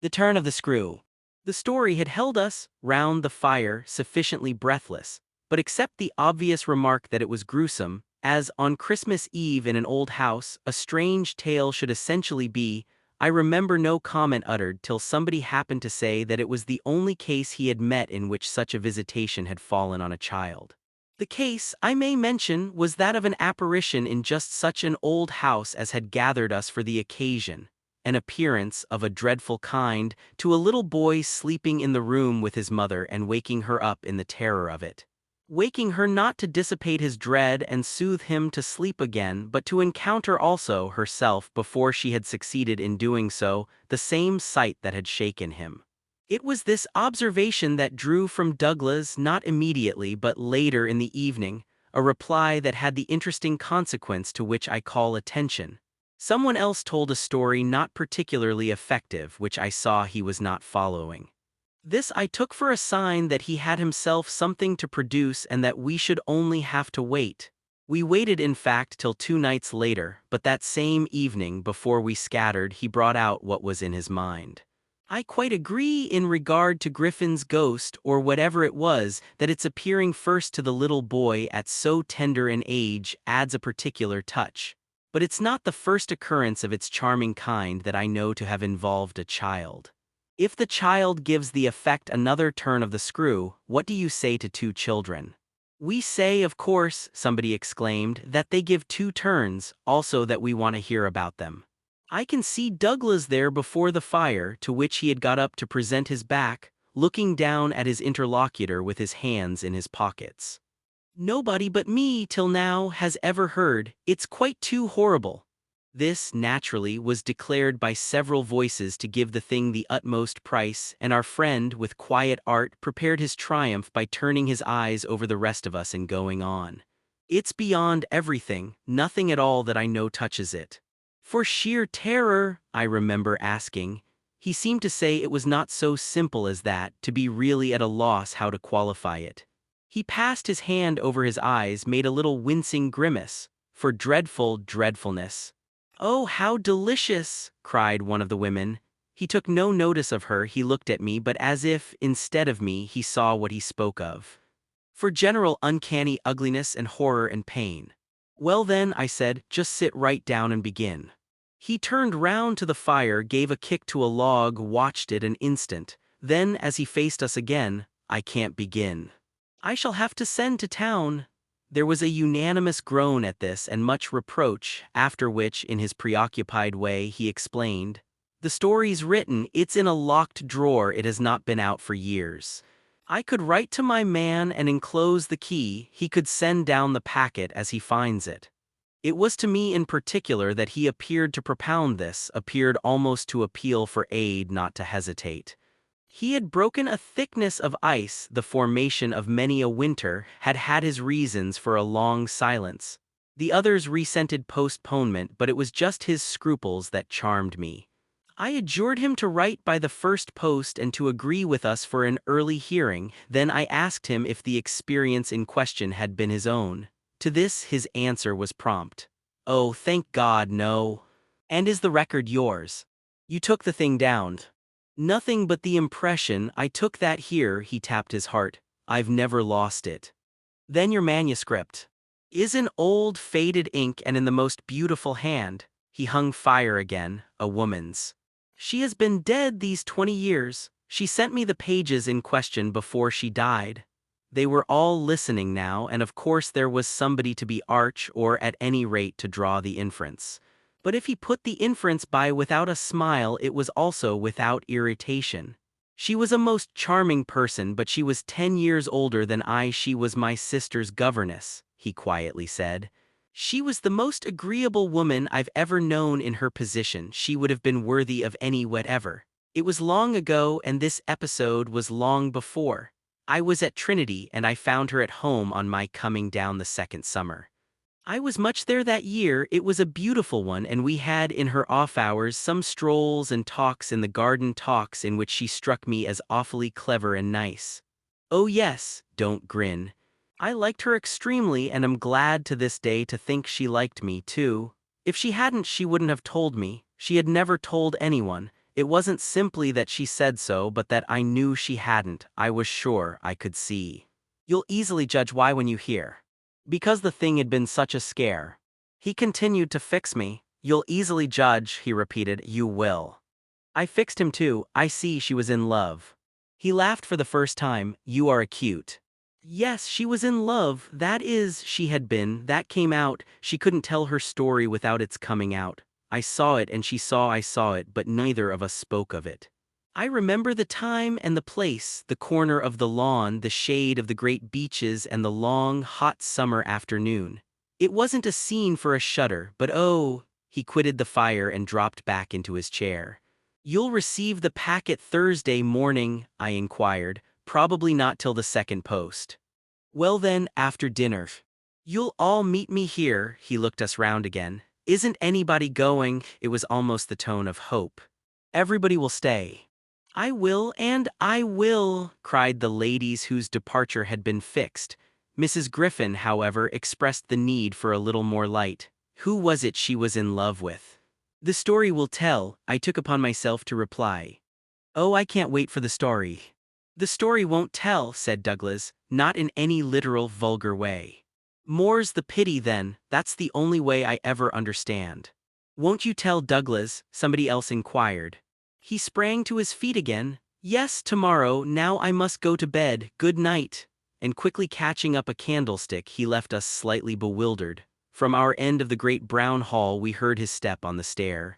The turn of the screw. The story had held us, round the fire, sufficiently breathless, but except the obvious remark that it was gruesome, as on Christmas Eve in an old house, a strange tale should essentially be, I remember no comment uttered till somebody happened to say that it was the only case he had met in which such a visitation had fallen on a child. The case, I may mention, was that of an apparition in just such an old house as had gathered us for the occasion, an appearance of a dreadful kind, to a little boy sleeping in the room with his mother and waking her up in the terror of it. Waking her not to dissipate his dread and soothe him to sleep again, but to encounter also herself before she had succeeded in doing so, the same sight that had shaken him. It was this observation that drew from Douglas, not immediately but later in the evening, a reply that had the interesting consequence to which I call attention. Someone else told a story not particularly effective which I saw he was not following. This I took for a sign that he had himself something to produce and that we should only have to wait. We waited in fact till 2 nights later, but that same evening before we scattered he brought out what was in his mind. I quite agree in regard to Griffin's ghost or whatever it was, that its appearing first to the little boy at so tender an age adds a particular touch. But it's not the first occurrence of its charming kind that I know to have involved a child. If the child gives the effect another turn of the screw, what do you say to 2 children? We say, of course, somebody exclaimed, that they give 2 turns, also that we want to hear about them. I can see Douglas there before the fire, to which he had got up to present his back, looking down at his interlocutor with his hands in his pockets. Nobody but me, till now, has ever heard. It's quite too horrible. This, naturally, was declared by several voices to give the thing the utmost price, and our friend, with quiet art, prepared his triumph by turning his eyes over the rest of us and going on. It's beyond everything, nothing at all that I know touches it. For sheer terror, I remember asking. He seemed to say it was not so simple as that, to be really at a loss how to qualify it. He passed his hand over his eyes, made a little wincing grimace, for dreadful dreadfulness. "Oh, how delicious!" cried one of the women. He took no notice of her, he looked at me, but as if, instead of me, he saw what he spoke of. For general uncanny ugliness and horror and pain. "Well then," I said, "just sit right down and begin." He turned round to the fire, gave a kick to a log, watched it an instant, then, as he faced us again, "I can't begin. I shall have to send to town." There was a unanimous groan at this and much reproach, after which, in his preoccupied way, he explained, "The story's written, it's in a locked drawer, it has not been out for years. I could write to my man and enclose the key, he could send down the packet as he finds it." It was to me in particular that he appeared to propound this, appeared almost to appeal for aid, not to hesitate. He had broken a thickness of ice, the formation of many a winter, had had his reasons for a long silence. The others resented postponement, but it was just his scruples that charmed me. I adjured him to write by the first post and to agree with us for an early hearing, then I asked him if the experience in question had been his own. To this his answer was prompt. "Oh, thank God, no." "And is the record yours? You took the thing down?" "Nothing but the impression, I took that here," he tapped his heart. "I've never lost it." "Then your manuscript?" "Is in old faded ink and in the most beautiful hand." He hung fire again, "a woman's. She has been dead these 20 years. She sent me the pages in question before she died." They were all listening now, and of course there was somebody to be arch, or at any rate to draw the inference. But if he put the inference by without a smile, it was also without irritation. "She was a most charming person, but she was 10 years older than I. She was my sister's governess," he quietly said. "She was the most agreeable woman I've ever known in her position. She would have been worthy of any whatever. It was long ago, and this episode was long before. I was at Trinity, and I found her at home on my coming down the second summer. I was much there that year. It was a beautiful one, and we had in her off hours some strolls and talks in the garden, talks in which she struck me as awfully clever and nice. Oh yes, don't grin. I liked her extremely, and am glad to this day to think she liked me too. If she hadn't, she wouldn't have told me. She had never told anyone, It wasn't simply that she said so, but that I knew she hadn't. I was sure I could see. You'll easily judge why when you hear. Because the thing had been such a scare. He continued to fix me. You'll easily judge, he repeated. You will. I fixed him too. I see she was in love. He laughed for the first time. You are acute. Yes, she was in love. That is, she had been. That came out. She couldn't tell her story without its coming out. I saw it and she saw I saw it, but neither of us spoke of it. I remember the time and the place, the corner of the lawn, the shade of the great beeches, and the long, hot summer afternoon. It wasn't a scene for a shudder, but oh, he quitted the fire and dropped back into his chair. You'll receive the packet Thursday morning, I inquired. Probably not till the second post. Well then, after dinner. You'll all meet me here, he looked us round again. Isn't anybody going? It was almost the tone of hope. Everybody will stay. I will, and I will, cried the ladies whose departure had been fixed. Mrs. Griffin, however, expressed the need for a little more light. Who was it she was in love with? The story will tell, I took upon myself to reply. Oh, I can't wait for the story. The story won't tell, said Douglas, not in any literal vulgar way. More's the pity then, that's the only way I ever understand. Won't you tell Douglas? Somebody else inquired. He sprang to his feet again. Yes, tomorrow, now I must go to bed, good night. And quickly catching up a candlestick he left us slightly bewildered. From our end of the great brown hall we heard his step on the stair.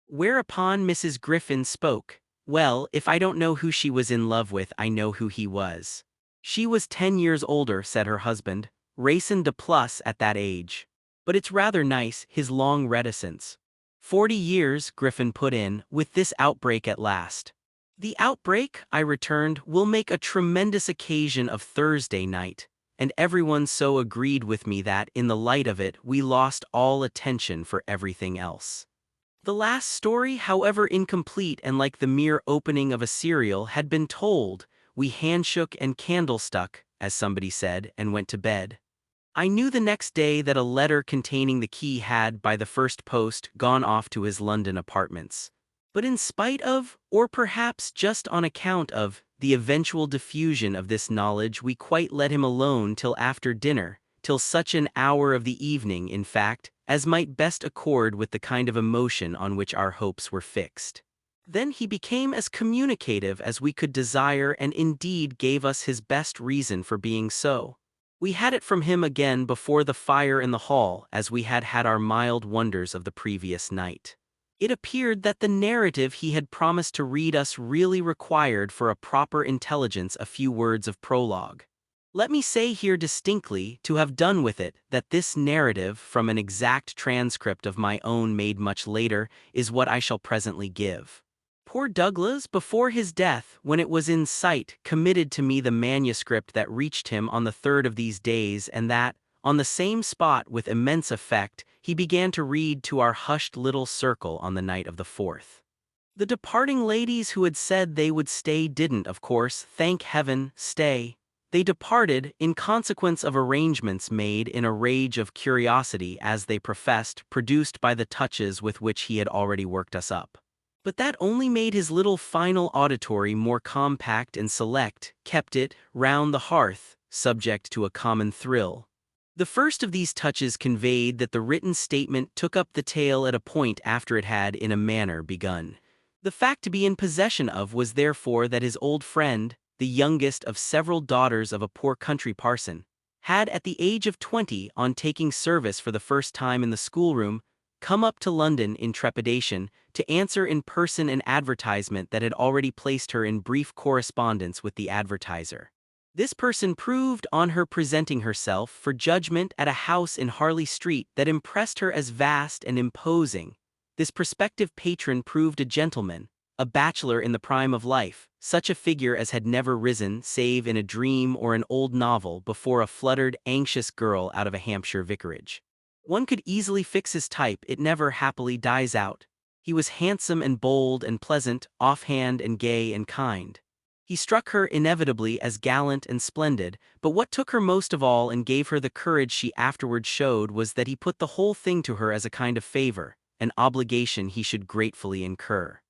Whereupon Mrs. Griffin spoke. Well, if I don't know who she was in love with, I know who he was. She was 10 years older, said her husband. Racin de plus at that age. But it's rather nice, his long reticence. 40 years, Griffin put in, with this outbreak at last. The outbreak, I returned, will make a tremendous occasion of Thursday night, and everyone so agreed with me that, in the light of it, we lost all attention for everything else. The last story, however incomplete and like the mere opening of a serial, had been told. We handshook and candlestuck, as somebody said, and went to bed. I knew the next day that a letter containing the key had, by the first post, gone off to his London apartments. But in spite of, or perhaps just on account of, the eventual diffusion of this knowledge, we quite let him alone till after dinner, till such an hour of the evening, in fact, as might best accord with the kind of emotion on which our hopes were fixed. Then he became as communicative as we could desire, and indeed gave us his best reason for being so. We had it from him again before the fire in the hall, as we had had our mild wonders of the previous night. It appeared that the narrative he had promised to read us really required for a proper intelligence a few words of prologue. Let me say here distinctly, to have done with it, that this narrative, from an exact transcript of my own made much later, is what I shall presently give. Poor Douglas, before his death, when it was in sight, committed to me the manuscript that reached him on the third of these days, and that, on the same spot with immense effect, he began to read to our hushed little circle on the night of the 4th. The departing ladies who had said they would stay didn't, of course, thank heaven, stay. They departed, in consequence of arrangements made in a rage of curiosity, as they professed, produced by the touches with which he had already worked us up. But that only made his little final auditory more compact and select, kept it, round the hearth, subject to a common thrill. The first of these touches conveyed that the written statement took up the tale at a point after it had in a manner begun. The fact to be in possession of was therefore that his old friend, the youngest of several daughters of a poor country parson, had at the age of 20, on taking service for the first time in the schoolroom, come up to London in trepidation, to answer in person an advertisement that had already placed her in brief correspondence with the advertiser. This person proved, on her presenting herself for judgment at a house in Harley Street that impressed her as vast and imposing, this prospective patron proved a gentleman, a bachelor in the prime of life, such a figure as had never risen, save in a dream or an old novel, before a fluttered, anxious girl out of a Hampshire vicarage. One could easily fix his type, it never happily dies out. He was handsome and bold and pleasant, offhand and gay and kind. He struck her inevitably as gallant and splendid, but what took her most of all and gave her the courage she afterward showed was that he put the whole thing to her as a kind of favor, an obligation he should gratefully incur.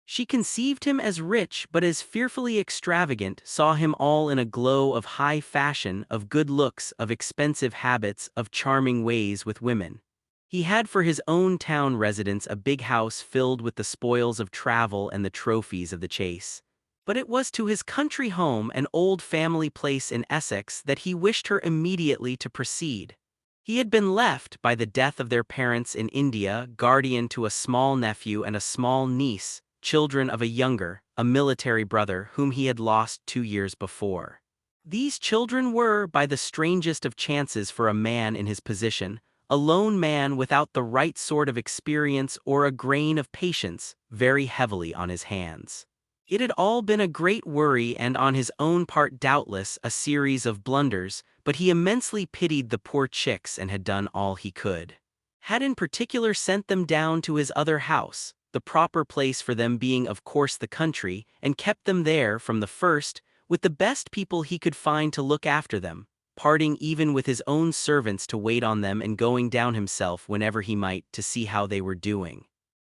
She conceived him as rich but as fearfully extravagant, saw him all in a glow of high fashion, of good looks, of expensive habits, of charming ways with women. He had for his own town residence a big house filled with the spoils of travel and the trophies of the chase. But it was to his country home, an old family place in Essex, that he wished her immediately to proceed. He had been left, by the death of their parents in India, guardian to a small nephew and a small niece, children of a younger, a military brother whom he had lost 2 years before. These children were, by the strangest of chances for a man in his position, a lone man without the right sort of experience or a grain of patience, very heavily on his hands. It had all been a great worry and on his own part doubtless a series of blunders, but he immensely pitied the poor chicks and had done all he could. Had in particular sent them down to his other house, the proper place for them being of course the country, and kept them there from the first, with the best people he could find to look after them, parting even with his own servants to wait on them and going down himself whenever he might to see how they were doing.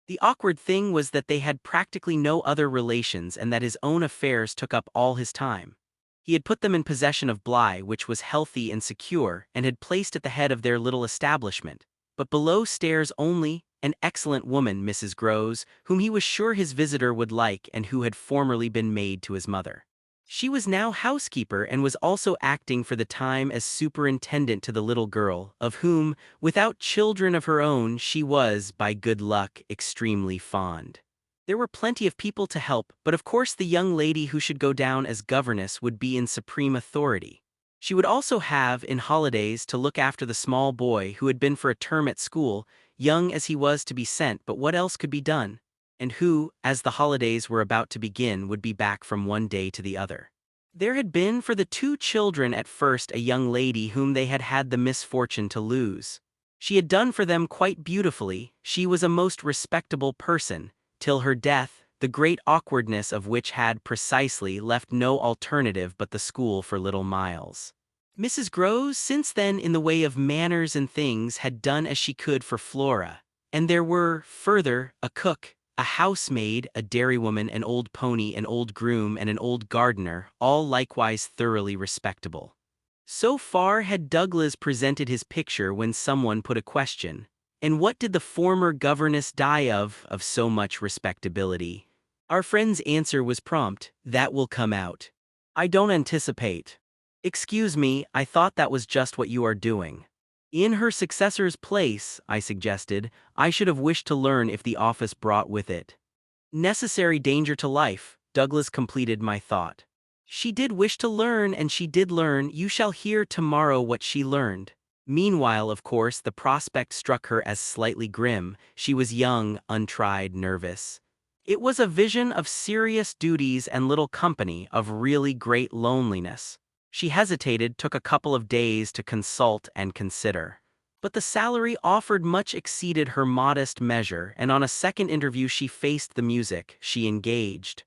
The awkward thing was that they had practically no other relations and that his own affairs took up all his time. He had put them in possession of Bly, which was healthy and secure, and had placed at the head of their little establishment, but below stairs only, an excellent woman, Mrs. Groves, whom he was sure his visitor would like and who had formerly been maid to his mother. She was now housekeeper and was also acting for the time as superintendent to the little girl, of whom, without children of her own, she was, by good luck, extremely fond. There were plenty of people to help, but of course the young lady who should go down as governess would be in supreme authority. She would also have, in holidays, to look after the small boy who had been for a term at school, young as he was to be sent, but what else could be done? And who, as the holidays were about to begin, would be back from one day to the other. There had been for the two children at first a young lady whom they had had the misfortune to lose. She had done for them quite beautifully, she was a most respectable person, till her death, the great awkwardness of which had precisely left no alternative but the school for little Miles. Mrs. Groves since then in the way of manners and things had done as she could for Flora, and there were, further, a cook, a housemaid, a dairywoman, an old pony, an old groom, and an old gardener, all likewise thoroughly respectable. So far had Douglas presented his picture when someone put a question. And what did the former governess die of so much respectability? Our friend's answer was prompt, "That will come out. I don't anticipate." "Excuse me, I thought that was just what you are doing." "In her successor's place," I suggested, "I should have wished to learn if the office brought with it necessary danger to life." Douglas completed my thought. "She did wish to learn, and she did learn. You shall hear tomorrow what she learned." Meanwhile, of course, the prospect struck her as slightly grim. She was young, untried, nervous. It was a vision of serious duties and little company, of really great loneliness. She hesitated, took a couple of days to consult and consider. But the salary offered much exceeded her modest measure, and on a second interview she faced the music, she engaged.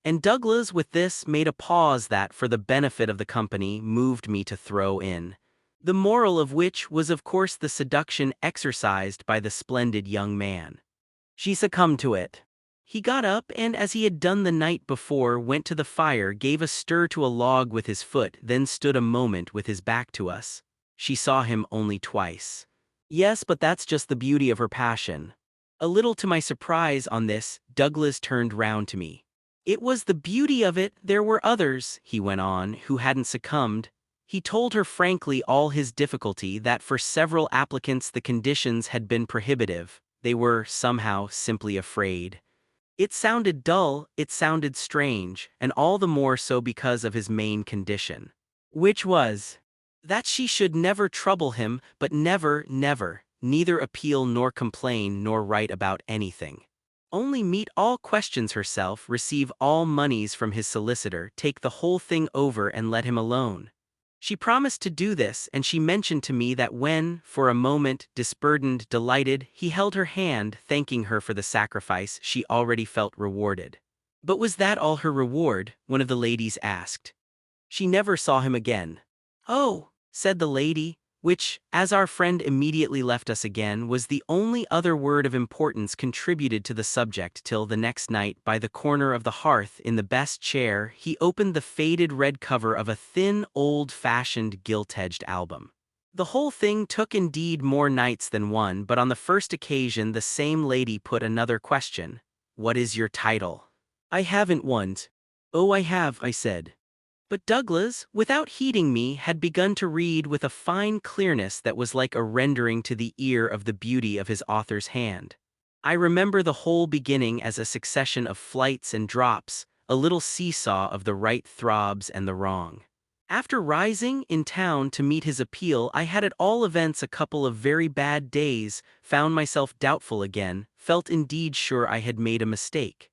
And Douglas with this made a pause that, for the benefit of the company, moved me to throw in. The moral of which was of course the seduction exercised by the splendid young man. She succumbed to it. He got up and, as he had done the night before, went to the fire, gave a stir to a log with his foot, then stood a moment with his back to us. She saw him only twice. Yes, but that's just the beauty of her passion. A little to my surprise on this, Douglas turned round to me. It was the beauty of it. There were others, he went on, who hadn't succumbed. He told her frankly all his difficulty, that for several applicants the conditions had been prohibitive. They were, somehow, simply afraid. It sounded dull, it sounded strange, and all the more so because of his main condition. Which was that she should never trouble him, but never, neither appeal nor complain nor write about anything. Only meet all questions herself, receive all moneys from his solicitor, take the whole thing over and let him alone. She promised to do this, and she mentioned to me that when, for a moment, disburdened, delighted, he held her hand, thanking her for the sacrifice, she already felt rewarded. But was that all her reward? One of the ladies asked. She never saw him again. "Oh," said the lady, which, as our friend immediately left us again, was the only other word of importance contributed to the subject till the next night by the corner of the hearth in the best chair he opened the faded red cover of a thin, old-fashioned gilt-edged album. The whole thing took indeed more nights than one, but on the first occasion the same lady put another question. "What is your title?" "I haven't one." "Oh, I have," I said. But Douglas, without heeding me, had begun to read with a fine clearness that was like a rendering to the ear of the beauty of his author's hand. I remember the whole beginning as a succession of flights and drops, a little seesaw of the right throbs and the wrong. After rising in town to meet his appeal, I had at all events a couple of very bad days, found myself doubtful again, felt indeed sure I had made a mistake.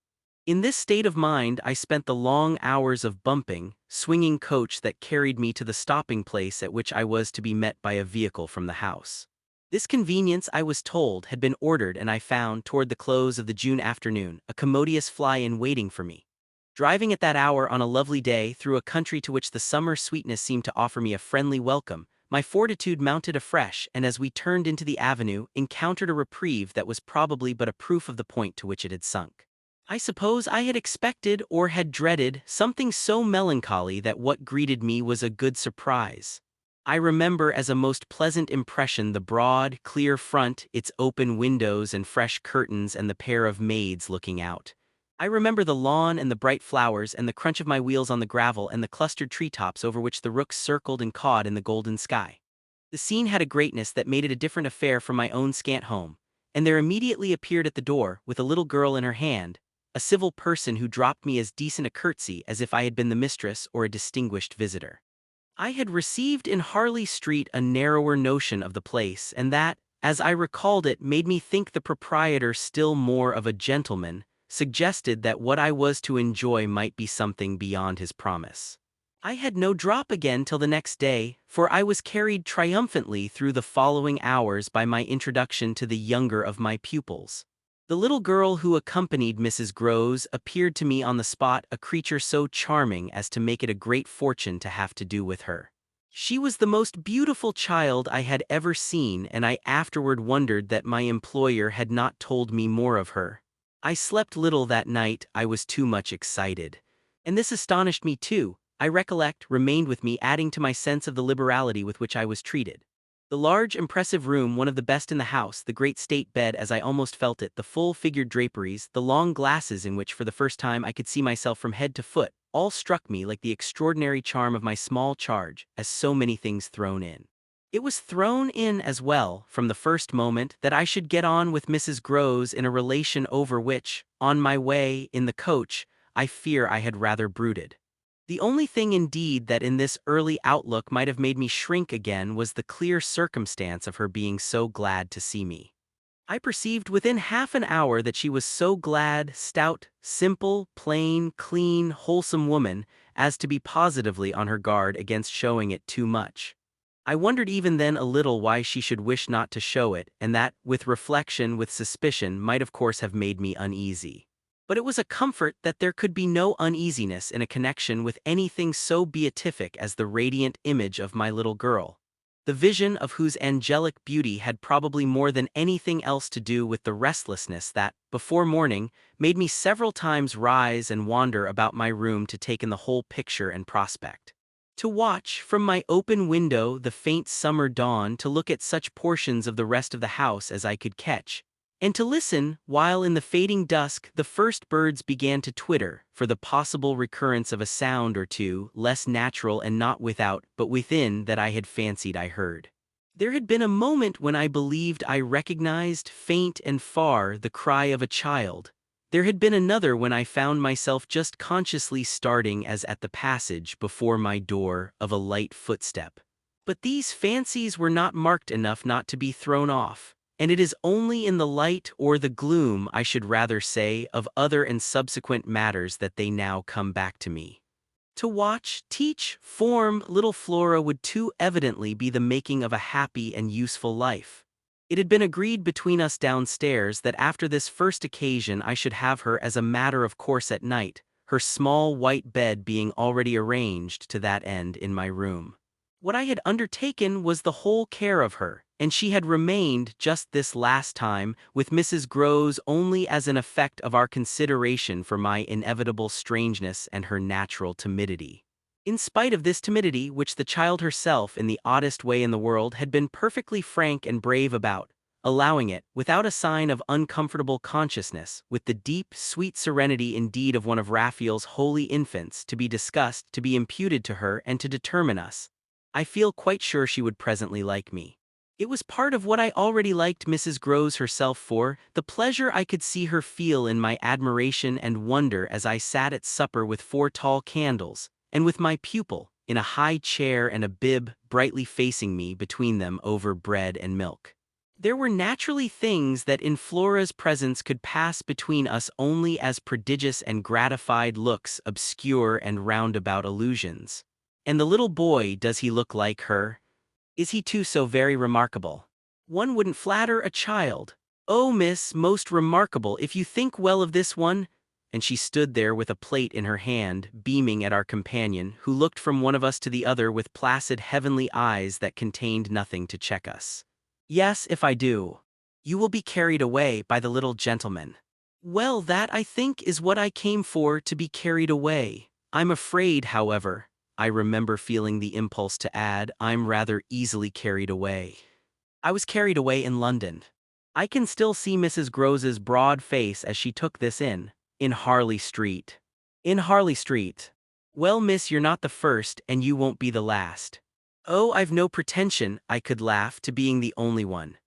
In this state of mind I spent the long hours of bumping, swinging coach that carried me to the stopping place at which I was to be met by a vehicle from the house. This convenience, I was told, had been ordered, and I found, toward the close of the June afternoon, a commodious fly-in waiting for me. Driving at that hour on a lovely day through a country to which the summer sweetness seemed to offer me a friendly welcome, my fortitude mounted afresh, and as we turned into the avenue, encountered a reprieve that was probably but a proof of the point to which it had sunk. I suppose I had expected, or had dreaded, something so melancholy that what greeted me was a good surprise. I remember as a most pleasant impression the broad, clear front, its open windows and fresh curtains, and the pair of maids looking out. I remember the lawn and the bright flowers, and the crunch of my wheels on the gravel, and the clustered treetops over which the rooks circled and cawed in the golden sky. The scene had a greatness that made it a different affair from my own scant home, and there immediately appeared at the door, with a little girl in her hand, a civil person who dropped me as decent a curtsy as if I had been the mistress or a distinguished visitor. I had received in Harley Street a narrower notion of the place, and that, as I recalled it, made me think the proprietor still more of a gentleman, suggested that what I was to enjoy might be something beyond his promise. I had no drop again till the next day, for I was carried triumphantly through the following hours by my introduction to the younger of my pupils. The little girl who accompanied Mrs. Groves appeared to me on the spot a creature so charming as to make it a great fortune to have to do with her. She was the most beautiful child I had ever seen, and I afterward wondered that my employer had not told me more of her. I slept little that night, I was too much excited. And this astonished me too, I recollect, remained with me, adding to my sense of the liberality with which I was treated. The large, impressive room, one of the best in the house, the great state bed as I almost felt it, the full-figured draperies, the long glasses in which for the first time I could see myself from head to foot, all struck me like the extraordinary charm of my small charge, as so many things thrown in. It was thrown in as well, from the first moment, that I should get on with Mrs. Groves in a relation over which, on my way in the coach, I fear I had rather brooded. The only thing indeed that in this early outlook might have made me shrink again was the clear circumstance of her being so glad to see me. I perceived within half an hour that she was so glad, stout, simple, plain, clean, wholesome woman, as to be positively on her guard against showing it too much. I wondered even then a little why she should wish not to show it, and that, with reflection, with suspicion, might of course have made me uneasy. But it was a comfort that there could be no uneasiness in a connection with anything so beatific as the radiant image of my little girl, the vision of whose angelic beauty had probably more than anything else to do with the restlessness that, before morning, made me several times rise and wander about my room to take in the whole picture and prospect. To watch, from my open window, the faint summer dawn, to look at such portions of the rest of the house as I could catch, and to listen, while in the fading dusk the first birds began to twitter, for the possible recurrence of a sound or two, less natural and not without, but within, that I had fancied I heard. There had been a moment when I believed I recognized, faint and far, the cry of a child. There had been another when I found myself just consciously starting as at the passage, before my door, of a light footstep. But these fancies were not marked enough not to be thrown off. And it is only in the light, or the gloom, I should rather say, of other and subsequent matters that they now come back to me. To watch, teach, form little Flora would too evidently be the making of a happy and useful life. It had been agreed between us downstairs that after this first occasion I should have her as a matter of course at night, her small white bed being already arranged to that end in my room. What I had undertaken was the whole care of her, and she had remained just this last time with Mrs. Groves only as an effect of our consideration for my inevitable strangeness and her natural timidity. In spite of this timidity, which the child herself in the oddest way in the world had been perfectly frank and brave about, allowing it, without a sign of uncomfortable consciousness, with the deep, sweet serenity indeed of one of Raphael's holy infants, to be discussed, to be imputed to her, and to determine us, I feel quite sure she would presently like me. It was part of what I already liked Mrs. Groves herself for, the pleasure I could see her feel in my admiration and wonder as I sat at supper with 4 tall candles, and with my pupil, in a high chair and a bib brightly facing me between them over bread and milk. There were naturally things that in Flora's presence could pass between us only as prodigious and gratified looks, obscure and roundabout allusions. And the little boy, does he look like her? Is he too so very remarkable? One wouldn't flatter a child. Oh, miss, most remarkable, if you think well of this one. And she stood there with a plate in her hand, beaming at our companion, who looked from one of us to the other with placid heavenly eyes that contained nothing to check us. Yes, if I do. You will be carried away by the little gentleman. Well, that, I think, is what I came for, to be carried away. I'm afraid, however, I remember feeling the impulse to add, I'm rather easily carried away. I was carried away in London. I can still see Mrs. Groves's broad face as she took this in Harley Street. In Harley Street. Well, miss, you're not the first, and you won't be the last. Oh, I've no pretension, I could laugh, to being the only one.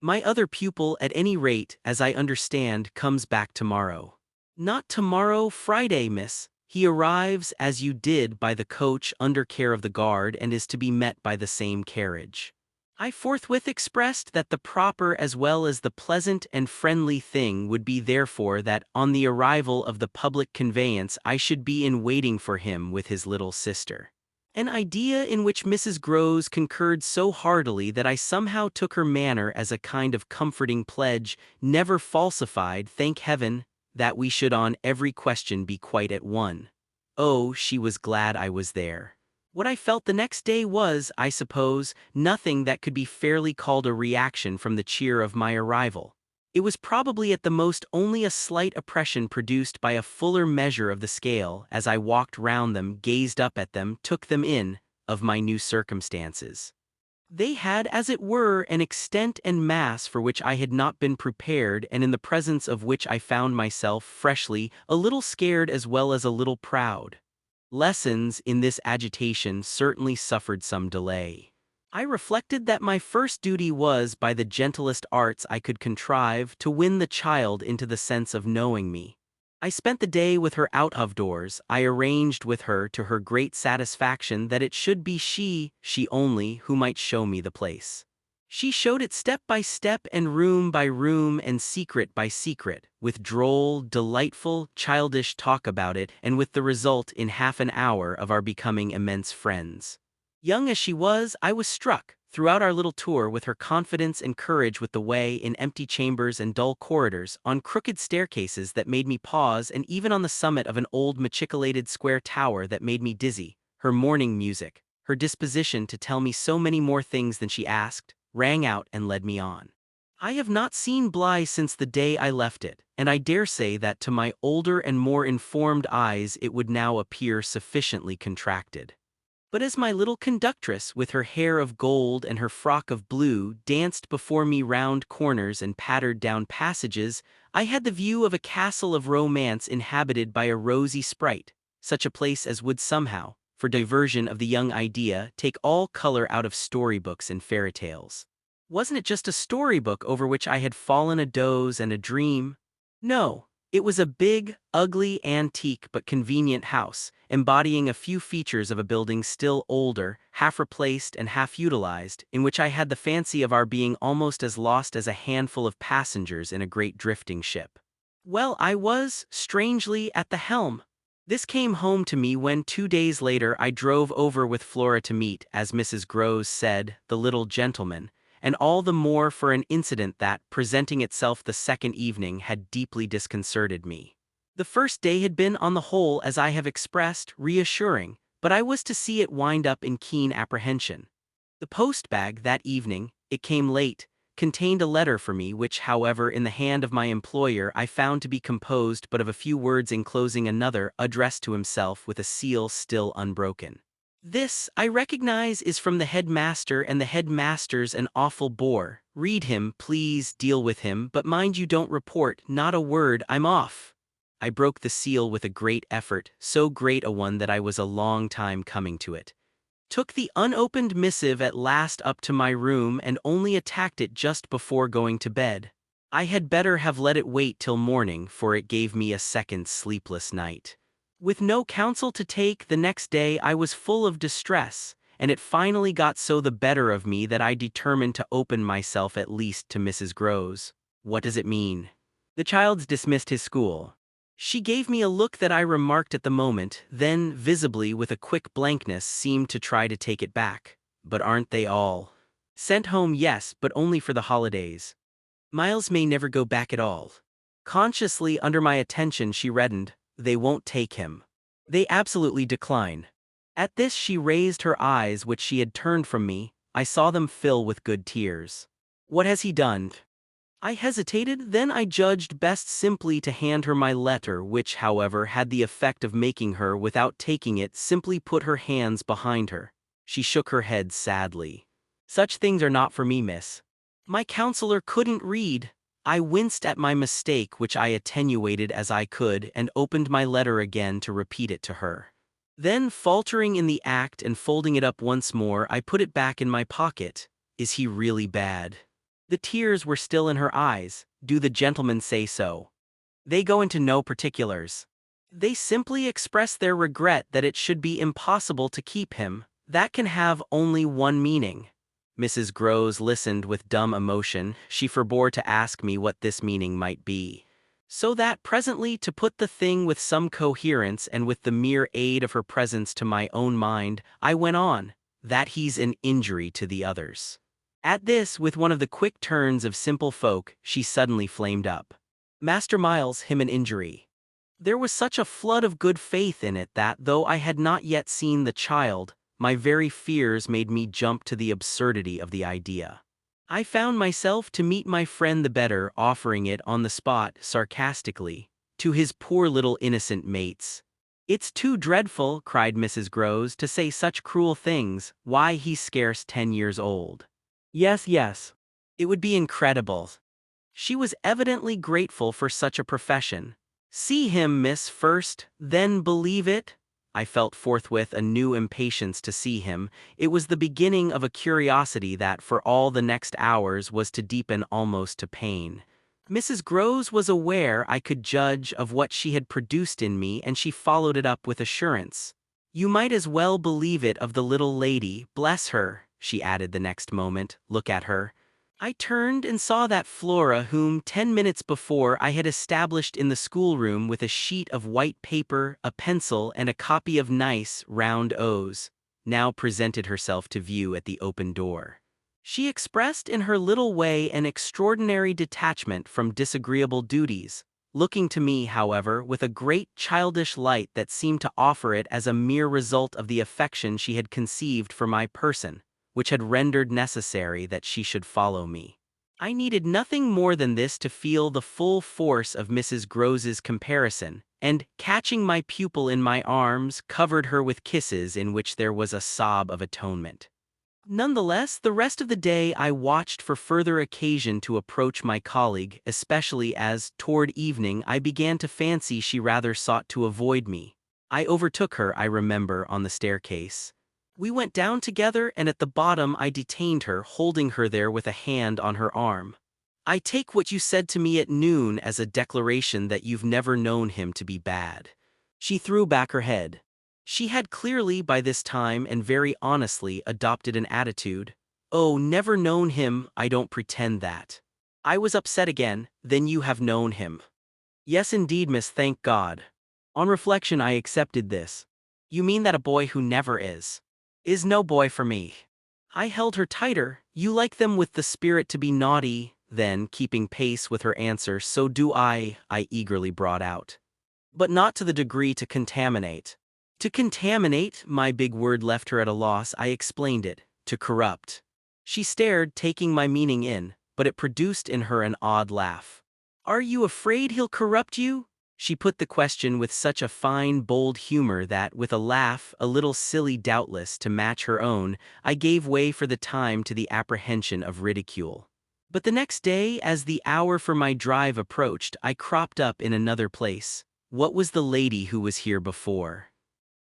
My other pupil, at any rate, as I understand, comes back tomorrow. Not tomorrow, Friday, miss. He arrives, as you did, by the coach under care of the guard, and is to be met by the same carriage. I forthwith expressed that the proper as well as the pleasant and friendly thing would be therefore that, on the arrival of the public conveyance, I should be in waiting for him with his little sister. An idea in which Mrs. Groves concurred so heartily that I somehow took her manner as a kind of comforting pledge, never falsified, thank heaven, that we should on every question be quite at one. Oh, she was glad I was there. What I felt the next day was, I suppose, nothing that could be fairly called a reaction from the cheer of my arrival. It was probably at the most only a slight oppression produced by a fuller measure of the scale, as I walked round them, gazed up at them, took them in, of my new circumstances. They had, as it were, an extent and mass for which I had not been prepared, and in the presence of which I found myself, freshly, a little scared as well as a little proud. Lessons in this agitation certainly suffered some delay. I reflected that my first duty was, by the gentlest arts I could contrive, to win the child into the sense of knowing me. I spent the day with her out of doors. I arranged with her, to her great satisfaction, that it should be she only, who might show me the place. She showed it step by step and room by room and secret by secret, with droll, delightful, childish talk about it, and with the result in half an hour of our becoming immense friends. Young as she was, I was struck, throughout our little tour, with her confidence and courage, with the way, in empty chambers and dull corridors, on crooked staircases that made me pause, and even on the summit of an old machicolated square tower that made me dizzy, her morning music, her disposition to tell me so many more things than she asked, rang out and led me on. I have not seen Bly since the day I left it, and I dare say that to my older and more informed eyes it would now appear sufficiently contracted. But as my little conductress, with her hair of gold and her frock of blue, danced before me round corners and pattered down passages, I had the view of a castle of romance inhabited by a rosy sprite, such a place as would somehow, for diversion of the young idea, take all color out of storybooks and fairy tales. Wasn't it just a storybook over which I had fallen a doze and a dream? No, it was a big, ugly, antique but convenient house, embodying a few features of a building still older, half replaced and half utilized, in which I had the fancy of our being almost as lost as a handful of passengers in a great drifting ship. Well, I was, strangely, at the helm. This came home to me when 2 days later I drove over with Flora to meet, as Mrs. Groves said, the little gentleman, and all the more for an incident that, presenting itself the second evening, had deeply disconcerted me. The first day had been, on the whole, as I have expressed, reassuring, but I was to see it wind up in keen apprehension. The post-bag that evening, it came late, contained a letter for me which, however, in the hand of my employer I found to be composed but of a few words enclosing another addressed to himself with a seal still unbroken. This, I recognize, is from the headmaster, and the headmaster's an awful bore. Read him, please, deal with him, but mind you don't report, not a word, I'm off. I broke the seal with a great effort, so great a one that I was a long time coming to it. Took the unopened missive at last up to my room and only attacked it just before going to bed. I had better have let it wait till morning, for it gave me a second sleepless night. With no counsel to take, the next day I was full of distress, and it finally got so the better of me that I determined to open myself at least to Mrs. Groves. What does it mean? The child's dismissed his school. She gave me a look that I remarked at the moment, then, visibly with a quick blankness, seemed to try to take it back. But aren't they all? Sent home, yes, but only for the holidays. Miles may never go back at all. Consciously under my attention she reddened. They won't take him. They absolutely decline. At this she raised her eyes, which she had turned from me. I saw them fill with good tears. What has he done? I hesitated, then I judged best simply to hand her my letter, which, however, had the effect of making her, without taking it, simply put her hands behind her. She shook her head sadly. Such things are not for me, miss. My counselor couldn't read. I winced at my mistake, which I attenuated as I could, and opened my letter again to repeat it to her. Then, faltering in the act and folding it up once more, I put it back in my pocket. Is he really bad? The tears were still in her eyes. Do the gentlemen say so? They go into no particulars. They simply express their regret that it should be impossible to keep him. That can have only one meaning. Mrs. Groves listened with dumb emotion. She forbore to ask me what this meaning might be. So that presently, to put the thing with some coherence and with the mere aid of her presence to my own mind, I went on, that he's an injury to the others. At this, with one of the quick turns of simple folk, she suddenly flamed up. Master Miles, him an injury. There was such a flood of good faith in it that, though I had not yet seen the child, my very fears made me jump to the absurdity of the idea. I found myself, to meet my friend the better, offering it on the spot, sarcastically, to his poor little innocent mates. It's too dreadful, cried Mrs. Groves, to say such cruel things. Why, he's scarce 10 years old. Yes, yes. It would be incredible. She was evidently grateful for such a profession. See him, miss, first, then believe it? I felt forthwith a new impatience to see him. It was the beginning of a curiosity that, for all the next hours, was to deepen almost to pain. Mrs. Groves was aware, I could judge, of what she had produced in me, and she followed it up with assurance. You might as well believe it of the little lady, bless her, she added the next moment. Look at her. I turned and saw that Flora, whom 10 minutes before I had established in the schoolroom with a sheet of white paper, a pencil, and a copy of nice, round O's, now presented herself to view at the open door. She expressed in her little way an extraordinary detachment from disagreeable duties, looking to me, however, with a great childish light that seemed to offer it as a mere result of the affection she had conceived for my person, which had rendered necessary that she should follow me. I needed nothing more than this to feel the full force of Mrs. Groves's comparison, and, catching my pupil in my arms, covered her with kisses in which there was a sob of atonement. Nonetheless, the rest of the day I watched for further occasion to approach my colleague, especially as, toward evening, I began to fancy she rather sought to avoid me. I overtook her, I remember, on the staircase. We went down together, and at the bottom I detained her, holding her there with a hand on her arm. I take what you said to me at noon as a declaration that you've never known him to be bad. She threw back her head. She had clearly, by this time, and very honestly, adopted an attitude. Oh, never known him, I don't pretend that. I was upset again. Then you have known him. Yes, indeed, miss, thank God. On reflection I accepted this. You mean that a boy who never is no boy for me. I held her tighter. You like them with the spirit to be naughty, then, keeping pace with her answer, so do I eagerly brought out. But not to the degree to contaminate. To contaminate, my big word left her at a loss. I explained it. To corrupt. She stared, taking my meaning in, but it produced in her an odd laugh. Are you afraid he'll corrupt you? She put the question with such a fine, bold humor that, with a laugh, a little silly doubtless, to match her own, I gave way for the time to the apprehension of ridicule. But the next day, as the hour for my drive approached, I cropped up in another place. What was the lady who was here before?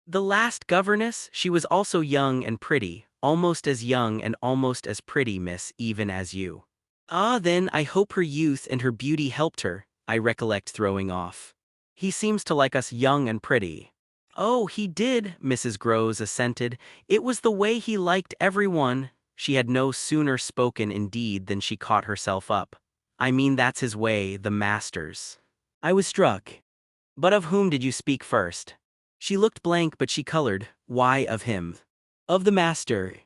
The last governess. She was also young and pretty, almost as young and almost as pretty, miss, even as you. Ah, then I hope her youth and her beauty helped her, I recollect throwing off. He seems to like us young and pretty. Oh, he did, Mrs. Groves assented. It was the way he liked everyone. She had no sooner spoken indeed than she caught herself up. I mean, that's his way, the master's. I was struck. But of whom did you speak first? She looked blank, but she colored. Why of him? Of the master.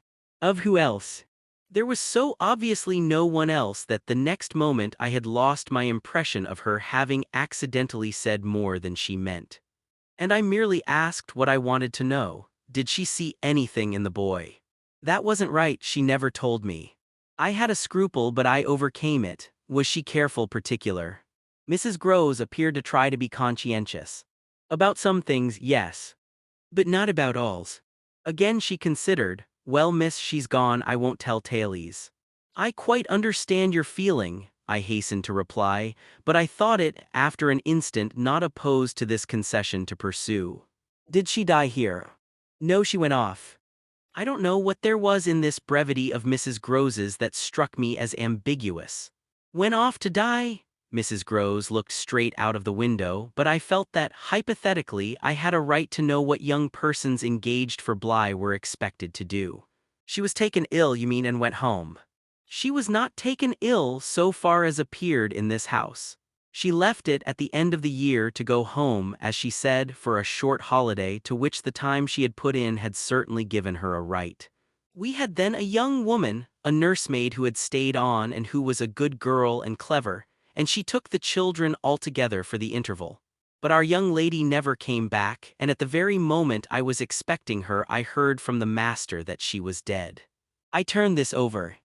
Of who else? There was so obviously no one else that the next moment I had lost my impression of her having accidentally said more than she meant. And I merely asked what I wanted to know. Did she see anything in the boy? That wasn't right, she never told me. I had a scruple, but I overcame it. Was she careful, particular? Mrs. Groves appeared to try to be conscientious. About some things, yes. But not about alls. Again she considered. Well, miss, she's gone, I won't tell tales. I quite understand your feeling, I hastened to reply, but I thought it, after an instant, not opposed to this concession, to pursue. Did she die here? No, she went off. I don't know what there was in this brevity of Mrs. Groves's that struck me as ambiguous. Went off to die? Mrs. Groves looked straight out of the window, but I felt that, hypothetically, I had a right to know what young persons engaged for Bly were expected to do. She was taken ill, you mean, and went home. She was not taken ill so far as appeared in this house. She left it at the end of the year to go home, as she said, for a short holiday, to which the time she had put in had certainly given her a right. We had then a young woman, a nursemaid who had stayed on and who was a good girl and clever, and she took the children altogether for the interval. But our young lady never came back, and at the very moment I was expecting her I heard from the master that she was dead. I turned this over.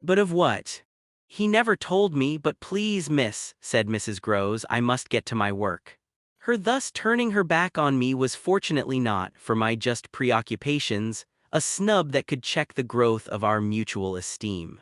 But of what? He never told me, but please, miss, said Mrs. Groves, I must get to my work. Her thus turning her back on me was fortunately not, for my just preoccupations, a snub that could check the growth of our mutual esteem.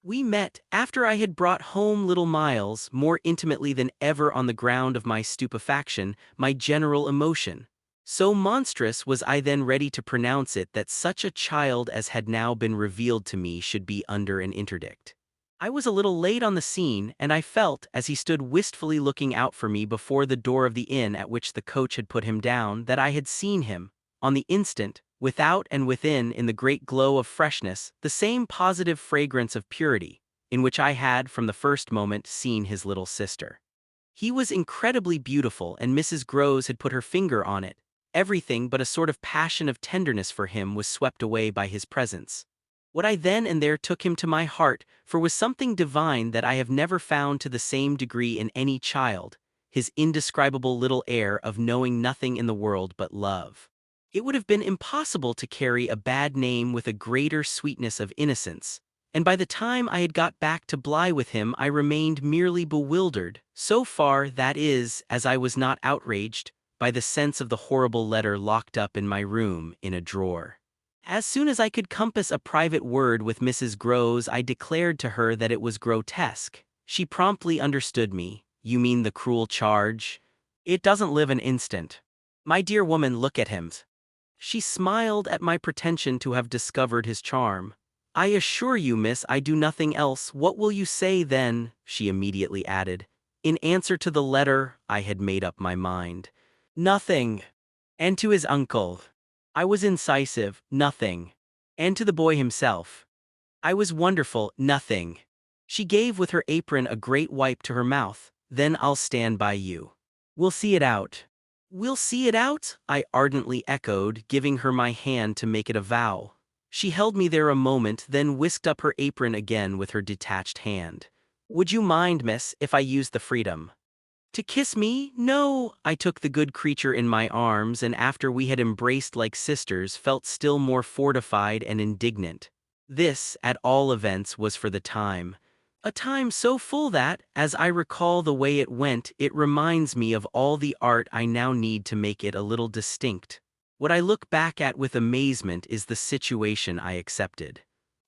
We met, after I had brought home little Miles, more intimately than ever on the ground of my stupefaction, my general emotion. So monstrous was I then ready to pronounce it that such a child as had now been revealed to me should be under an interdict. I was a little late on the scene, and I felt, as he stood wistfully looking out for me before the door of the inn at which the coach had put him down, that I had seen him, on the instant, without and within, in the great glow of freshness, the same positive fragrance of purity, in which I had, from the first moment, seen his little sister. He was incredibly beautiful, and Mrs. Groves had put her finger on it. Everything but a sort of passion of tenderness for him was swept away by his presence. What I then and there took him to my heart, for was something divine that I have never found to the same degree in any child, his indescribable little air of knowing nothing in the world but love. It would have been impossible to carry a bad name with a greater sweetness of innocence, and by the time I had got back to Bly with him I remained merely bewildered, so far, that is, as I was not outraged, by the sense of the horrible letter locked up in my room in a drawer. As soon as I could compass a private word with Mrs. Groves, I declared to her that it was grotesque. She promptly understood me. You mean the cruel charge? It doesn't live an instant. My dear woman, look at him. She smiled at my pretension to have discovered his charm. I assure you, miss, I do nothing else. What will you say, then? She immediately added. In answer to the letter, I had made up my mind. Nothing. And to his uncle? I was incisive. Nothing. And to the boy himself? I was wonderful. Nothing. She gave with her apron a great wipe to her mouth. Then I'll stand by you. We'll see it out. We'll see it out? I ardently echoed, giving her my hand to make it a vow. She held me there a moment, then whisked up her apron again with her detached hand. Would you mind, miss, if I used the freedom? To kiss me? No, I took the good creature in my arms, and after we had embraced like sisters, felt still more fortified and indignant. This, at all events, was for the time. A time so full that, as I recall the way it went, it reminds me of all the art I now need to make it a little distinct. What I look back at with amazement is the situation I accepted.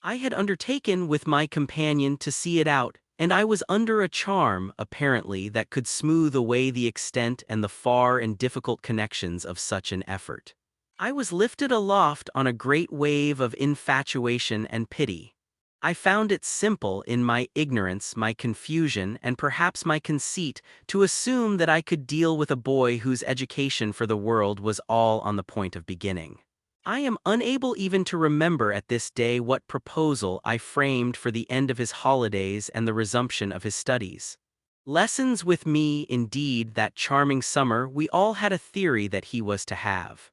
I had undertaken with my companion to see it out, and I was under a charm, apparently, that could smooth away the extent and the far and difficult connections of such an effort. I was lifted aloft on a great wave of infatuation and pity. I found it simple in my ignorance, my confusion, and perhaps my conceit to assume that I could deal with a boy whose education for the world was all on the point of beginning. I am unable even to remember at this day what proposal I framed for the end of his holidays and the resumption of his studies. Lessons with me, indeed, that charming summer we all had a theory that he was to have.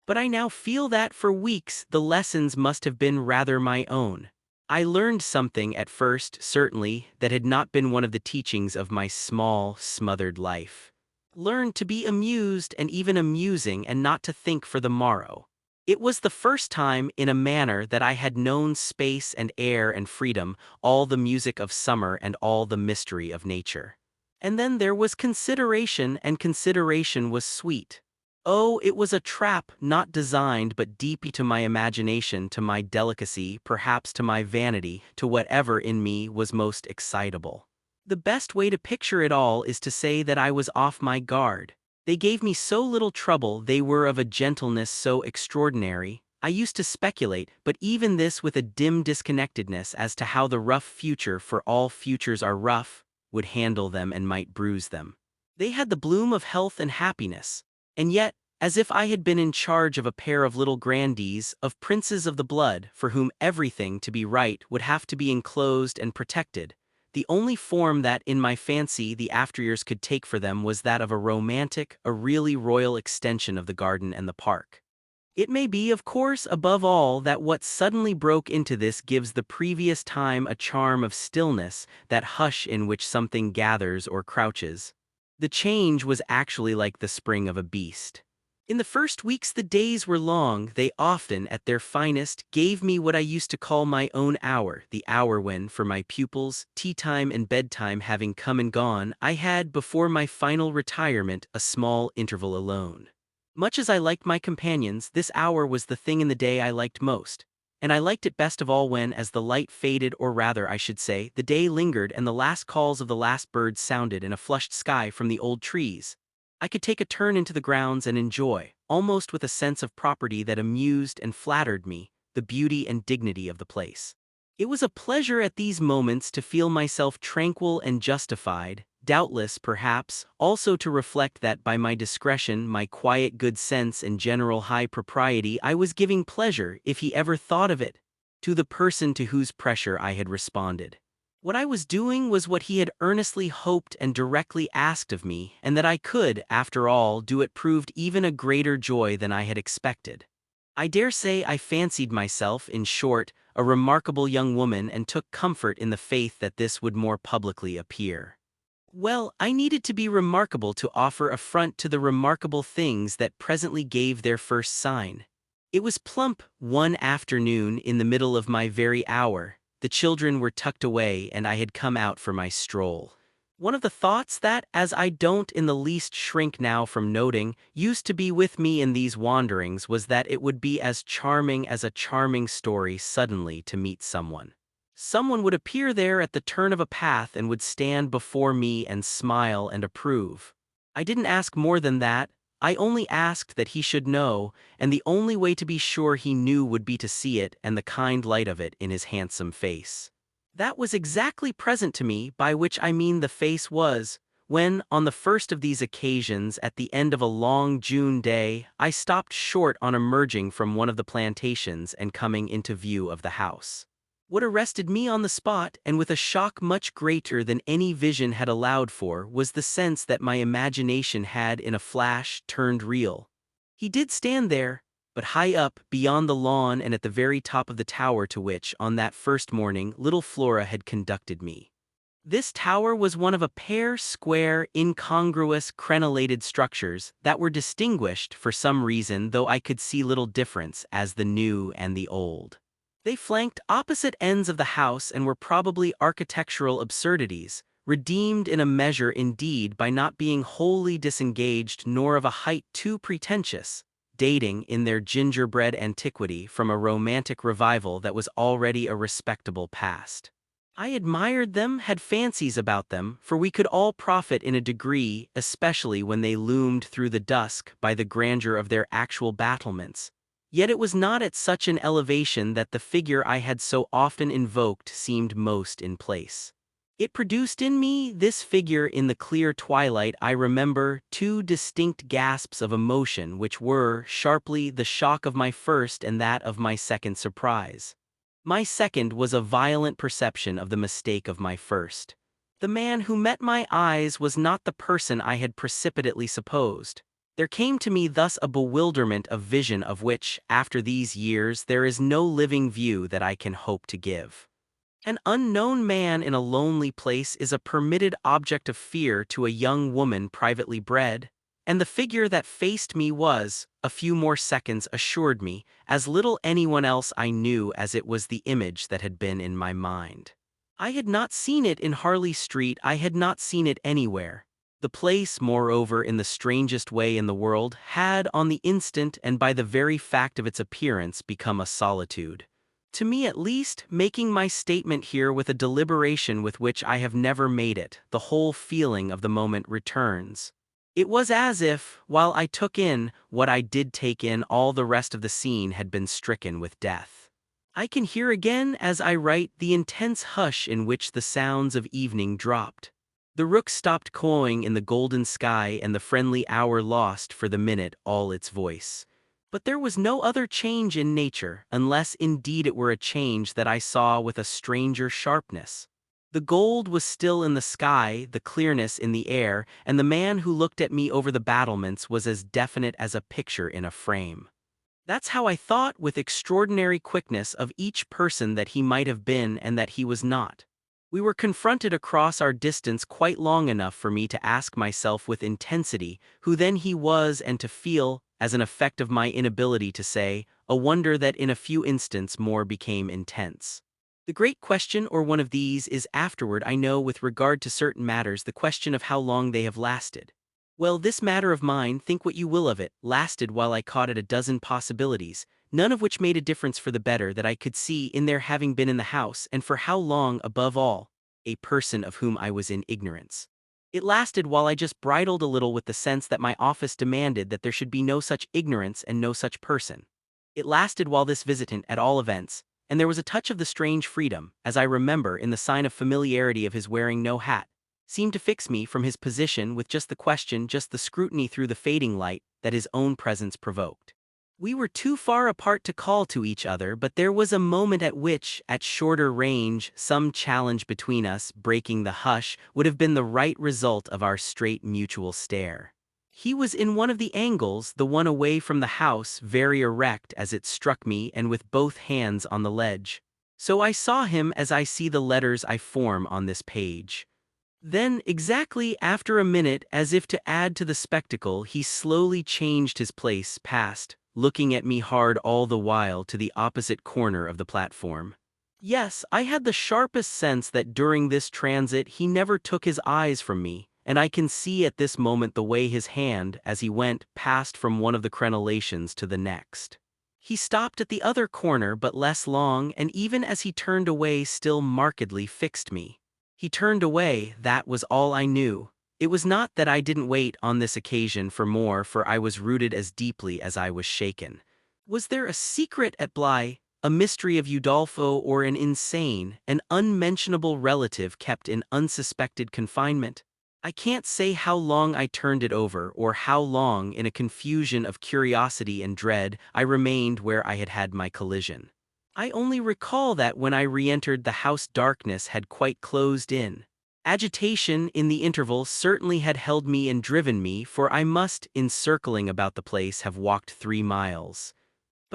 But I now feel that for weeks the lessons must have been rather my own. I learned something at first, certainly, that had not been one of the teachings of my small, smothered life. Learned to be amused and even amusing and not to think for the morrow. It was the first time in a manner that I had known space and air and freedom, all the music of summer and all the mystery of nature. And then there was consideration, and consideration was sweet. Oh, it was a trap not designed but deep to my imagination, to my delicacy, perhaps to my vanity, to whatever in me was most excitable. The best way to picture it all is to say that I was off my guard. They gave me so little trouble, they were of a gentleness so extraordinary. I used to speculate, but even this with a dim disconnectedness, as to how the rough future, for all futures are rough, would handle them and might bruise them. They had the bloom of health and happiness. And yet, as if I had been in charge of a pair of little grandees, of princes of the blood, for whom everything, to be right, would have to be enclosed and protected, the only form that, in my fancy, the afteryears could take for them was that of a romantic, a really royal extension of the garden and the park. It may be, of course, above all, that what suddenly broke into this gives the previous time a charm of stillness, that hush in which something gathers or crouches. The change was actually like the spring of a beast. In the first weeks the days were long, they often, at their finest, gave me what I used to call my own hour, the hour when, for my pupils, tea-time and bedtime having come and gone, I had, before my final retirement, a small interval alone. Much as I liked my companions, this hour was the thing in the day I liked most. And I liked it best of all when, as the light faded, or rather, I should say, the day lingered and the last calls of the last birds sounded in a flushed sky from the old trees, I could take a turn into the grounds and enjoy, almost with a sense of property that amused and flattered me, the beauty and dignity of the place. It was a pleasure at these moments to feel myself tranquil and justified, doubtless, perhaps, also to reflect that by my discretion, my quiet good sense and general high propriety, I was giving pleasure, if he ever thought of it, to the person to whose pressure I had responded. What I was doing was what he had earnestly hoped and directly asked of me, and that I could, after all, do it proved even a greater joy than I had expected. I dare say I fancied myself, in short, a remarkable young woman, and took comfort in the faith that this would more publicly appear. Well, I needed to be remarkable to offer affront to the remarkable things that presently gave their first sign. It was plump, one afternoon, in the middle of my very hour. The children were tucked away, and I had come out for my stroll. One of the thoughts that, as I don't in the least shrink now from noting, used to be with me in these wanderings was that it would be as charming as a charming story suddenly to meet someone. Someone would appear there at the turn of a path and would stand before me and smile and approve. I didn't ask more than that. I only asked that he should know, and the only way to be sure he knew would be to see it and the kind light of it in his handsome face. That was exactly present to me, by which I mean the face was, when, on the first of these occasions, at the end of a long June day, I stopped short on emerging from one of the plantations and coming into view of the house. What arrested me on the spot, and with a shock much greater than any vision had allowed for, was the sense that my imagination had in a flash turned real. He did stand there, but high up, beyond the lawn and at the very top of the tower to which, on that first morning, little Flora had conducted me. This tower was one of a pair square, incongruous, crenellated structures that were distinguished for some reason, though I could see little difference as the new and the old. They flanked opposite ends of the house and were probably architectural absurdities, redeemed in a measure indeed by not being wholly disengaged nor of a height too pretentious, dating in their gingerbread antiquity from a romantic revival that was already a respectable past. I admired them, had fancies about them, for we could all profit in a degree, especially when they loomed through the dusk by the grandeur of their actual battlements. Yet it was not at such an elevation that the figure I had so often invoked seemed most in place. It produced in me, this figure in the clear twilight, I remember, two distinct gasps of emotion which were, sharply, the shock of my first and that of my second surprise. My second was a violent perception of the mistake of my first. The man who met my eyes was not the person I had precipitately supposed. There came to me thus a bewilderment of vision of which, after these years, there is no living view that I can hope to give. An unknown man in a lonely place is a permitted object of fear to a young woman privately bred, and the figure that faced me was, a few more seconds assured me, as little anyone else I knew as it was the image that had been in my mind. I had not seen it in Harley Street, I had not seen it anywhere. The place, moreover, in the strangest way in the world, had on the instant and by the very fact of its appearance become a solitude. To me at least, making my statement here with a deliberation with which I have never made it, the whole feeling of the moment returns. It was as if, while I took in what I did take in, all the rest of the scene had been stricken with death. I can hear again, as I write, the intense hush in which the sounds of evening dropped. The rook stopped cawing in the golden sky, and the friendly hour lost for the minute all its voice. But there was no other change in nature, unless indeed it were a change that I saw with a stranger sharpness. The gold was still in the sky, the clearness in the air, and the man who looked at me over the battlements was as definite as a picture in a frame. That's how I thought with extraordinary quickness of each person that he might have been and that he was not. We were confronted across our distance quite long enough for me to ask myself with intensity who then he was, and to feel, as an effect of my inability to say, a wonder that in a few instants more became intense. The great question, or one of these, is afterward, I know, with regard to certain matters, the question of how long they have lasted. Well, this matter of mine, think what you will of it, lasted while I caught at a dozen possibilities, none of which made a difference for the better that I could see in their having been in the house, and for how long, above all, a person of whom I was in ignorance. It lasted while I just bridled a little with the sense that my office demanded that there should be no such ignorance and no such person. It lasted while this visitant, at all events, and there was a touch of the strange freedom, as I remember, in the sign of familiarity of his wearing no hat, seemed to fix me from his position with just the question, just the scrutiny through the fading light that his own presence provoked. We were too far apart to call to each other, but there was a moment at which, at shorter range, some challenge between us, breaking the hush, would have been the right result of our straight mutual stare. He was in one of the angles, the one away from the house, very erect as it struck me and with both hands on the ledge. So I saw him as I see the letters I form on this page. Then, exactly after a minute, as if to add to the spectacle, he slowly changed his place, passed, looking at me hard all the while, to the opposite corner of the platform. Yes, I had the sharpest sense that during this transit he never took his eyes from me, and I can see at this moment the way his hand, as he went, passed from one of the crenellations to the next. He stopped at the other corner but less long, and even as he turned away still markedly fixed me. He turned away, that was all I knew. It was not that I didn't wait on this occasion for more, for I was rooted as deeply as I was shaken. Was there a secret at Bly, a mystery of Udolpho, or an insane, an unmentionable relative kept in unsuspected confinement? I can't say how long I turned it over, or how long, in a confusion of curiosity and dread, I remained where I had had my collision. I only recall that when I re-entered the house darkness had quite closed in. Agitation in the interval certainly had held me and driven me, for I must, in circling about the place, have walked 3 miles.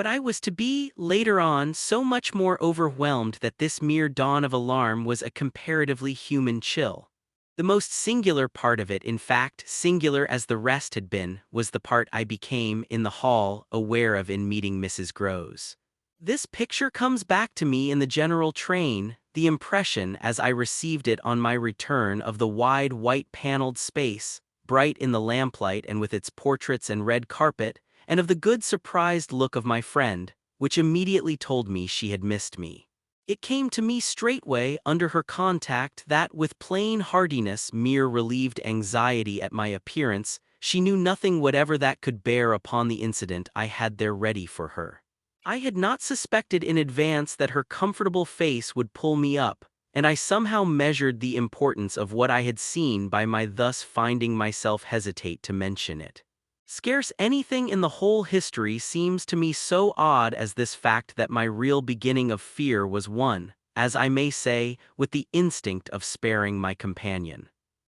But I was to be, later on, so much more overwhelmed that this mere dawn of alarm was a comparatively human chill. The most singular part of it, in fact, singular as the rest had been, was the part I became, in the hall, aware of in meeting Mrs. Groves. This picture comes back to me in the general train, the impression as I received it on my return of the wide white-paneled space, bright in the lamplight and with its portraits and red carpet, and of the good surprised look of my friend, which immediately told me she had missed me. It came to me straightway under her contact that with plain heartiness mere relieved anxiety at my appearance, she knew nothing whatever that could bear upon the incident I had there ready for her. I had not suspected in advance that her comfortable face would pull me up, and I somehow measured the importance of what I had seen by my thus finding myself hesitate to mention it. Scarce anything in the whole history seems to me so odd as this fact that my real beginning of fear was one, as I may say, with the instinct of sparing my companion.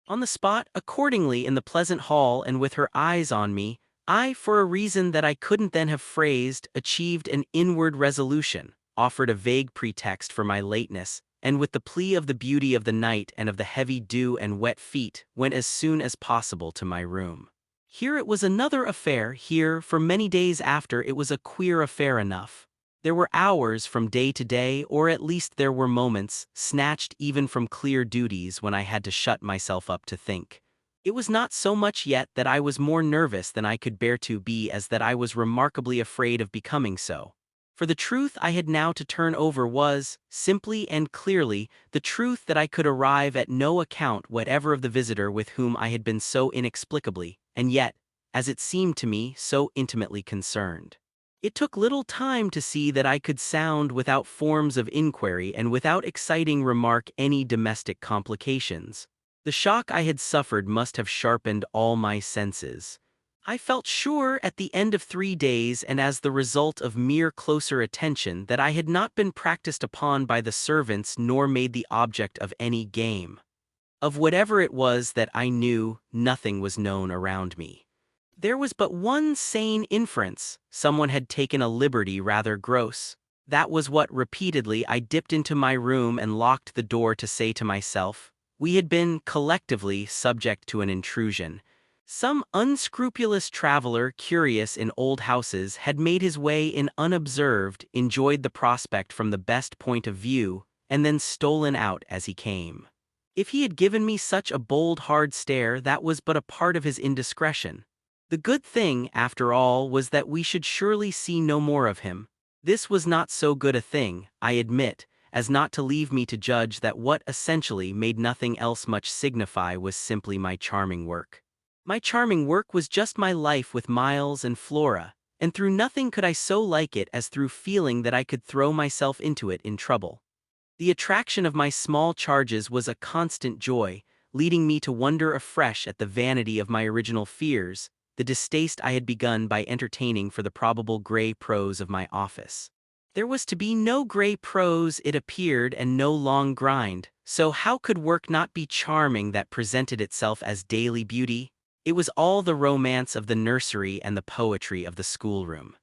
On the spot, accordingly, in the pleasant hall and with her eyes on me, I, for a reason that I couldn't then have phrased, achieved an inward resolution, offered a vague pretext for my lateness, and with the plea of the beauty of the night and of the heavy dew and wet feet, went as soon as possible to my room. Here it was another affair, here, for many days after, it was a queer affair enough. There were hours from day to day, or at least there were moments, snatched even from clear duties, when I had to shut myself up to think. It was not so much yet that I was more nervous than I could bear to be as that I was remarkably afraid of becoming so. For the truth I had now to turn over was, simply and clearly, the truth that I could arrive at no account whatever of the visitor with whom I had been so inexplicably, and yet, as it seemed to me, so intimately concerned. It took little time to see that I could sound without forms of inquiry and without exciting remark any domestic complications. The shock I had suffered must have sharpened all my senses. I felt sure at the end of 3 days and as the result of mere closer attention that I had not been practiced upon by the servants nor made the object of any game. Of whatever it was that I knew, nothing was known around me. There was but one sane inference: someone had taken a liberty rather gross. That was what repeatedly I dipped into my room and locked the door to say to myself. We had been, collectively, subject to an intrusion. Some unscrupulous traveler curious in old houses had made his way in unobserved, enjoyed the prospect from the best point of view, and then stolen out as he came. If he had given me such a bold hard stare, that was but a part of his indiscretion. The good thing, after all, was that we should surely see no more of him. This was not so good a thing, I admit, as not to leave me to judge that what essentially made nothing else much signify was simply my charming work. My charming work was just my life with Miles and Flora, and through nothing could I so like it as through feeling that I could throw myself into it in trouble. The attraction of my small charges was a constant joy, leading me to wonder afresh at the vanity of my original fears, the distaste I had begun by entertaining for the probable grey prose of my office. There was to be no grey prose, it appeared, and no long grind, so how could work not be charming that presented itself as daily beauty? It was all the romance of the nursery and the poetry of the schoolroom.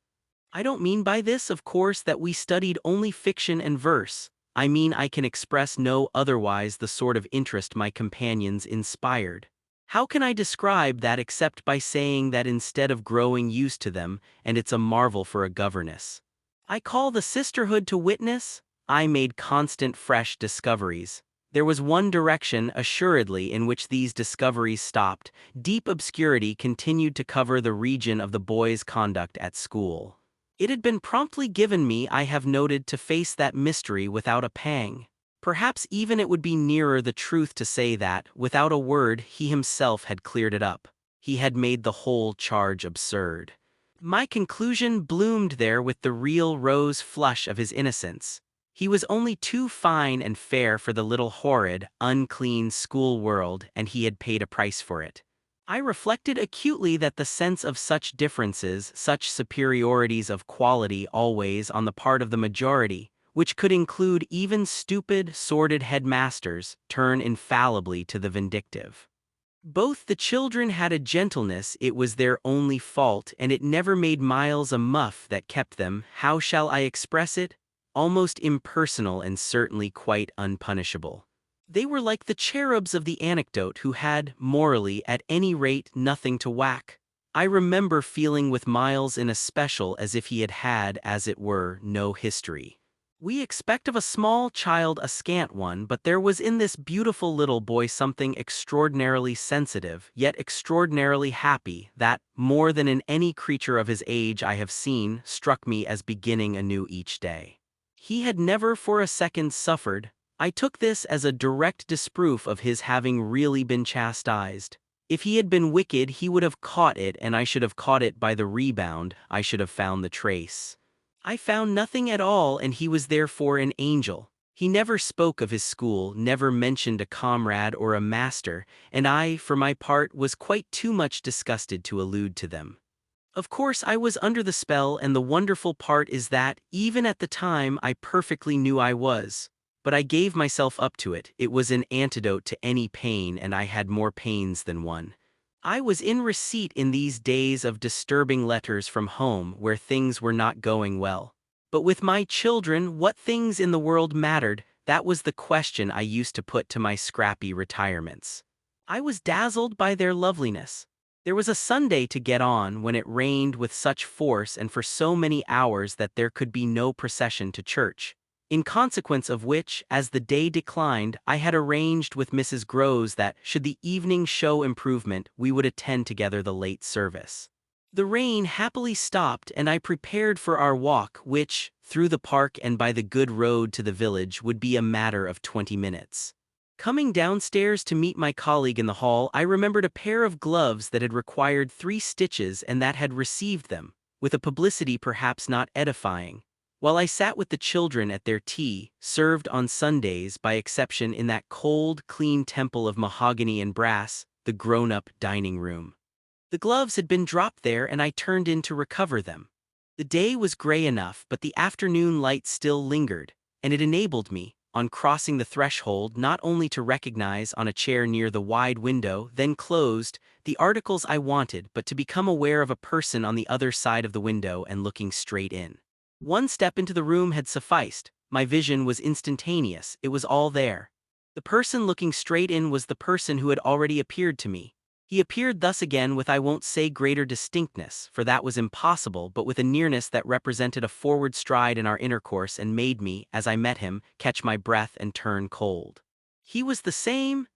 I don't mean by this, of course, that we studied only fiction and verse. I mean I can express no otherwise the sort of interest my companions inspired. How can I describe that except by saying that instead of growing used to them, and it's a marvel for a governess, I call the sisterhood to witness, I made constant fresh discoveries. There was one direction, assuredly, in which these discoveries stopped. Deep obscurity continued to cover the region of the boy's conduct at school. It had been promptly given me, I have noted, to face that mystery without a pang. Perhaps even it would be nearer the truth to say that, without a word, he himself had cleared it up. He had made the whole charge absurd. My conclusion bloomed there with the real rose flush of his innocence. He was only too fine and fair for the little horrid, unclean school world, and he had paid a price for it. I reflected acutely that the sense of such differences, such superiorities of quality always on the part of the majority, which could include even stupid, sordid headmasters, turn infallibly to the vindictive. Both the children had a gentleness, it was their only fault, and it never made Miles a muff that kept them, how shall I express it? Almost impersonal and certainly quite unpunishable. They were like the cherubs of the anecdote who had, morally, at any rate, nothing to whack. I remember feeling with Miles in especial as if he had, as it were, no history. We expect of a small child a scant one, but there was in this beautiful little boy something extraordinarily sensitive, yet extraordinarily happy, that, more than in any creature of his age I have seen, struck me as beginning anew each day. He had never for a second suffered. I took this as a direct disproof of his having really been chastised. If he had been wicked he would have caught it, and I should have caught it by the rebound, I should have found the trace. I found nothing at all, and he was therefore an angel. He never spoke of his school, never mentioned a comrade or a master, and I, for my part, was quite too much disgusted to allude to them. Of course I was under the spell, and the wonderful part is that, even at the time, I perfectly knew I was. But I gave myself up to it. It was an antidote to any pain, and I had more pains than one. I was in receipt in these days of disturbing letters from home where things were not going well. But with my children, what things in the world mattered, that was the question I used to put to my scrappy retirements. I was dazzled by their loveliness. There was a Sunday to get on when it rained with such force and for so many hours that there could be no procession to church. In consequence of which, as the day declined, I had arranged with Mrs. Groves that, should the evening show improvement, we would attend together the late service. The rain happily stopped, and I prepared for our walk, which, through the park and by the good road to the village, would be a matter of 20 minutes. Coming downstairs to meet my colleague in the hall, I remembered a pair of gloves that had required 3 stitches and that had received them, with a publicity perhaps not edifying. While I sat with the children at their tea, served on Sundays by exception in that cold, clean temple of mahogany and brass, the grown-up dining room. The gloves had been dropped there, and I turned in to recover them. The day was gray enough, but the afternoon light still lingered, and it enabled me, on crossing the threshold, not only to recognize on a chair near the wide window, then closed, the articles I wanted, but to become aware of a person on the other side of the window and looking straight in. One step into the room had sufficed. My vision was instantaneous, it was all there. The person looking straight in was the person who had already appeared to me. He appeared thus again with, I won't say greater distinctness, for that was impossible, but with a nearness that represented a forward stride in our intercourse and made me, as I met him, catch my breath and turn cold. He was the same,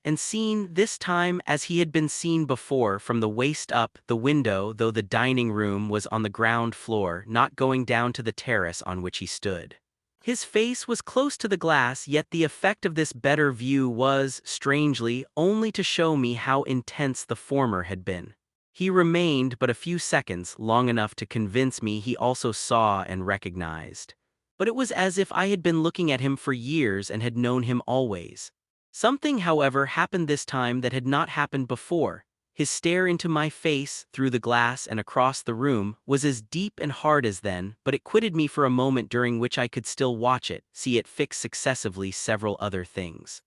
and seen, this time, as he had been seen before, from the waist up, the window, though the dining room was on the ground floor, not going down to the terrace on which he stood. His face was close to the glass, yet the effect of this better view was, strangely, only to show me how intense the former had been. He remained but a few seconds, long enough to convince me he also saw and recognized. But it was as if I had been looking at him for years and had known him always. Something, however, happened this time that had not happened before. His stare into my face, through the glass and across the room, was as deep and hard as then, but it quitted me for a moment during which I could still watch it, see it fix successively several other things.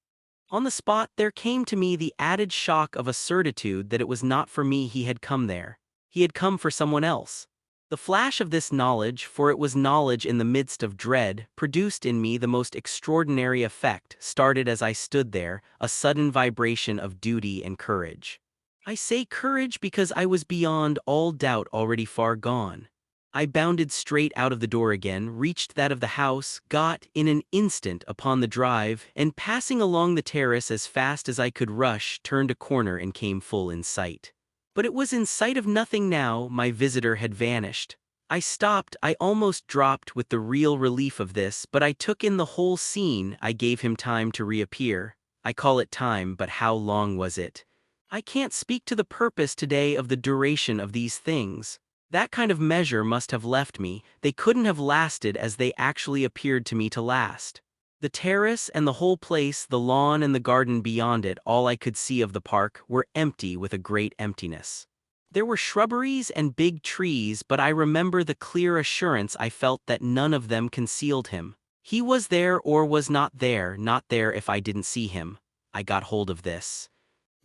On the spot there came to me the added shock of a certitude that it was not for me he had come there. He had come for someone else. The flash of this knowledge, for it was knowledge in the midst of dread, produced in me the most extraordinary effect, started as I stood there, a sudden vibration of duty and courage. I say courage because I was beyond all doubt already far gone. I bounded straight out of the door again, reached that of the house, got, in an instant, upon the drive, and passing along the terrace as fast as I could rush, turned a corner and came full in sight. But it was in sight of nothing now, my visitor had vanished. I stopped, I almost dropped with the real relief of this, but I took in the whole scene. I gave him time to reappear. I call it time, but how long was it? I can't speak to the purpose today of the duration of these things. That kind of measure must have left me. They couldn't have lasted as they actually appeared to me to last. The terrace and the whole place, the lawn and the garden beyond it, all I could see of the park, were empty with a great emptiness. There were shrubberies and big trees, but I remember the clear assurance I felt that none of them concealed him. He was there or was not there if I didn't see him. I got hold of this.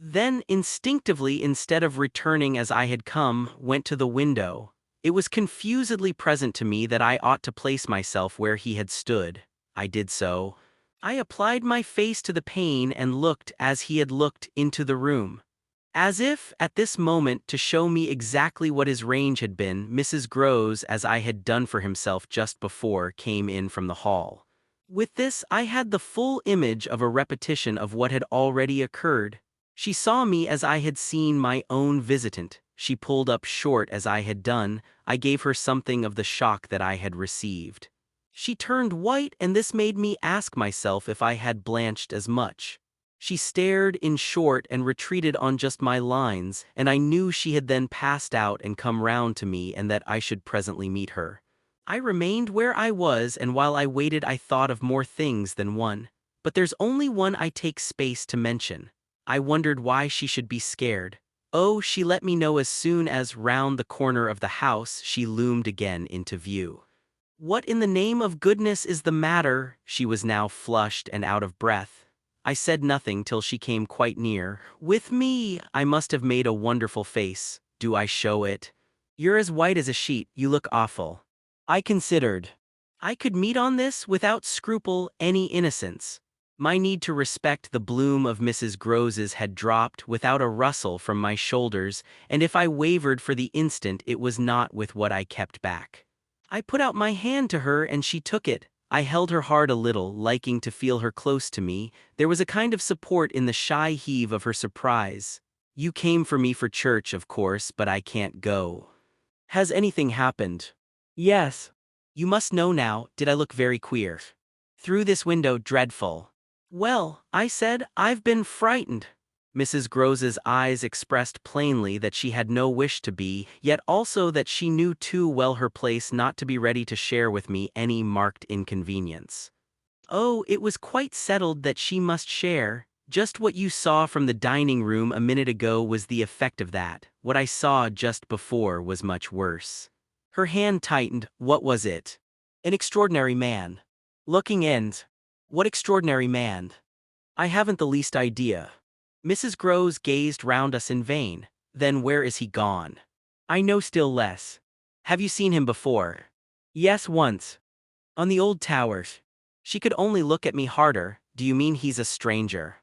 Then, instinctively, instead of returning as I had come, went to the window. It was confusedly present to me that I ought to place myself where he had stood. I did so. I applied my face to the pane and looked as he had looked into the room. As if, at this moment, to show me exactly what his range had been, Mrs. Groves, as I had done for himself just before, came in from the hall. With this, I had the full image of a repetition of what had already occurred. She saw me as I had seen my own visitant. She pulled up short as I had done. I gave her something of the shock that I had received. She turned white, and this made me ask myself if I had blanched as much. She stared, in short, and retreated on just my lines, and I knew she had then passed out and come round to me, and that I should presently meet her. I remained where I was, and while I waited I thought of more things than one. But there's only one I take space to mention. I wondered why she should be scared. Oh, she let me know as soon as, round the corner of the house, she loomed again into view. What in the name of goodness is the matter? She was now flushed and out of breath. I said nothing till she came quite near. With me, I must have made a wonderful face. Do I show it? You're as white as a sheet, you look awful. I considered. I could meet on this, without scruple, any innocence. My need to respect the bloom of Mrs. Groves's had dropped without a rustle from my shoulders, and if I wavered for the instant it was not with what I kept back. I put out my hand to her and she took it. I held her hard a little, liking to feel her close to me. There was a kind of support in the shy heave of her surprise. You came for me for church, of course, but I can't go. Has anything happened? Yes. You must know now, did I look very queer? Through this window, dreadful. Well, I said, I've been frightened. Mrs. Groves's eyes expressed plainly that she had no wish to be, yet also that she knew too well her place not to be ready to share with me any marked inconvenience. Oh, it was quite settled that she must share. Just what you saw from the dining room a minute ago was the effect of that. What I saw just before was much worse. Her hand tightened. What was it? An extraordinary man. Looking in. What extraordinary man? I haven't the least idea. Mrs. Groves gazed round us in vain. Then where is he gone? I know still less. Have you seen him before? Yes, once. On the old towers. She could only look at me harder. Do you mean he's a stranger?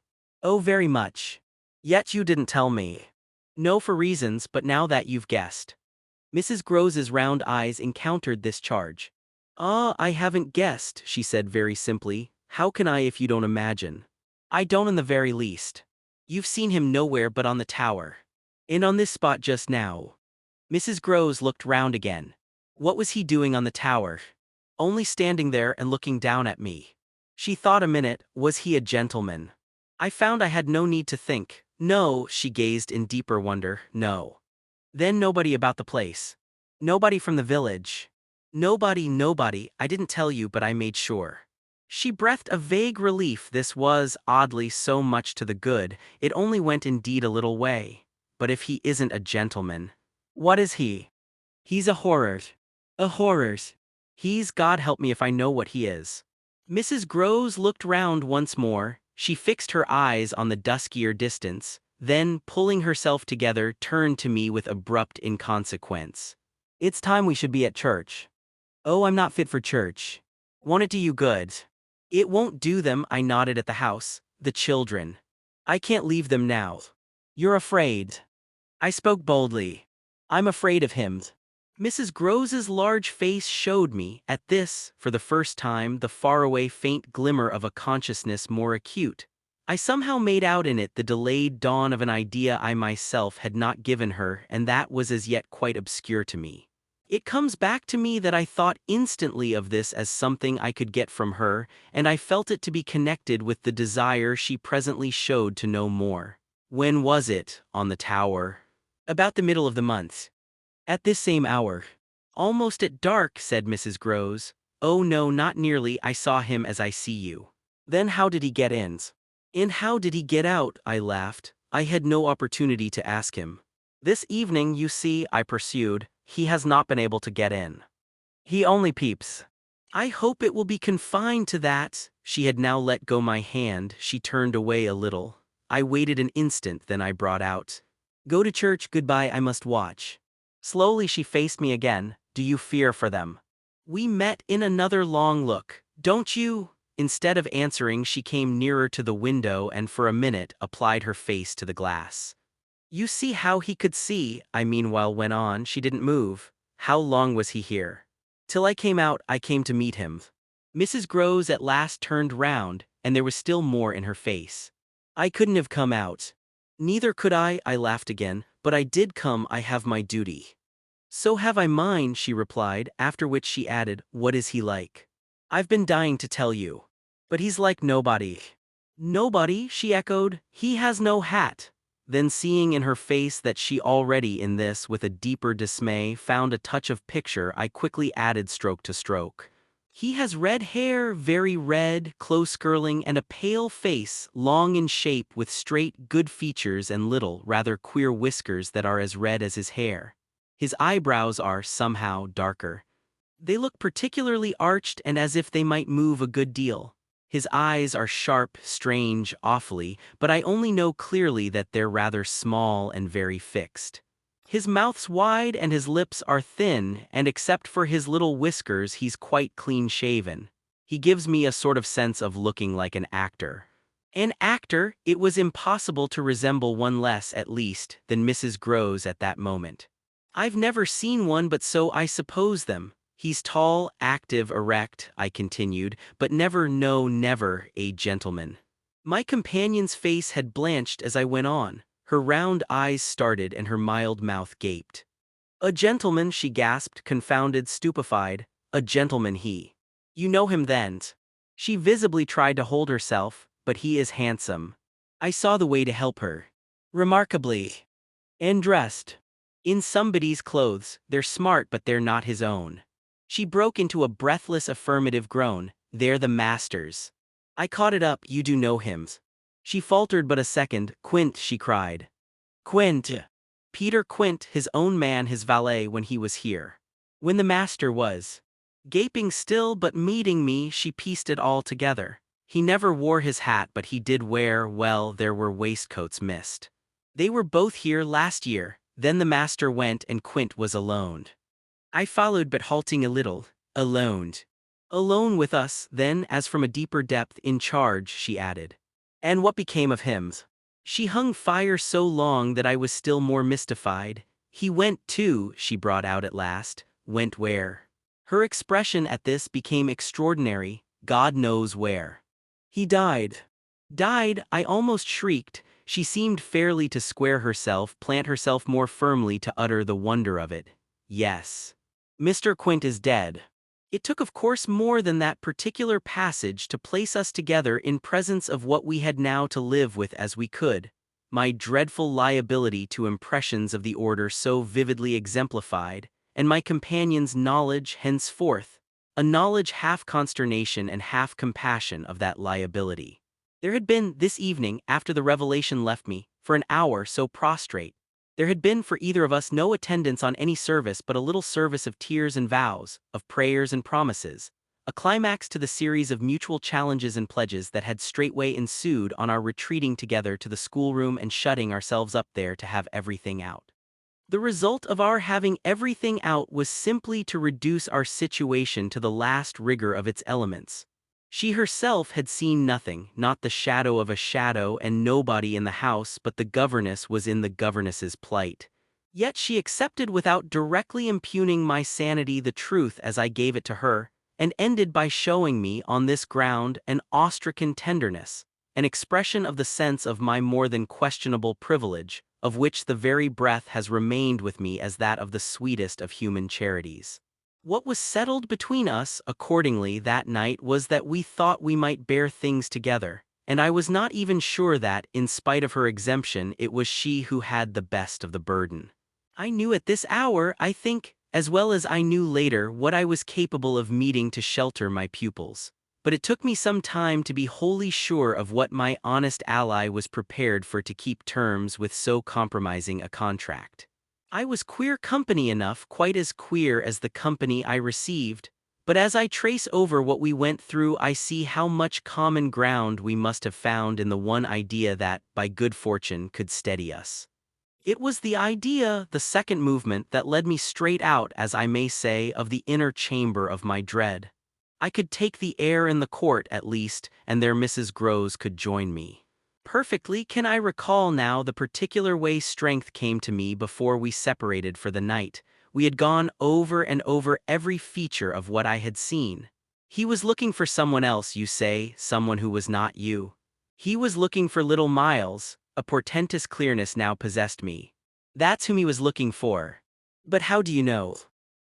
Oh, very much. Yet you didn't tell me. No, for reasons, but now that you've guessed. Mrs. Groves's round eyes encountered this charge. Ah, I haven't guessed, she said very simply. How can I if you don't imagine? I don't in the very least. You've seen him nowhere but on the tower. And on this spot just now. Mrs. Groves looked round again. What was he doing on the tower? Only standing there and looking down at me. She thought a minute. Was he a gentleman? I found I had no need to think. No, she gazed in deeper wonder. No. Then nobody about the place. Nobody from the village. Nobody, I didn't tell you but I made sure. She breathed a vague relief. This was, oddly, so much to the good, it only went indeed a little way. But if he isn't a gentleman, what is he? He's a horror. A horror. He's, God help me if I know what he is. Mrs. Groves looked round once more. She fixed her eyes on the duskier distance, then, pulling herself together, turned to me with abrupt inconsequence. It's time we should be at church. Oh, I'm not fit for church. Won't it do you good? It won't do them, I nodded at the house. The children. I can't leave them now. You're afraid. I spoke boldly. I'm afraid of him. Mrs. Groves's large face showed me, at this, for the first time, the faraway faint glimmer of a consciousness more acute. I somehow made out in it the delayed dawn of an idea I myself had not given her, and that was as yet quite obscure to me. It comes back to me that I thought instantly of this as something I could get from her, and I felt it to be connected with the desire she presently showed to know more. When was it, on the tower? About the middle of the month. At this same hour. Almost at dark, said Mrs. Groves. Oh no, not nearly, I saw him as I see you. Then how did he get in? And how did he get out? I laughed. I had no opportunity to ask him. This evening, you see, I pursued, he has not been able to get in. He only peeps. I hope it will be confined to that. She had now let go my hand. She turned away a little. I waited an instant, then I brought out, "Go to church, goodbye, I must watch." Slowly she faced me again. "Do you fear for them?" We met in another long look. "Don't you?" Instead of answering, she came nearer to the window and for a minute applied her face to the glass. "You see how he could see," I meanwhile went on. She didn't move. "How long was he here?" "Till I came out, I came to meet him." Mrs. Groves at last turned round, and there was still more in her face. "I couldn't have come out." "Neither could I laughed again, "but I did come, I have my duty." "So have I mine," she replied, after which she added, "What is he like?" "I've been dying to tell you. But he's like nobody." "Nobody?" she echoed. "He has no hat." Then seeing in her face that she already in this, with a deeper dismay, found a touch of picture, I quickly added stroke to stroke. "He has red hair, very red, close curling, and a pale face, long in shape, with straight, good features and little, rather queer whiskers that are as red as his hair. His eyebrows are, somehow, darker. They look particularly arched and as if they might move a good deal. His eyes are sharp, strange, awfully, but I only know clearly that they're rather small and very fixed. His mouth's wide and his lips are thin, and except for his little whiskers he's quite clean-shaven. He gives me a sort of sense of looking like an actor." An actor? It was impossible to resemble one less, at least, than Mrs. Groves at that moment. "I've never seen one, but so I suppose them. He's tall, active, erect," I continued, "but never, no, never, a gentleman." My companion's face had blanched as I went on. Her round eyes started and her mild mouth gaped. "A gentleman," she gasped, confounded, stupefied. "A gentleman he. You know him then?" She visibly tried to hold herself, "But he is handsome." I saw the way to help her. "Remarkably. And dressed in somebody's clothes. They're smart, but they're not his own." She broke into a breathless affirmative groan. "They're the master's." I caught it up. "You do know him?" She faltered but a second. "Quint," she cried. "Quint." "Peter Quint, his own man, his valet, when he was here. When the master was." Gaping still but meeting me, she pieced it all together. "He never wore his hat, but he did wear, well, there were waistcoats missed. They were both here last year. Then the master went and Quint was alone." I followed, but halting a little. "Alone." "Alone with us, then," as from a deeper depth. "In charge," she added. "And what became of him?" She hung fire so long that I was still more mystified. "He went too," she brought out at last. "Went where?" Her expression at this became extraordinary. "God knows where." "He died." "Died?" I almost shrieked. She seemed fairly to square herself, plant herself more firmly, to utter the wonder of it. "Yes. Mr. Quint is dead." It took, of course, more than that particular passage to place us together in presence of what we had now to live with as we could. My dreadful liability to impressions of the order so vividly exemplified, and my companion's knowledge henceforth, a knowledge half consternation and half compassion of that liability. There had been, this evening, after the revelation left me, for an hour so prostrate, there had been for either of us no attendance on any service but a little service of tears and vows, of prayers and promises, a climax to the series of mutual challenges and pledges that had straightway ensued on our retreating together to the schoolroom and shutting ourselves up there to have everything out. The result of our having everything out was simply to reduce our situation to the last rigor of its elements. She herself had seen nothing, not the shadow of a shadow, and nobody in the house but the governess was in the governess's plight. Yet she accepted without directly impugning my sanity the truth as I gave it to her, and ended by showing me, on this ground, an awestricken tenderness, an expression of the sense of my more than questionable privilege, of which the very breath has remained with me as that of the sweetest of human charities. What was settled between us, accordingly, that night was that we thought we might bear things together, and I was not even sure that, in spite of her exemption, it was she who had the best of the burden. I knew at this hour, I think, as well as I knew later, what I was capable of meeting to shelter my pupils. But it took me some time to be wholly sure of what my honest ally was prepared for to keep terms with so compromising a contract. I was queer company enough, quite as queer as the company I received, But as I trace over what we went through, I see how much common ground we must have found in the one idea that, by good fortune, could steady us. It was the idea, the second movement, that led me straight out, as I may say, of the inner chamber of my dread. I could take the air in the court, at least, and there Mrs. Groves could join me. Perfectly can I recall now the particular way strength came to me before we separated for the night. We had gone over and over every feature of what I had seen. He was looking for someone else, you say, someone who was not you. He was looking for little Miles. A portentous clearness now possessed me. That's whom he was looking for. But how do you know?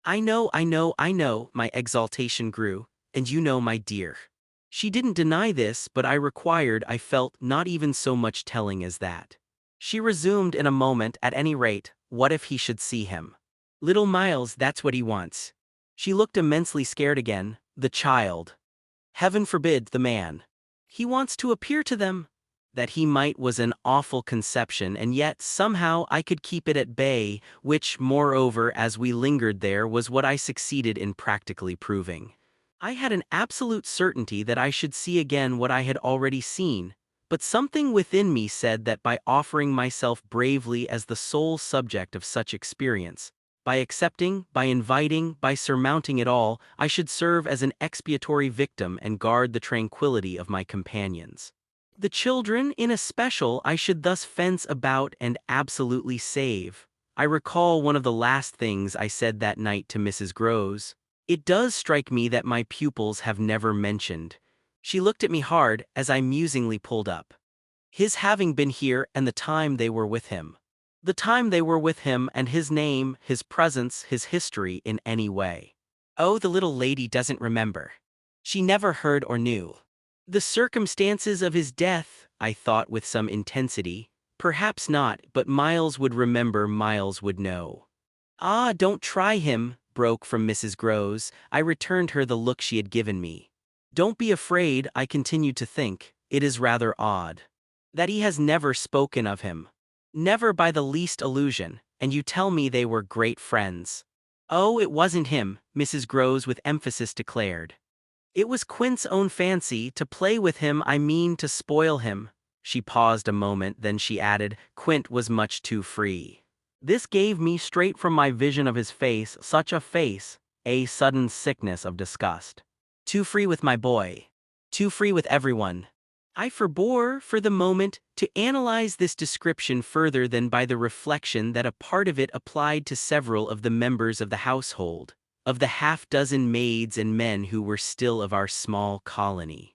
I know, my exaltation grew, and you know, my dear. She didn't deny this, but I felt, not even so much telling as that. She resumed in a moment, at any rate, what if he should see him? Little Miles, that's what he wants. She looked immensely scared again. The child. Heaven forbid, the man. He wants to appear to them. That he might was an awful conception, and yet somehow I could keep it at bay, which, moreover, as we lingered there, was what I succeeded in practically proving. I had an absolute certainty that I should see again what I had already seen, but something within me said that by offering myself bravely as the sole subject of such experience, by accepting, by inviting, by surmounting it all, I should serve as an expiatory victim and guard the tranquility of my companions. The children, in especial, I should thus fence about and absolutely save. I recall one of the last things I said that night to Mrs. Groves. It does strike me that my pupils have never mentioned. She looked at me hard as I musingly pulled up. His having been here and the time they were with him. The time they were with him and his name, his presence, his history in any way. Oh, the little lady doesn't remember. She never heard or knew. The circumstances of his death, I thought with some intensity. Perhaps not, but Miles would remember, Miles would know. Ah, don't try him, broke from Mrs. Groves. I returned her the look she had given me. Don't be afraid, I continued to think. It is rather odd. That he has never spoken of him. Never by the least allusion, and you tell me they were great friends. Oh, it wasn't him, Mrs. Groves with emphasis declared. It was Quint's own fancy, to play with him, I mean to spoil him. She paused a moment, then she added, Quint was much too free. This gave me straight from my vision of his face, such a face, a sudden sickness of disgust. Too free with my boy. Too free with everyone. I forbore, for the moment, to analyze this description further than by the reflection that a part of it applied to several of the members of the household, of the half-dozen maids and men who were still of our small colony.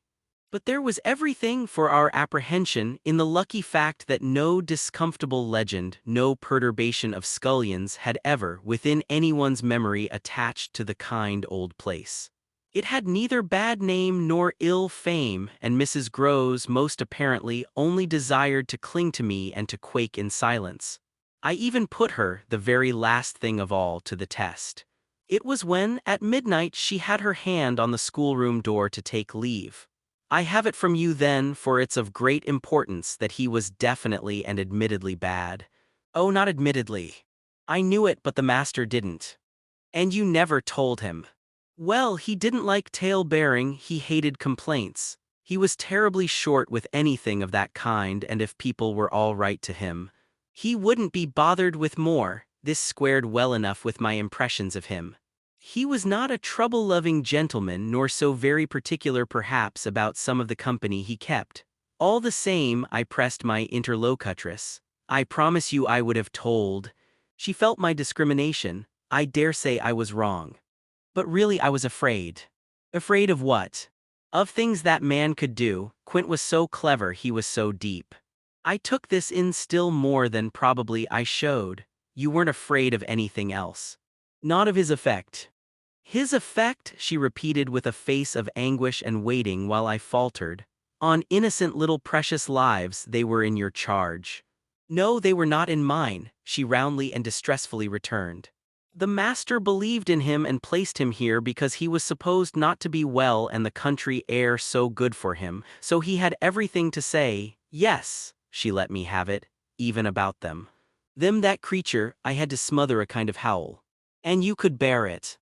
But there was everything for our apprehension in the lucky fact that no discomfortable legend, no perturbation of scullions had ever, within anyone's memory, attached to the kind old place. It had neither bad name nor ill fame, and Mrs. Groves most apparently only desired to cling to me and to quake in silence. I even put her, the very last thing of all, to the test. It was when, at midnight, she had her hand on the schoolroom door to take leave. I have it from you then, for it's of great importance, that he was definitely and admittedly bad. Oh, not admittedly. I knew it, but the master didn't. And you never told him. Well, he didn't like tale-bearing, he hated complaints. He was terribly short with anything of that kind, and if people were all right to him, he wouldn't be bothered with more. This squared well enough with my impressions of him. He was not a trouble-loving gentleman, nor so very particular perhaps about some of the company he kept. All the same, I pressed my interlocutress. I promise you I would have told. She felt my discrimination. I dare say I was wrong. But really I was afraid. Afraid of what? Of things that man could do. Quint was so clever, he was so deep. I took this in still more than probably I showed. You weren't afraid of anything else. Not of his effect. His effect, she repeated with a face of anguish and waiting while I faltered. On innocent little precious lives they were in your charge. No, they were not in mine, she roundly and distressfully returned. The master believed in him and placed him here because he was supposed not to be well and the country air so good for him, so he had everything to say. Yes, she let me have it, even about them. Them, that creature, I had to smother a kind of howl. And you could bear it.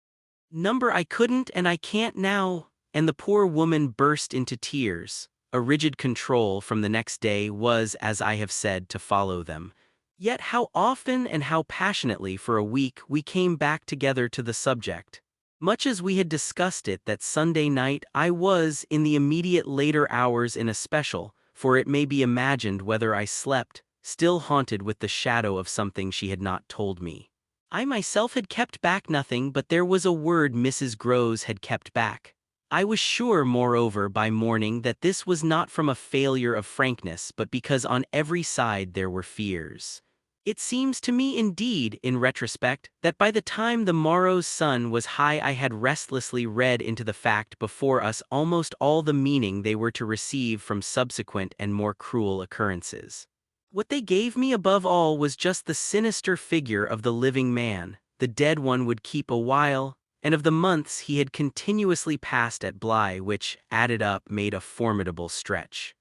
Number I couldn't and I can't now, and the poor woman burst into tears. A rigid control from the next day was, as I have said, to follow them. Yet how often and how passionately for a week we came back together to the subject. Much as we had discussed it that Sunday night, I was, in the immediate later hours in especial, for it may be imagined whether I slept, still haunted with the shadow of something she had not told me. I myself had kept back nothing, but there was a word Mrs. Groves had kept back. I was sure, moreover, by morning that this was not from a failure of frankness, but because on every side there were fears. It seems to me indeed, in retrospect, that by the time the morrow's sun was high I had restlessly read into the fact before us almost all the meaning they were to receive from subsequent and more cruel occurrences. What they gave me above all was just the sinister figure of the living man, the dead one would keep a while, and of the months he had continuously passed at Bly, which, added up, made a formidable stretch.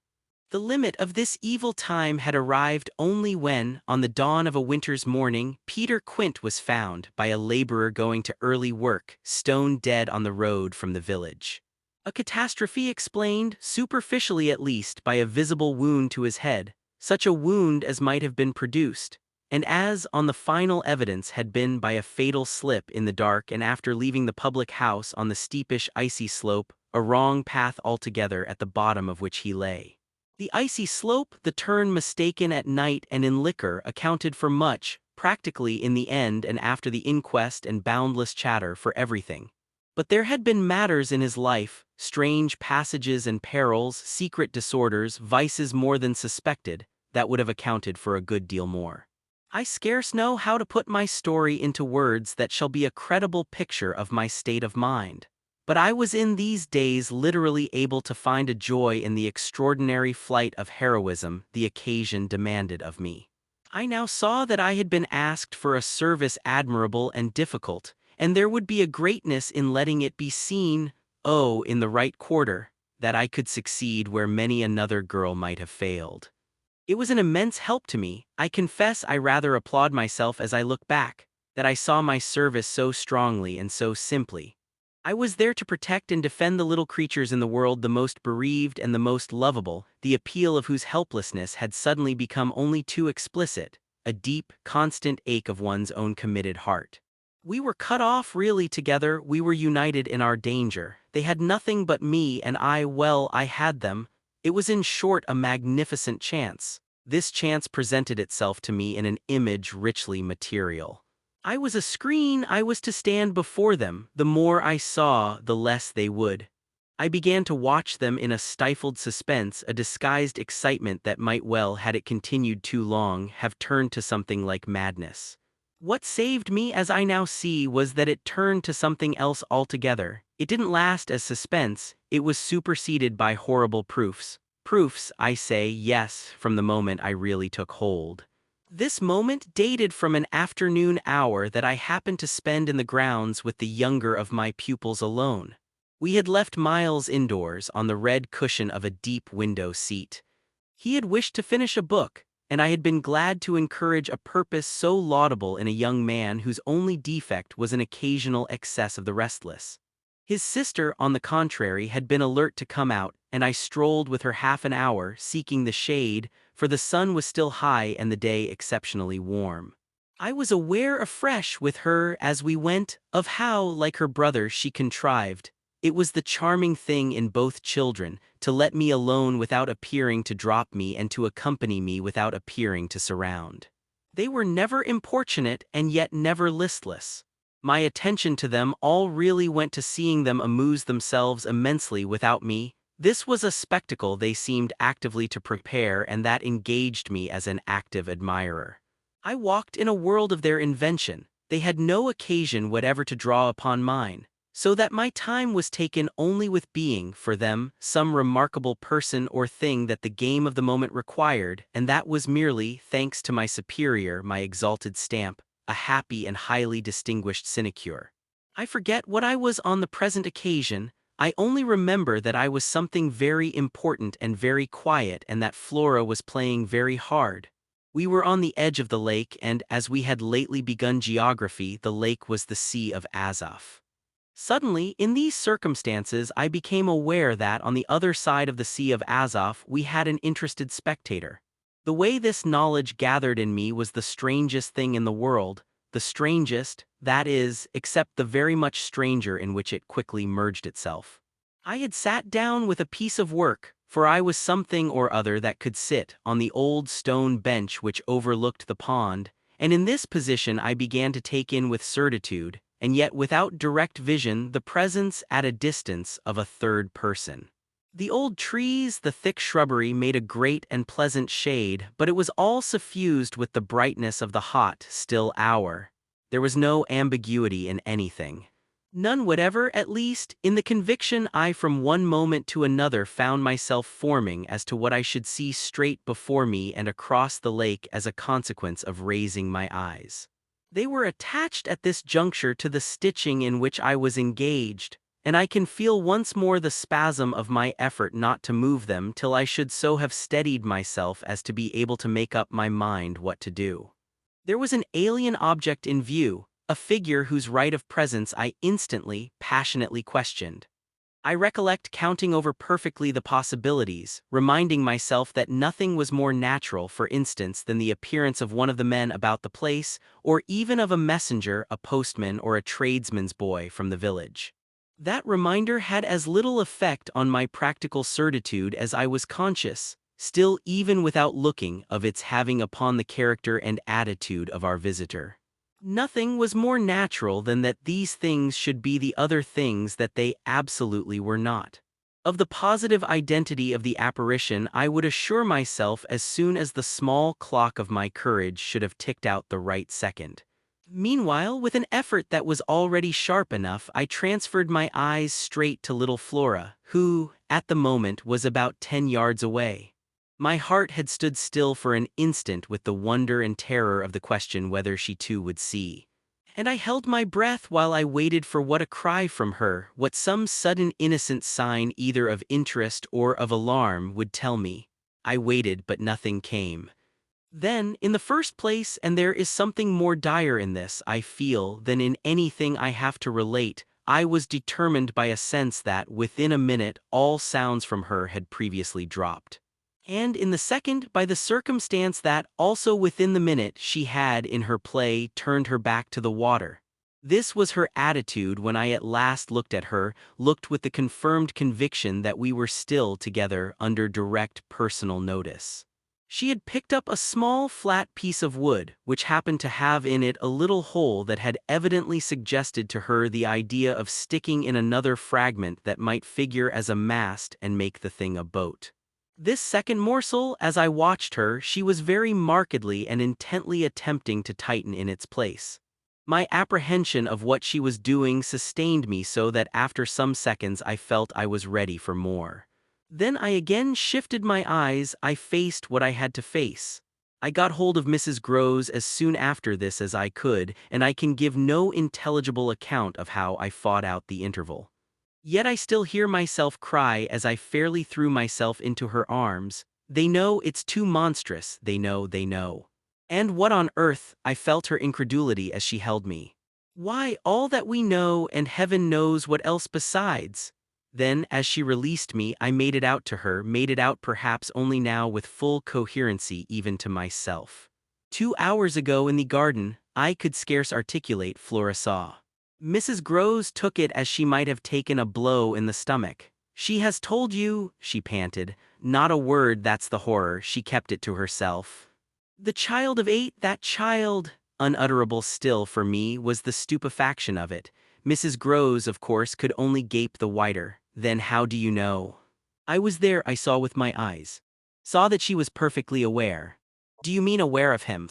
The limit of this evil time had arrived only when, on the dawn of a winter's morning, Peter Quint was found, by a laborer going to early work, stone dead on the road from the village. A catastrophe explained, superficially at least, by a visible wound to his head, such a wound as might have been produced, and as, on the final evidence, had been by a fatal slip in the dark and after leaving the public house on the steepish icy slope, a wrong path altogether at the bottom of which he lay. The icy slope, the turn mistaken at night and in liquor, accounted for much, practically in the end and after the inquest and boundless chatter for everything. But there had been matters in his life, strange passages and perils, secret disorders, vices more than suspected, that would have accounted for a good deal more. I scarce know how to put my story into words that shall be a credible picture of my state of mind. But I was in these days literally able to find a joy in the extraordinary flight of heroism the occasion demanded of me. I now saw that I had been asked for a service admirable and difficult, and there would be a greatness in letting it be seen, oh, in the right quarter, that I could succeed where many another girl might have failed. It was an immense help to me. I confess I rather applaud myself as I look back, that I saw my service so strongly and so simply. I was there to protect and defend the little creatures in the world, the most bereaved and the most lovable, the appeal of whose helplessness had suddenly become only too explicit, a deep, constant ache of one's own committed heart. We were cut off really together, we were united in our danger. They had nothing but me, and I had them. It was in short a magnificent chance. This chance presented itself to me in an image richly material. I was a screen, I was to stand before them. The more I saw, the less they would. I began to watch them in a stifled suspense, a disguised excitement that might well, had it continued too long, have turned to something like madness. What saved me, as I now see, was that it turned to something else altogether. It didn't last as suspense, it was superseded by horrible proofs. Proofs, I say, yes, from the moment I really took hold. This moment dated from an afternoon hour that I happened to spend in the grounds with the younger of my pupils alone. We had left Miles indoors on the red cushion of a deep window seat. He had wished to finish a book, and I had been glad to encourage a purpose so laudable in a young man whose only defect was an occasional excess of the restless. His sister, on the contrary, had been alert to come out, and I strolled with her half an hour, seeking the shade, for the sun was still high and the day exceptionally warm. I was aware afresh with her as we went, of how, like her brother, she contrived. It was the charming thing in both children, to let me alone without appearing to drop me and to accompany me without appearing to surround. They were never importunate and yet never listless. My attention to them all really went to seeing them amuse themselves immensely without me. This was a spectacle they seemed actively to prepare, and that engaged me as an active admirer. I walked in a world of their invention. They had no occasion whatever to draw upon mine, so that my time was taken only with being, for them, some remarkable person or thing that the game of the moment required, and that was merely, thanks to my superior, my exalted stamp, a happy and highly distinguished sinecure. I forget what I was on the present occasion. I only remember that I was something very important and very quiet, and that Flora was playing very hard. We were on the edge of the lake, and, as we had lately begun geography, the lake was the Sea of Azov. Suddenly, in these circumstances, I became aware that on the other side of the Sea of Azov we had an interested spectator. The way this knowledge gathered in me was the strangest thing in the world, the strangest, that is, except the very much stranger in which it quickly merged itself. I had sat down with a piece of work, for I was something or other that could sit on the old stone bench which overlooked the pond, and in this position I began to take in with certitude, and yet without direct vision, the presence at a distance of a third person. The old trees, the thick shrubbery made a great and pleasant shade, but it was all suffused with the brightness of the hot, still hour. There was no ambiguity in anything. None whatever, at least, in the conviction I from one moment to another found myself forming as to what I should see straight before me and across the lake as a consequence of raising my eyes. They were attached at this juncture to the stitching in which I was engaged, and I can feel once more the spasm of my effort not to move them till I should so have steadied myself as to be able to make up my mind what to do. There was an alien object in view, a figure whose right of presence I instantly, passionately questioned. I recollect counting over perfectly the possibilities, reminding myself that nothing was more natural, for instance, than the appearance of one of the men about the place, or even of a messenger, a postman, or a tradesman's boy from the village. That reminder had as little effect on my practical certitude as I was conscious, still even without looking, of its having upon the character and attitude of our visitor. Nothing was more natural than that these things should be the other things that they absolutely were not. Of the positive identity of the apparition I would assure myself as soon as the small clock of my courage should have ticked out the right second. Meanwhile, with an effort that was already sharp enough, I transferred my eyes straight to little Flora, who, at the moment, was about 10 yards away. My heart had stood still for an instant with the wonder and terror of the question whether she too would see. And I held my breath while I waited for what a cry from her, what some sudden innocent sign either of interest or of alarm would tell me. I waited, but nothing came. Then, in the first place, and there is something more dire in this, I feel, than in anything I have to relate, I was determined by a sense that, within a minute, all sounds from her had previously dropped. And in the second, by the circumstance that, also within the minute, she had, in her play, turned her back to the water. This was her attitude when I at last looked at her, looked with the confirmed conviction that we were still together under direct personal notice. She had picked up a small flat piece of wood, which happened to have in it a little hole that had evidently suggested to her the idea of sticking in another fragment that might figure as a mast and make the thing a boat. This second morsel, as I watched her, she was very markedly and intently attempting to tighten in its place. My apprehension of what she was doing sustained me so that after some seconds I felt I was ready for more. Then I again shifted my eyes, I faced what I had to face. I got hold of Mrs. Groves as soon after this as I could, and I can give no intelligible account of how I fought out the interval. Yet I still hear myself cry as I fairly threw myself into her arms, "They know it's too monstrous, they know, they know." And what on earth, I felt her incredulity as she held me. "Why, all that we know, and heaven knows what else besides." Then, as she released me, I made it out to her, made it out perhaps only now with full coherency even to myself. 2 hours ago in the garden, I could scarce articulate, Flora saw. Mrs. Groves took it as she might have taken a blow in the stomach. "She has told you," she panted. "Not a word, that's the horror," she kept it to herself. "The child of 8, that child!" Unutterable still for me was the stupefaction of it. Mrs. Groves, of course, could only gape the wider. "Then how do you know?" "I was there, I saw with my eyes." "Saw that she was perfectly aware." "Do you mean aware of him?"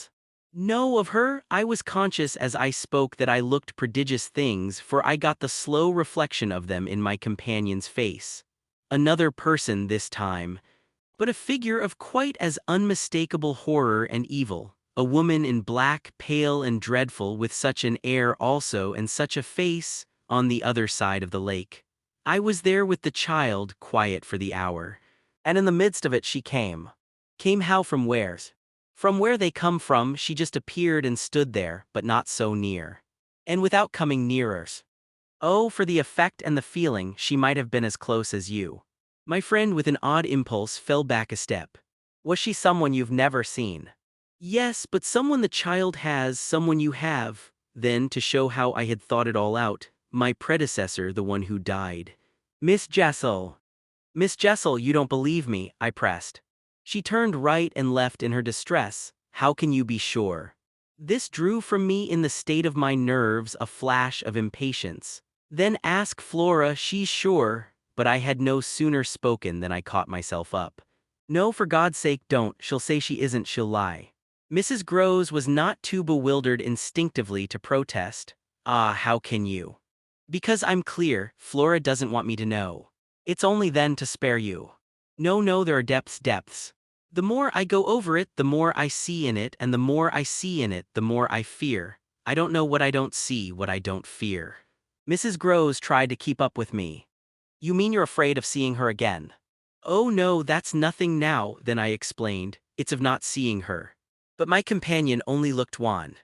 "No, of her. I was conscious as I spoke that I looked prodigious things, for I got the slow reflection of them in my companion's face. Another person this time, but a figure of quite as unmistakable horror and evil, a woman in black, pale and dreadful, with such an air also and such a face, on the other side of the lake. I was there with the child, quiet for the hour. And in the midst of it she came. Came how, from where? From where they come from, she just appeared and stood there, but not so near. And without coming nearer. Oh, for the effect and the feeling, she might have been as close as you. My friend with an odd impulse fell back a step. Was she someone you've never seen? Yes, but someone the child has, someone you have. Then, to show how I had thought it all out, my predecessor, the one who died. Miss Jessel. Miss Jessel, you don't believe me, I pressed. She turned right and left in her distress. How can you be sure? This drew from me in the state of my nerves a flash of impatience. Then ask Flora, she's sure, but I had no sooner spoken than I caught myself up. No, for God's sake don't, she'll say she isn't, she'll lie. Mrs. Groves was not too bewildered instinctively to protest. Ah, how can you? Because I'm clear, Flora doesn't want me to know. It's only then to spare you. No, there are depths. The more I go over it, the more I see in it, and the more I see in it, the more I fear. I don't know what I don't see, what I don't fear. Mrs. Groves tried to keep up with me. You mean you're afraid of seeing her again? Oh no, that's nothing now, then I explained. It's of not seeing her. But my companion only looked wan.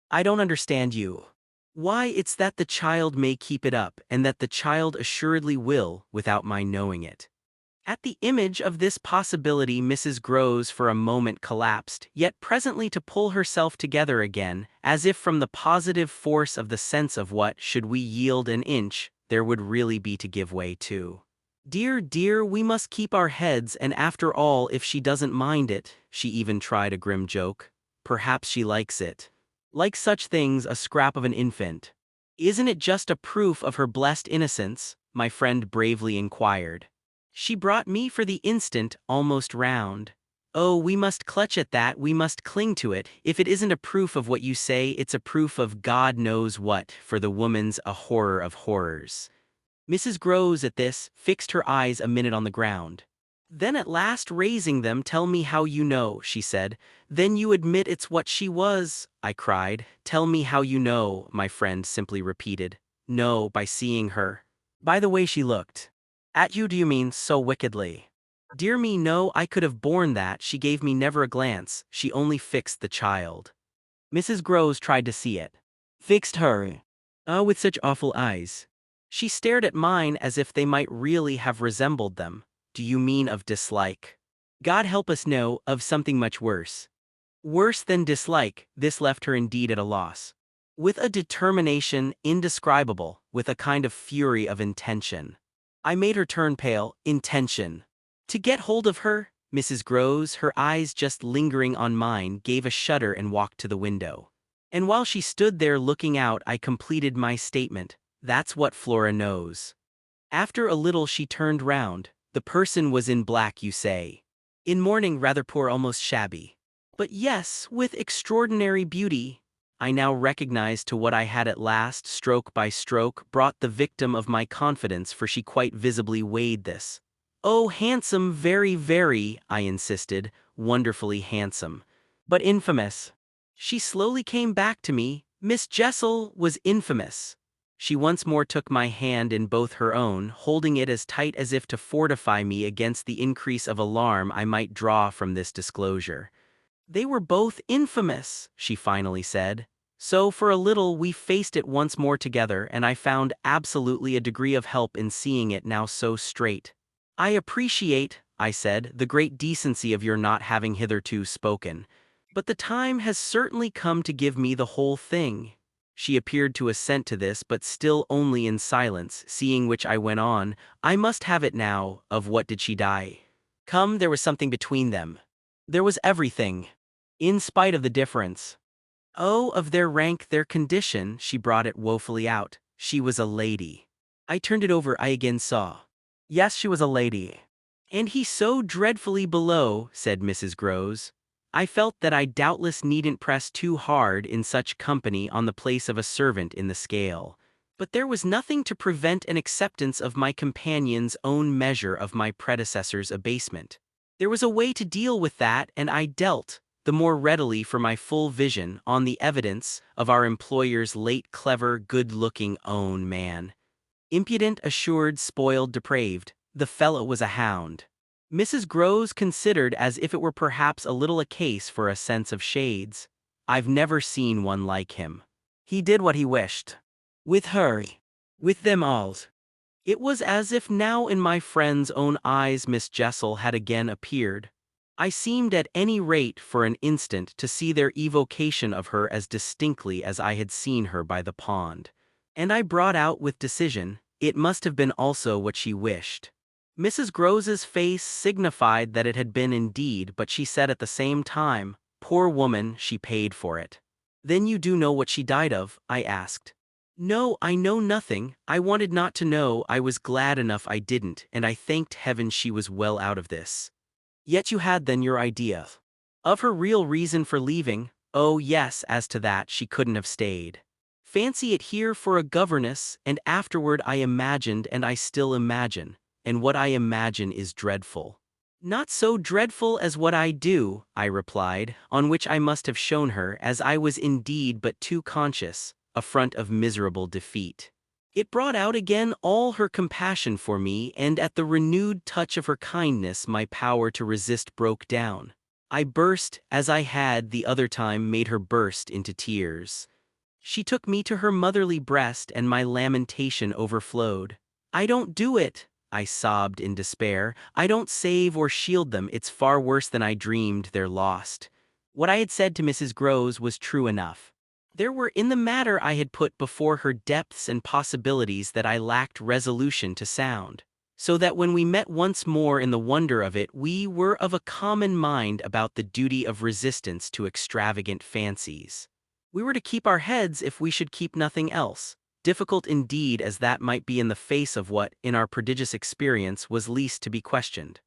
I don't understand you. Why, it's that the child may keep it up, and that the child assuredly will, without my knowing it. At the image of this possibility, Mrs. Groves for a moment collapsed, yet presently to pull herself together again, as if from the positive force of the sense of what, should we yield an inch, there would really be to give way to. Dear, we must keep our heads, and after all, if she doesn't mind it, she even tried a grim joke. Perhaps she likes it. Like such things, a scrap of an infant. Isn't it just a proof of her blessed innocence? My friend bravely inquired. She brought me for the instant almost round. Oh, we must clutch at that, we must cling to it. If it isn't a proof of what you say, it's a proof of God knows what, for the woman's a horror of horrors. Mrs. Groves at this fixed her eyes a minute on the ground. Then at last raising them, tell me how you know, she said. Then you admit it's what she was, I cried. Tell me how you know, my friend simply repeated. No, by seeing her. By the way she looked. At you, do you mean, so wickedly? Dear me, no, I could have borne that. She gave me never a glance, she only fixed the child. Mrs. Groves tried to see it. Fixed her. Ah, with such awful eyes. She stared at mine as if they might really have resembled them. Do you mean of dislike? God help us, no, of something much worse. Worse than dislike, this left her indeed at a loss. With a determination indescribable, with a kind of fury of intention. I made her turn pale. Intention. To get hold of her? Mrs. Groves, her eyes just lingering on mine, gave a shudder and walked to the window. And while she stood there looking out, I completed my statement. That's what Flora knows. After a little she turned round. The person was in black, you say. In mourning, rather poor, almost shabby. But yes, with extraordinary beauty. I now recognized to what I had at last, stroke by stroke, brought the victim of my confidence, for she quite visibly weighed this. Oh, handsome, very, I insisted, wonderfully handsome. But infamous. She slowly came back to me. Miss Jessel was infamous. She once more took my hand in both her own, holding it as tight as if to fortify me against the increase of alarm I might draw from this disclosure. They were both infamous, she finally said. So for a little we faced it once more together, and I found absolutely a degree of help in seeing it now so straight. I appreciate, I said, the great decency of your not having hitherto spoken. But the time has certainly come to give me the whole thing. She appeared to assent to this, but still only in silence, seeing which I went on. I must have it now. Of what did she die? Come, there was something between them. There was everything. In spite of the difference. Oh, of their rank, their condition, she brought it woefully out. She was a lady. I turned it over, I again saw. Yes, she was a lady. And he so dreadfully below, said Mrs. Groves. I felt that I doubtless needn't press too hard in such company on the place of a servant in the scale. But there was nothing to prevent an acceptance of my companion's own measure of my predecessor's abasement. There was a way to deal with that, and I dealt, the more readily for my full vision, on the evidence of our employer's late clever, good-looking own man. Impudent, assured, spoiled, depraved, the fellow was a hound. Mrs. Groves considered as if it were perhaps a little a case for a sense of shades. I've never seen one like him. He did what he wished. With her. with them all. It was as if now in my friend's own eyes Miss Jessel had again appeared. I seemed at any rate for an instant to see their evocation of her as distinctly as I had seen her by the pond. And I brought out with decision, it must have been also what she wished. Mrs. Grose's face signified that it had been indeed, but she said at the same time, "Poor woman, she paid for it." "Then you do know what she died of?" I asked. "No, I know nothing. I wanted not to know. I was glad enough I didn't, and I thanked heaven she was well out of this." "Yet you had then your idea of her real reason for leaving?" "Oh yes, as to that, she couldn't have stayed. Fancy it here for a governess, and afterward I imagined and I still imagine, and what I imagine is dreadful." "Not so dreadful as what I do," I replied, on which I must have shown her, as I was indeed but too conscious, a front of miserable defeat. It brought out again all her compassion for me, and at the renewed touch of her kindness my power to resist broke down. I burst, as I had the other time made her burst, into tears. She took me to her motherly breast, and my lamentation overflowed. "I don't do it," I sobbed in despair. "I don't save or shield them. It's far worse than I dreamed. They're lost." What I had said to Mrs. Grose was true enough. There were in the matter I had put before her depths and possibilities that I lacked resolution to sound, so that when we met once more in the wonder of it, we were of a common mind about the duty of resistance to extravagant fancies. We were to keep our heads if we should keep nothing else, difficult indeed as that might be in the face of what, in our prodigious experience, was least to be questioned.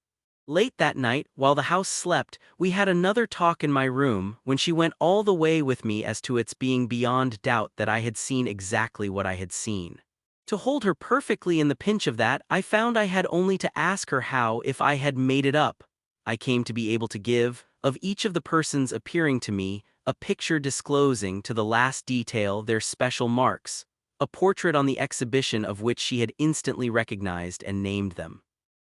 Late that night, while the house slept, we had another talk in my room, when she went all the way with me as to its being beyond doubt that I had seen exactly what I had seen. To hold her perfectly in the pinch of that, I found I had only to ask her how, if I had made it up, I came to be able to give, of each of the persons appearing to me, a picture disclosing to the last detail their special marks, a portrait on the exhibition of which she had instantly recognized and named them.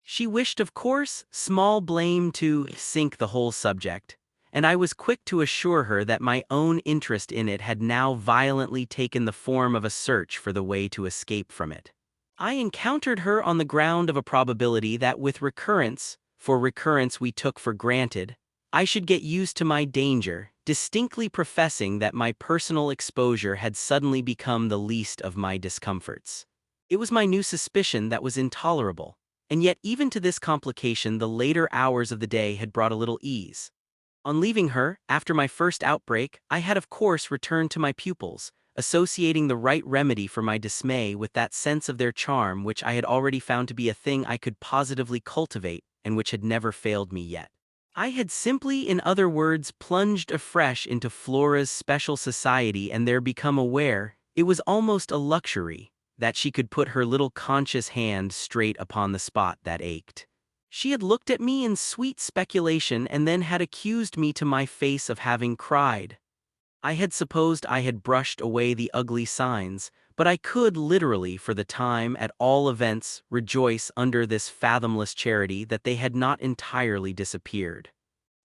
She wished, of course, small blame, to sink the whole subject, and I was quick to assure her that my own interest in it had now violently taken the form of a search for the way to escape from it. I encountered her on the ground of a probability that with recurrence, for recurrence we took for granted, I should get used to my danger, distinctly professing that my personal exposure had suddenly become the least of my discomforts. It was my new suspicion that was intolerable. And yet even to this complication the later hours of the day had brought a little ease. On leaving her, after my first outbreak, I had of course returned to my pupils, associating the right remedy for my dismay with that sense of their charm which I had already found to be a thing I could positively cultivate and which had never failed me yet. I had simply, in other words, plunged afresh into Flora's special society and there become aware, it was almost a luxury, that she could put her little conscious hand straight upon the spot that ached. She had looked at me in sweet speculation and then had accused me to my face of having cried. I had supposed I had brushed away the ugly signs, but I could literally, for the time at all events, rejoice under this fathomless charity that they had not entirely disappeared.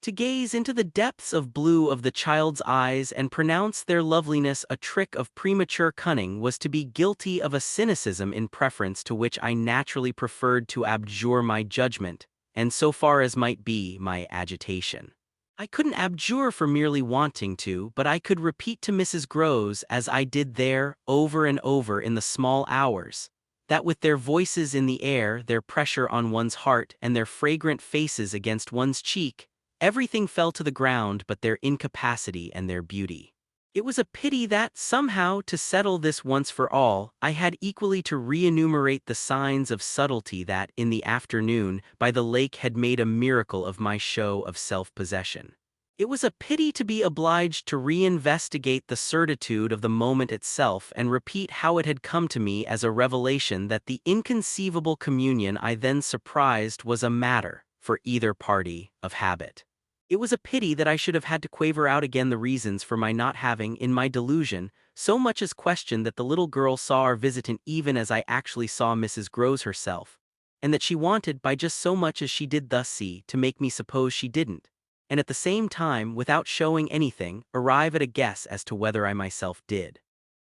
To gaze into the depths of blue of the child's eyes and pronounce their loveliness a trick of premature cunning was to be guilty of a cynicism in preference to which I naturally preferred to abjure my judgment, and so far as might be, my agitation. I couldn't abjure for merely wanting to, but I could repeat to Mrs. Grose, as I did there, over and over in the small hours, that with their voices in the air, their pressure on one's heart, and their fragrant faces against one's cheek, everything fell to the ground but their incapacity and their beauty. It was a pity that, somehow, to settle this once for all, I had equally to re-enumerate the signs of subtlety that, in the afternoon, by the lake had made a miracle of my show of self-possession. It was a pity to be obliged to re-investigate the certitude of the moment itself and repeat how it had come to me as a revelation that the inconceivable communion I then surprised was a matter, for either party, of habit. It was a pity that I should have had to quaver out again the reasons for my not having, in my delusion, so much as questioned that the little girl saw our visitant even as I actually saw Mrs. Grose herself, and that she wanted, by just so much as she did thus see, to make me suppose she didn't, and at the same time, without showing anything, arrive at a guess as to whether I myself did.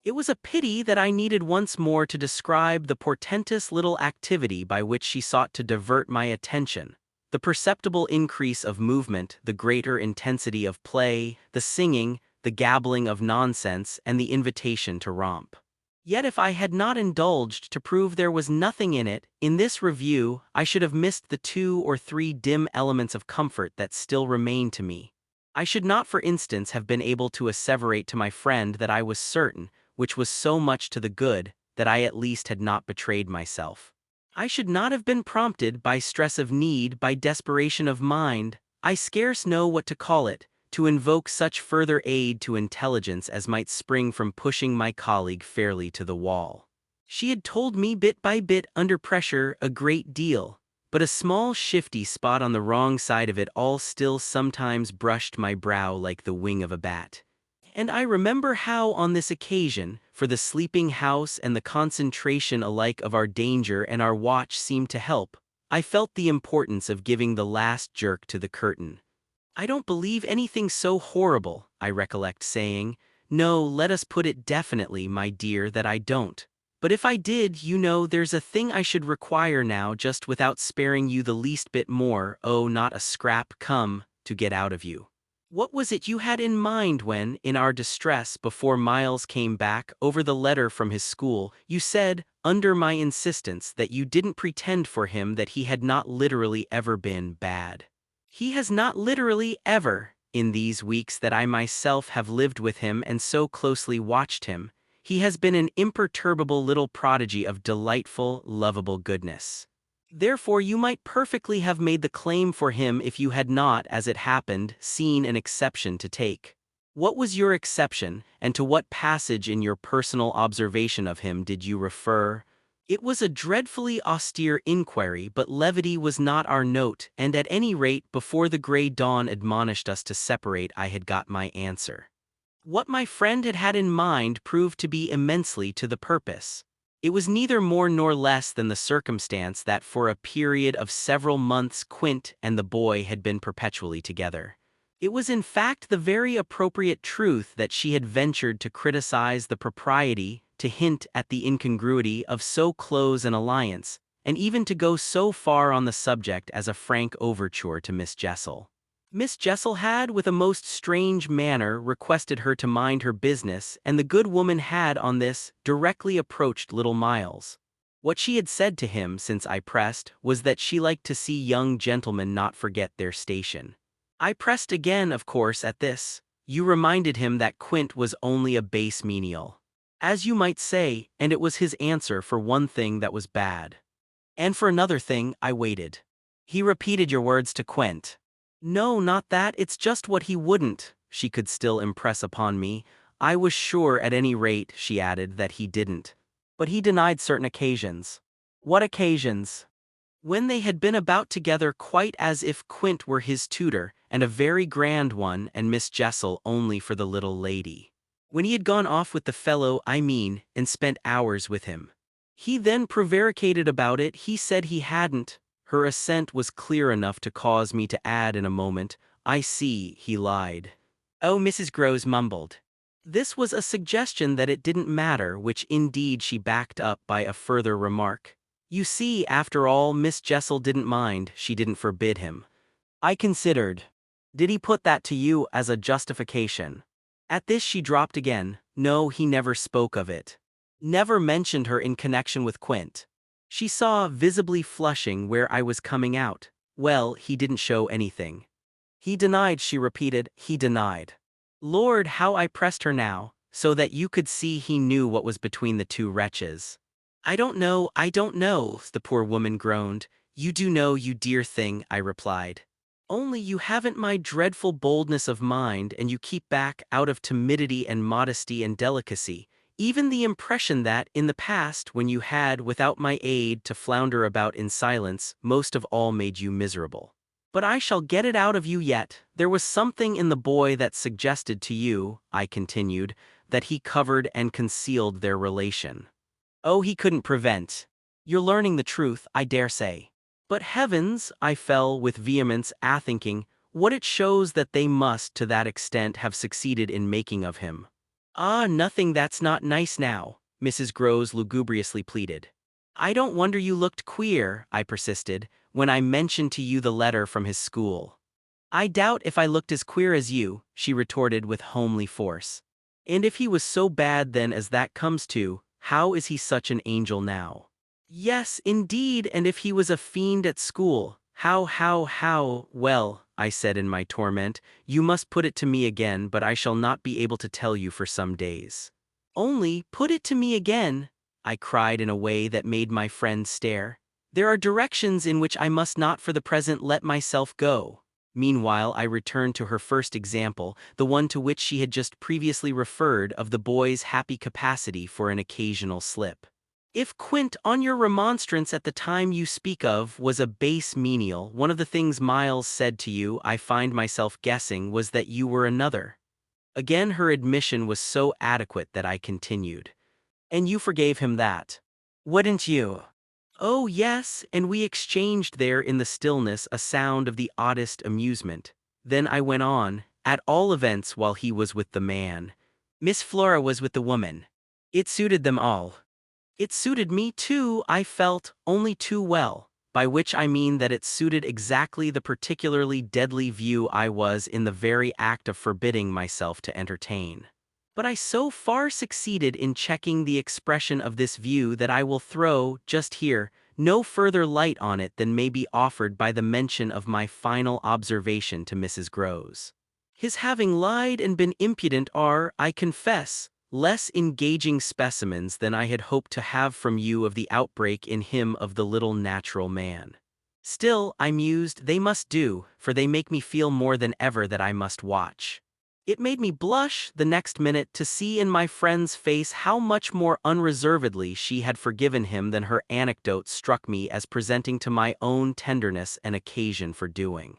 It was a pity that I needed once more to describe the portentous little activity by which she sought to divert my attention. The perceptible increase of movement, the greater intensity of play, the singing, the gabbling of nonsense, and the invitation to romp. Yet if I had not indulged to prove there was nothing in it, in this review I should have missed the 2 or 3 dim elements of comfort that still remained to me. I should not, for instance, have been able to asseverate to my friend that I was certain, which was so much to the good, that I at least had not betrayed myself. I should not have been prompted by stress of need, by desperation of mind, I scarce know what to call it, to invoke such further aid to intelligence as might spring from pushing my colleague fairly to the wall. She had told me bit by bit under pressure a great deal, but a small shifty spot on the wrong side of it all still sometimes brushed my brow like the wing of a bat. And I remember how on this occasion, for the sleeping house and the concentration alike of our danger and our watch seemed to help, I felt the importance of giving the last jerk to the curtain. "I don't believe anything so horrible," I recollect saying. "No, let us put it definitely, my dear, that I don't. But if I did, you know, there's a thing I should require now just without sparing you the least bit more, oh, not a scrap, come, to get out of you." What was it you had in mind when, in our distress before Miles came back over the letter from his school, you said, under my insistence, that you didn't pretend for him that he had not literally ever been bad? He has not literally ever, in these weeks that I myself have lived with him and so closely watched him, he has been an imperturbable little prodigy of delightful, lovable goodness. Therefore you might perfectly have made the claim for him if you had not, as it happened, seen an exception to take. What was your exception, and to what passage in your personal observation of him did you refer? It was a dreadfully austere inquiry, but levity was not our note, and at any rate before the grey dawn admonished us to separate I had got my answer. What my friend had had in mind proved to be immensely to the purpose. It was neither more nor less than the circumstance that for a period of several months Quint and the boy had been perpetually together. It was in fact the very appropriate truth that she had ventured to criticize the propriety, to hint at the incongruity of so close an alliance, and even to go so far on the subject as a frank overture to Miss Jessel. Miss Jessel had, with a most strange manner, requested her to mind her business, and the good woman had, on this, directly approached little Miles. What she had said to him, since I pressed, was that she liked to see young gentlemen not forget their station. I pressed again, of course, at this. You reminded him that Quint was only a base menial, as you might say, and it was his answer for one thing that was bad. And for another thing, I waited. He repeated your words to Quint. No, not that, it's just what he wouldn't, she could still impress upon me. I was sure at any rate, she added, that he didn't. But he denied certain occasions. What occasions? When they had been about together quite as if Quint were his tutor, and a very grand one, and Miss Jessel only for the little lady. When he had gone off with the fellow, I mean, and spent hours with him. He then prevaricated about it, he said he hadn't. Her assent was clear enough to cause me to add in a moment, I see, he lied. Oh, Mrs. Groves mumbled. This was a suggestion that it didn't matter, which indeed she backed up by a further remark. You see, after all, Miss Jessel didn't mind, she didn't forbid him. I considered. Did he put that to you as a justification? At this she dropped again. No, he never spoke of it. Never mentioned her in connection with Quint. She saw, visibly flushing, where I was coming out. Well, he didn't show anything. He denied, she repeated, he denied. Lord, how I pressed her now, so that you could see he knew what was between the two wretches. I don't know, the poor woman groaned. You do know, you dear thing, I replied. Only you haven't my dreadful boldness of mind, and you keep back, out of timidity and modesty and delicacy, even the impression that, in the past, when you had, without my aid, to flounder about in silence, most of all made you miserable. But I shall get it out of you yet. There was something in the boy that suggested to you, I continued, that he covered and concealed their relation. Oh, he couldn't prevent. You're learning the truth, I dare say. But heavens, I fell with vehemence a-thinking, what it shows that they must to that extent have succeeded in making of him. Ah, nothing that's not nice now, Mrs. Groves lugubriously pleaded. I don't wonder you looked queer, I persisted, when I mentioned to you the letter from his school. I doubt if I looked as queer as you, she retorted with homely force. And if he was so bad then as that comes to, how is he such an angel now? Yes, indeed, and if he was a fiend at school, how, well, I said in my torment, you must put it to me again, but I shall not be able to tell you for some days. Only, put it to me again, I cried in a way that made my friend stare. There are directions in which I must not for the present let myself go. Meanwhile, I returned to her first example, the one to which she had just previously referred of the boy's happy capacity for an occasional slip. If Quint, on your remonstrance at the time you speak of, was a base menial, one of the things Miles said to you, I find myself guessing, was that you were another. Again her admission was so adequate that I continued. And you forgave him that? Wouldn't you? Oh yes, and we exchanged there in the stillness a sound of the oddest amusement. Then I went on, at all events while he was with the man. Miss Flora was with the woman. It suited them all. It suited me too, I felt, only too well, by which I mean that it suited exactly the particularly deadly view I was in the very act of forbidding myself to entertain. But I so far succeeded in checking the expression of this view that I will throw, just here, no further light on it than may be offered by the mention of my final observation to Mrs. Groves. His having lied and been impudent are, I confess, less engaging specimens than I had hoped to have from you of the outbreak in him of the little natural man. Still, I mused, they must do, for they make me feel more than ever that I must watch. It made me blush, the next minute, to see in my friend's face how much more unreservedly she had forgiven him than her anecdote struck me as presenting to my own tenderness an occasion for doing.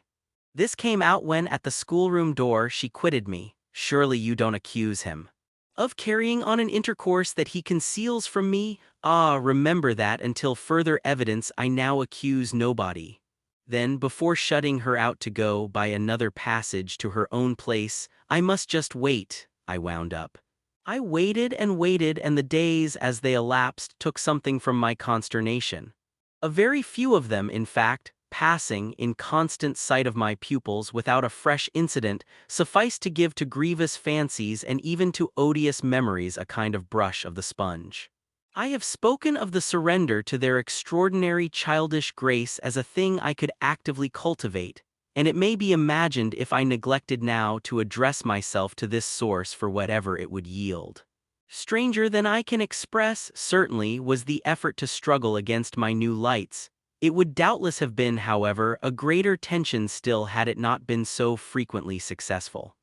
This came out when at the schoolroom door she quitted me. Surely you don't accuse him of carrying on an intercourse that he conceals from me? Ah, remember that until further evidence I now accuse nobody. Then, before shutting her out to go by another passage to her own place, I must just wait, I wound up. I waited, and the days as they elapsed took something from my consternation. A very few of them, in fact, passing in constant sight of my pupils without a fresh incident, sufficed to give to grievous fancies and even to odious memories a kind of brush of the sponge. I have spoken of the surrender to their extraordinary childish grace as a thing I could actively cultivate, and it may be imagined if I neglected now to address myself to this source for whatever it would yield. Stranger than I can express, certainly, was the effort to struggle against my new lights. It would doubtless have been, however, a greater tension still had it not been so frequently successful.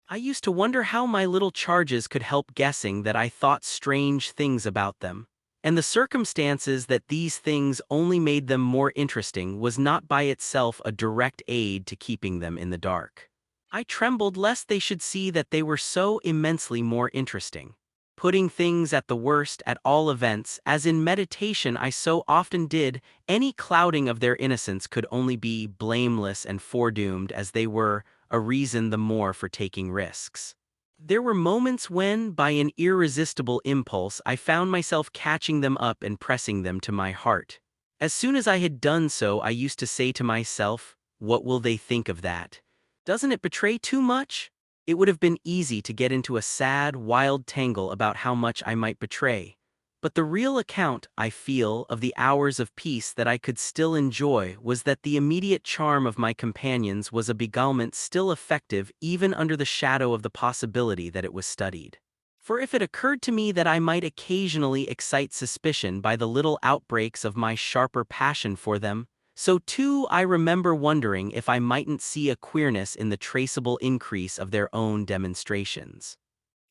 I used to wonder how my little charges could help guessing that I thought strange things about them, and the circumstances that these things only made them more interesting was not by itself a direct aid to keeping them in the dark. I trembled lest they should see that they were so immensely more interesting. Putting things at the worst at all events, as in meditation I so often did, any clouding of their innocence could only be blameless and foredoomed as they were, a reason the more for taking risks. There were moments when, by an irresistible impulse, I found myself catching them up and pressing them to my heart. As soon as I had done so, I used to say to myself, "What will they think of that? Doesn't it betray too much?" It would have been easy to get into a sad, wild tangle about how much I might betray. But the real account, I feel, of the hours of peace that I could still enjoy was that the immediate charm of my companions was a beguilement still effective even under the shadow of the possibility that it was studied. For if it occurred to me that I might occasionally excite suspicion by the little outbreaks of my sharper passion for them, so too I remember wondering if I mightn't see a queerness in the traceable increase of their own demonstrations.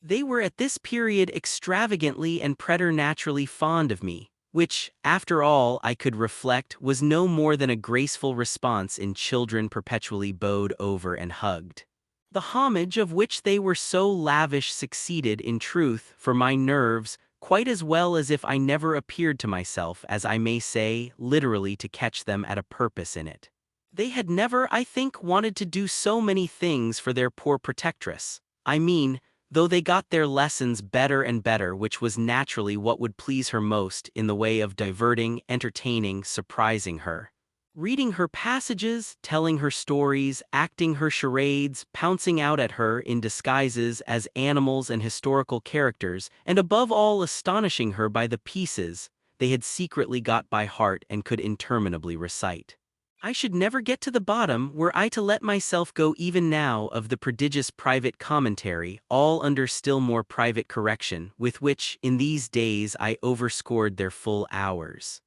They were at this period extravagantly and preternaturally fond of me, which, after all, I could reflect, was no more than a graceful response in children perpetually bowed over and hugged. The homage of which they were so lavish succeeded, in truth, for my nerves, quite as well as if I never appeared to myself, as I may say, literally to catch them at a purpose in it. They had never, I think, wanted to do so many things for their poor protectress. I mean, though they got their lessons better and better, which was naturally what would please her most in the way of diverting, entertaining, surprising her. Reading her passages, telling her stories, acting her charades, pouncing out at her in disguises as animals and historical characters, and above all astonishing her by the pieces they had secretly got by heart and could interminably recite. I should never get to the bottom were I to let myself go even now of the prodigious private commentary, all under still more private correction, with which, in these days, I overscored their full hours.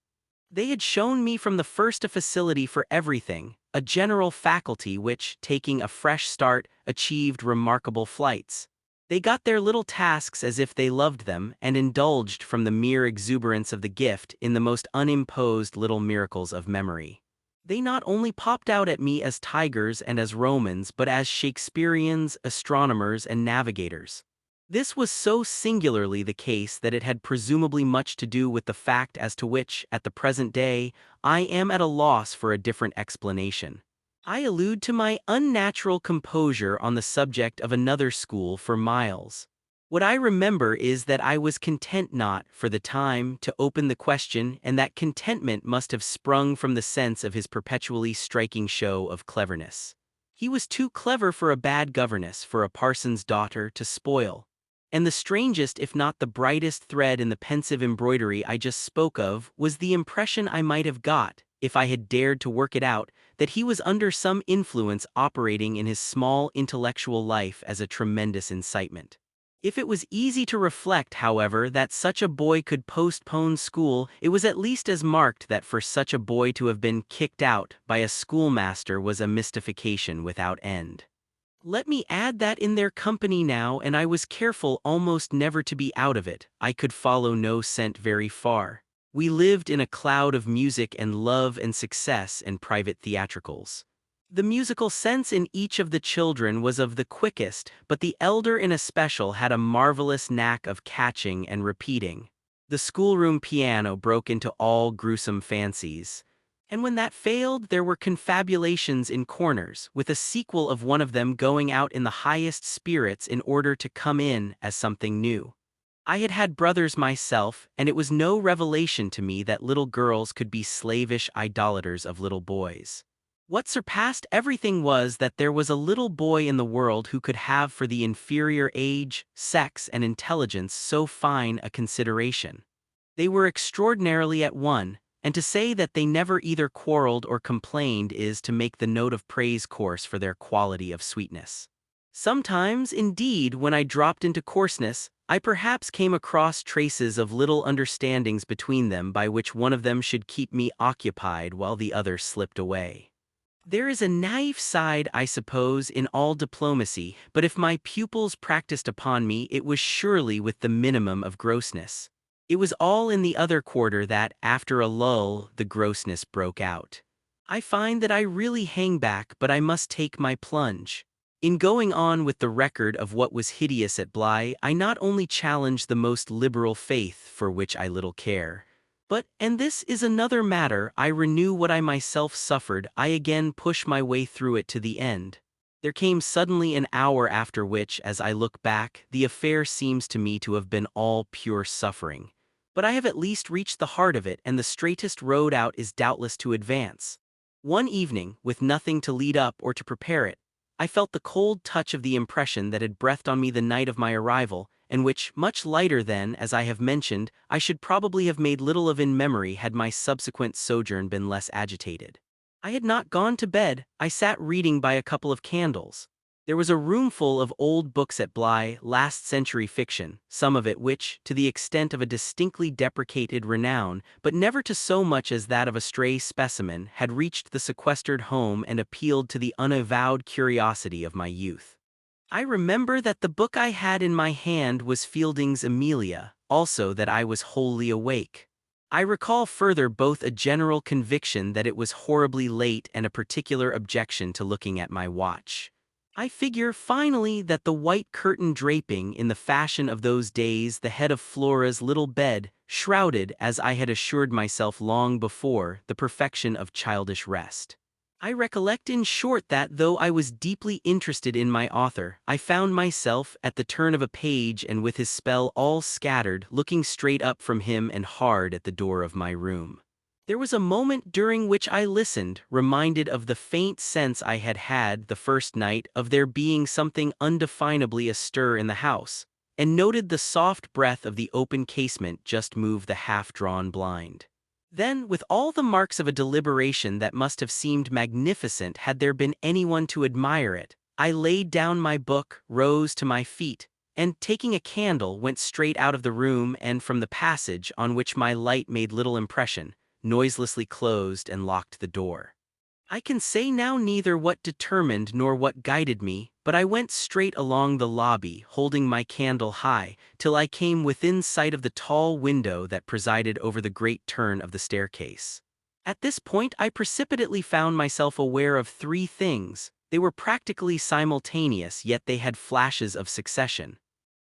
They had shown me from the first a facility for everything, a general faculty which, taking a fresh start, achieved remarkable flights. They got their little tasks as if they loved them, and indulged from the mere exuberance of the gift in the most unimposed little miracles of memory. They not only popped out at me as tigers and as Romans, but as Shakespeareans, astronomers, and navigators. This was so singularly the case that it had presumably much to do with the fact as to which, at the present day, I am at a loss for a different explanation. I allude to my unnatural composure on the subject of another school for Miles. What I remember is that I was content not, for the time, to open the question, and that contentment must have sprung from the sense of his perpetually striking show of cleverness. He was too clever for a bad governess, for a parson's daughter, to spoil. And the strangest if not the brightest thread in the pensive embroidery I just spoke of was the impression I might have got, if I had dared to work it out, that he was under some influence operating in his small intellectual life as a tremendous incitement. If it was easy to reflect, however, that such a boy could postpone school, it was at least as marked that for such a boy to have been kicked out by a schoolmaster was a mystification without end. Let me add that in their company now, and I was careful almost never to be out of it, I could follow no scent very far. We lived in a cloud of music and love and success and private theatricals. The musical sense in each of the children was of the quickest, but the elder in especial had a marvelous knack of catching and repeating. The schoolroom piano broke into all gruesome fancies. And when that failed, there were confabulations in corners, with a sequel of one of them going out in the highest spirits in order to come in as something new. I had had brothers myself, and it was no revelation to me that little girls could be slavish idolaters of little boys. What surpassed everything was that there was a little boy in the world who could have for the inferior age, sex, and intelligence so fine a consideration. They were extraordinarily at one, and to say that they never either quarreled or complained is to make the note of praise coarse for their quality of sweetness. Sometimes, indeed, when I dropped into coarseness, I perhaps came across traces of little understandings between them by which one of them should keep me occupied while the other slipped away. There is a naïve side, I suppose, in all diplomacy, but if my pupils practiced upon me, it was surely with the minimum of grossness. It was all in the other quarter that, after a lull, the grossness broke out. I find that I really hang back, but I must take my plunge. In going on with the record of what was hideous at Bly, I not only challenge the most liberal faith, for which I little care, but, and this is another matter, I renew what I myself suffered, I again push my way through it to the end. There came suddenly an hour after which, as I look back, the affair seems to me to have been all pure suffering. But I have at least reached the heart of it, and the straightest road out is doubtless to advance. One evening, with nothing to lead up or to prepare it, I felt the cold touch of the impression that had breathed on me the night of my arrival, and which, much lighter than, as I have mentioned, I should probably have made little of in memory had my subsequent sojourn been less agitated. I had not gone to bed, I sat reading by a couple of candles. There was a roomful of old books at Bly, last-century fiction, some of it which, to the extent of a distinctly deprecated renown, but never to so much as that of a stray specimen, had reached the sequestered home and appealed to the unavowed curiosity of my youth. I remember that the book I had in my hand was Fielding's Amelia, also that I was wholly awake. I recall further both a general conviction that it was horribly late and a particular objection to looking at my watch. I figure, finally, that the white curtain draping, in the fashion of those days, the head of Flora's little bed, shrouded, as I had assured myself long before, the perfection of childish rest. I recollect in short that though I was deeply interested in my author, I found myself, at the turn of a page and with his spell all scattered, looking straight up from him and hard at the door of my room. There was a moment during which I listened, reminded of the faint sense I had had the first night of there being something undefinably astir in the house, and noted the soft breath of the open casement just move the half-drawn blind. Then, with all the marks of a deliberation that must have seemed magnificent had there been anyone to admire it, I laid down my book, rose to my feet, and taking a candle went straight out of the room and from the passage on which my light made little impression, noiselessly closed and locked the door. I can say now neither what determined nor what guided me, but I went straight along the lobby, holding my candle high, till I came within sight of the tall window that presided over the great turn of the staircase. At this point I precipitately found myself aware of three things. They were practically simultaneous, yet they had flashes of succession.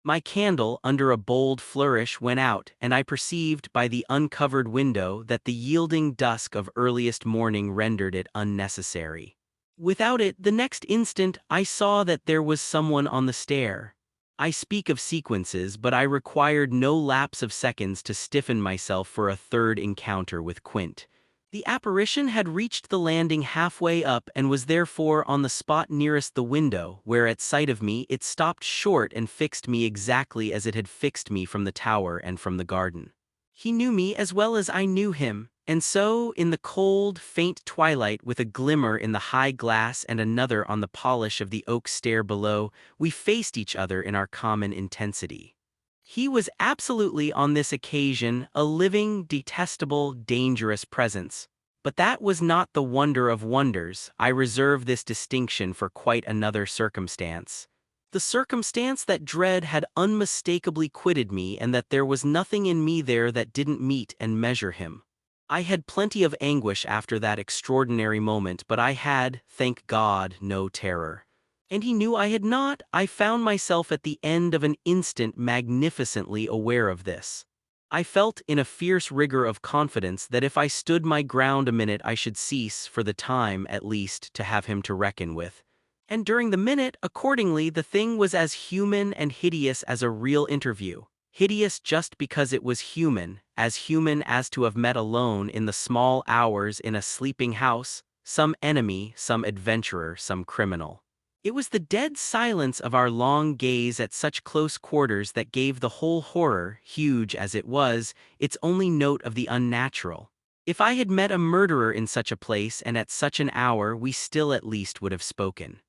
My candle, under a bold flourish, went out, and I perceived by the uncovered window that the yielding dusk of earliest morning rendered it unnecessary. Without it, the next instant, I saw that there was someone on the stair. I speak of sequences, but I required no lapse of seconds to stiffen myself for a third encounter with Quint. The apparition had reached the landing halfway up and was therefore on the spot nearest the window, where at sight of me it stopped short and fixed me exactly as it had fixed me from the tower and from the garden. He knew me as well as I knew him, and so, in the cold, faint twilight, with a glimmer in the high glass and another on the polish of the oak stair below, we faced each other in our common intensity. He was absolutely on this occasion a living, detestable, dangerous presence. But that was not the wonder of wonders. I reserve this distinction for quite another circumstance. The circumstance that dread had unmistakably quitted me and that there was nothing in me there that didn't meet and measure him. I had plenty of anguish after that extraordinary moment, but I had, thank God, no terror. And he knew I had not. I found myself at the end of an instant magnificently aware of this. I felt in a fierce rigor of confidence that if I stood my ground a minute I should cease, for the time at least, to have him to reckon with. And during the minute, accordingly, the thing was as human and hideous as a real interview. Hideous just because it was human as to have met alone in the small hours in a sleeping house, some enemy, some adventurer, some criminal. It was the dead silence of our long gaze at such close quarters that gave the whole horror, huge as it was, its only note of the unnatural. If I had met a murderer in such a place and at such an hour, we still at least would have spoken.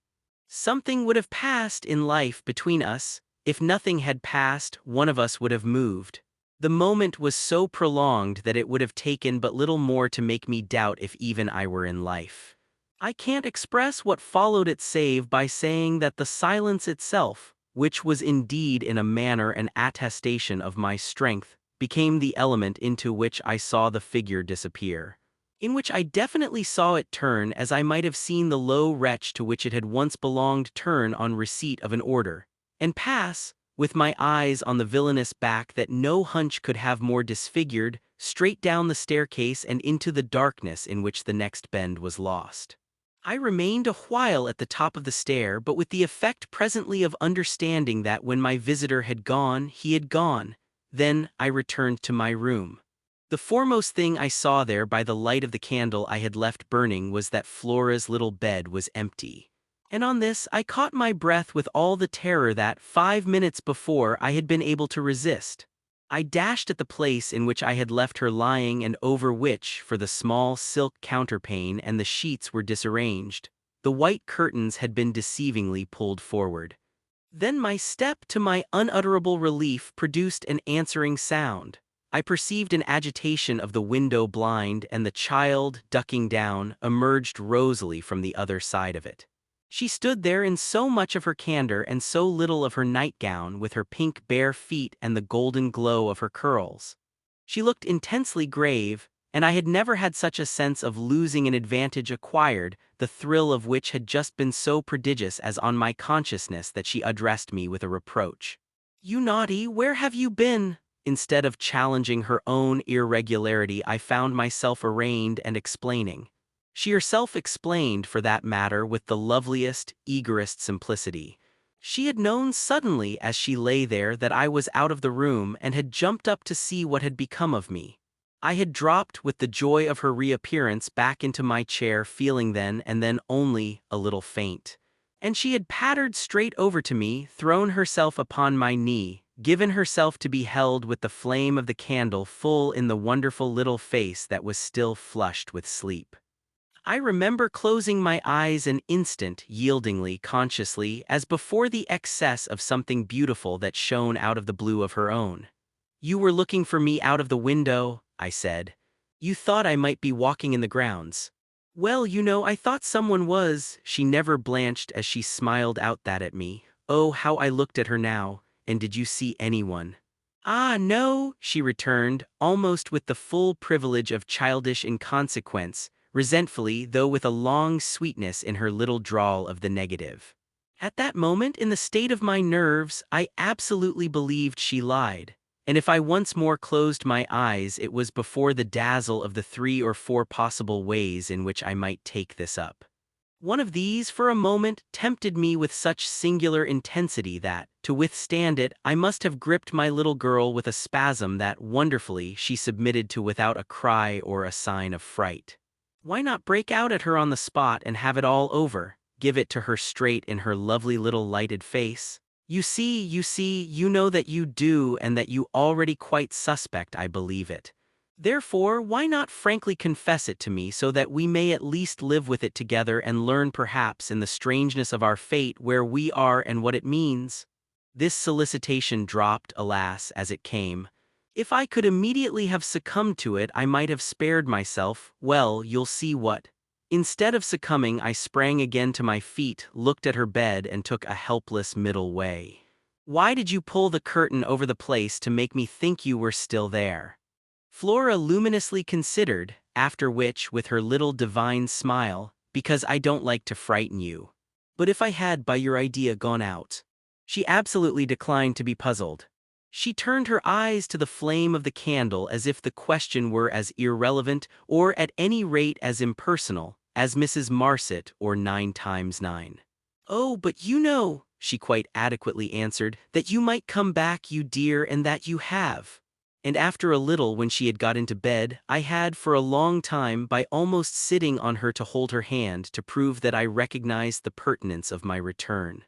Something would have passed in life between us. If nothing had passed, one of us would have moved. The moment was so prolonged that it would have taken but little more to make me doubt if even I were in life. I can't express what followed it save by saying that the silence itself, which was indeed in a manner an attestation of my strength, became the element into which I saw the figure disappear. In which I definitely saw it turn, as I might have seen the low wretch to which it had once belonged turn on receipt of an order, and pass, with my eyes on the villainous back that no hunch could have more disfigured, straight down the staircase and into the darkness in which the next bend was lost. I remained a while at the top of the stair, but with the effect presently of understanding that when my visitor had gone, he had gone. Then I returned to my room. The foremost thing I saw there by the light of the candle I had left burning was that Flora's little bed was empty. And on this I caught my breath with all the terror that, 5 minutes before, I had been able to resist. I dashed at the place in which I had left her lying and over which, for the small silk counterpane and the sheets were disarranged, the white curtains had been deceivingly pulled forward. Then my step, to my unutterable relief, produced an answering sound. I perceived an agitation of the window blind, and the child, ducking down, emerged rosily from the other side of it. She stood there in so much of her candor and so little of her nightgown, with her pink bare feet and the golden glow of her curls. She looked intensely grave, and I had never had such a sense of losing an advantage acquired, the thrill of which had just been so prodigious as on my consciousness that she addressed me with a reproach. "You naughty, where have you been?" Instead of challenging her own irregularity, I found myself arraigned and explaining. She herself explained, for that matter, with the loveliest, eagerest simplicity. She had known suddenly as she lay there that I was out of the room and had jumped up to see what had become of me. I had dropped with the joy of her reappearance back into my chair, feeling then and then only a little faint. And she had pattered straight over to me, thrown herself upon my knee, given herself to be held with the flame of the candle full in the wonderful little face that was still flushed with sleep. I remember closing my eyes an instant, yieldingly, consciously, as before the excess of something beautiful that shone out of the blue of her own. "You were looking for me out of the window," I said. "You thought I might be walking in the grounds." "Well, I thought someone was." She never blanched as she smiled out that at me. Oh, how I looked at her now. "And did you see anyone?" "Ah, no," she returned, almost with the full privilege of childish inconsequence, resentfully, though with a long sweetness in her little drawl of the negative. At that moment, in the state of my nerves, I absolutely believed she lied. And if I once more closed my eyes, it was before the dazzle of the 3 or 4 possible ways in which I might take this up. One of these, for a moment, tempted me with such singular intensity that, to withstand it, I must have gripped my little girl with a spasm that, wonderfully, she submitted to without a cry or a sign of fright. Why not break out at her on the spot and have it all over, give it to her straight in her lovely little lighted face? You see, you know that you do, and that you already quite suspect I believe it. Therefore, why not frankly confess it to me, so that we may at least live with it together and learn perhaps in the strangeness of our fate where we are and what it means? This solicitation dropped, alas, as it came. If I could immediately have succumbed to it, I might have spared myself. Well, you'll see what. Instead of succumbing, I sprang again to my feet, looked at her bed, and took a helpless middle way. "Why did you pull the curtain over the place to make me think you were still there?" Flora luminously considered, after which, with her little divine smile, "Because I don't like to frighten you." "But if I had, by your idea, gone out?" She absolutely declined to be puzzled. She turned her eyes to the flame of the candle as if the question were as irrelevant, or at any rate as impersonal, as Mrs. Marset or 9 times 9. "Oh, but she quite adequately answered, "that you might come back, you dear, and that you have." And after a little, when she had got into bed, I had for a long time, by almost sitting on her to hold her hand, to prove that I recognized the pertinence of my return.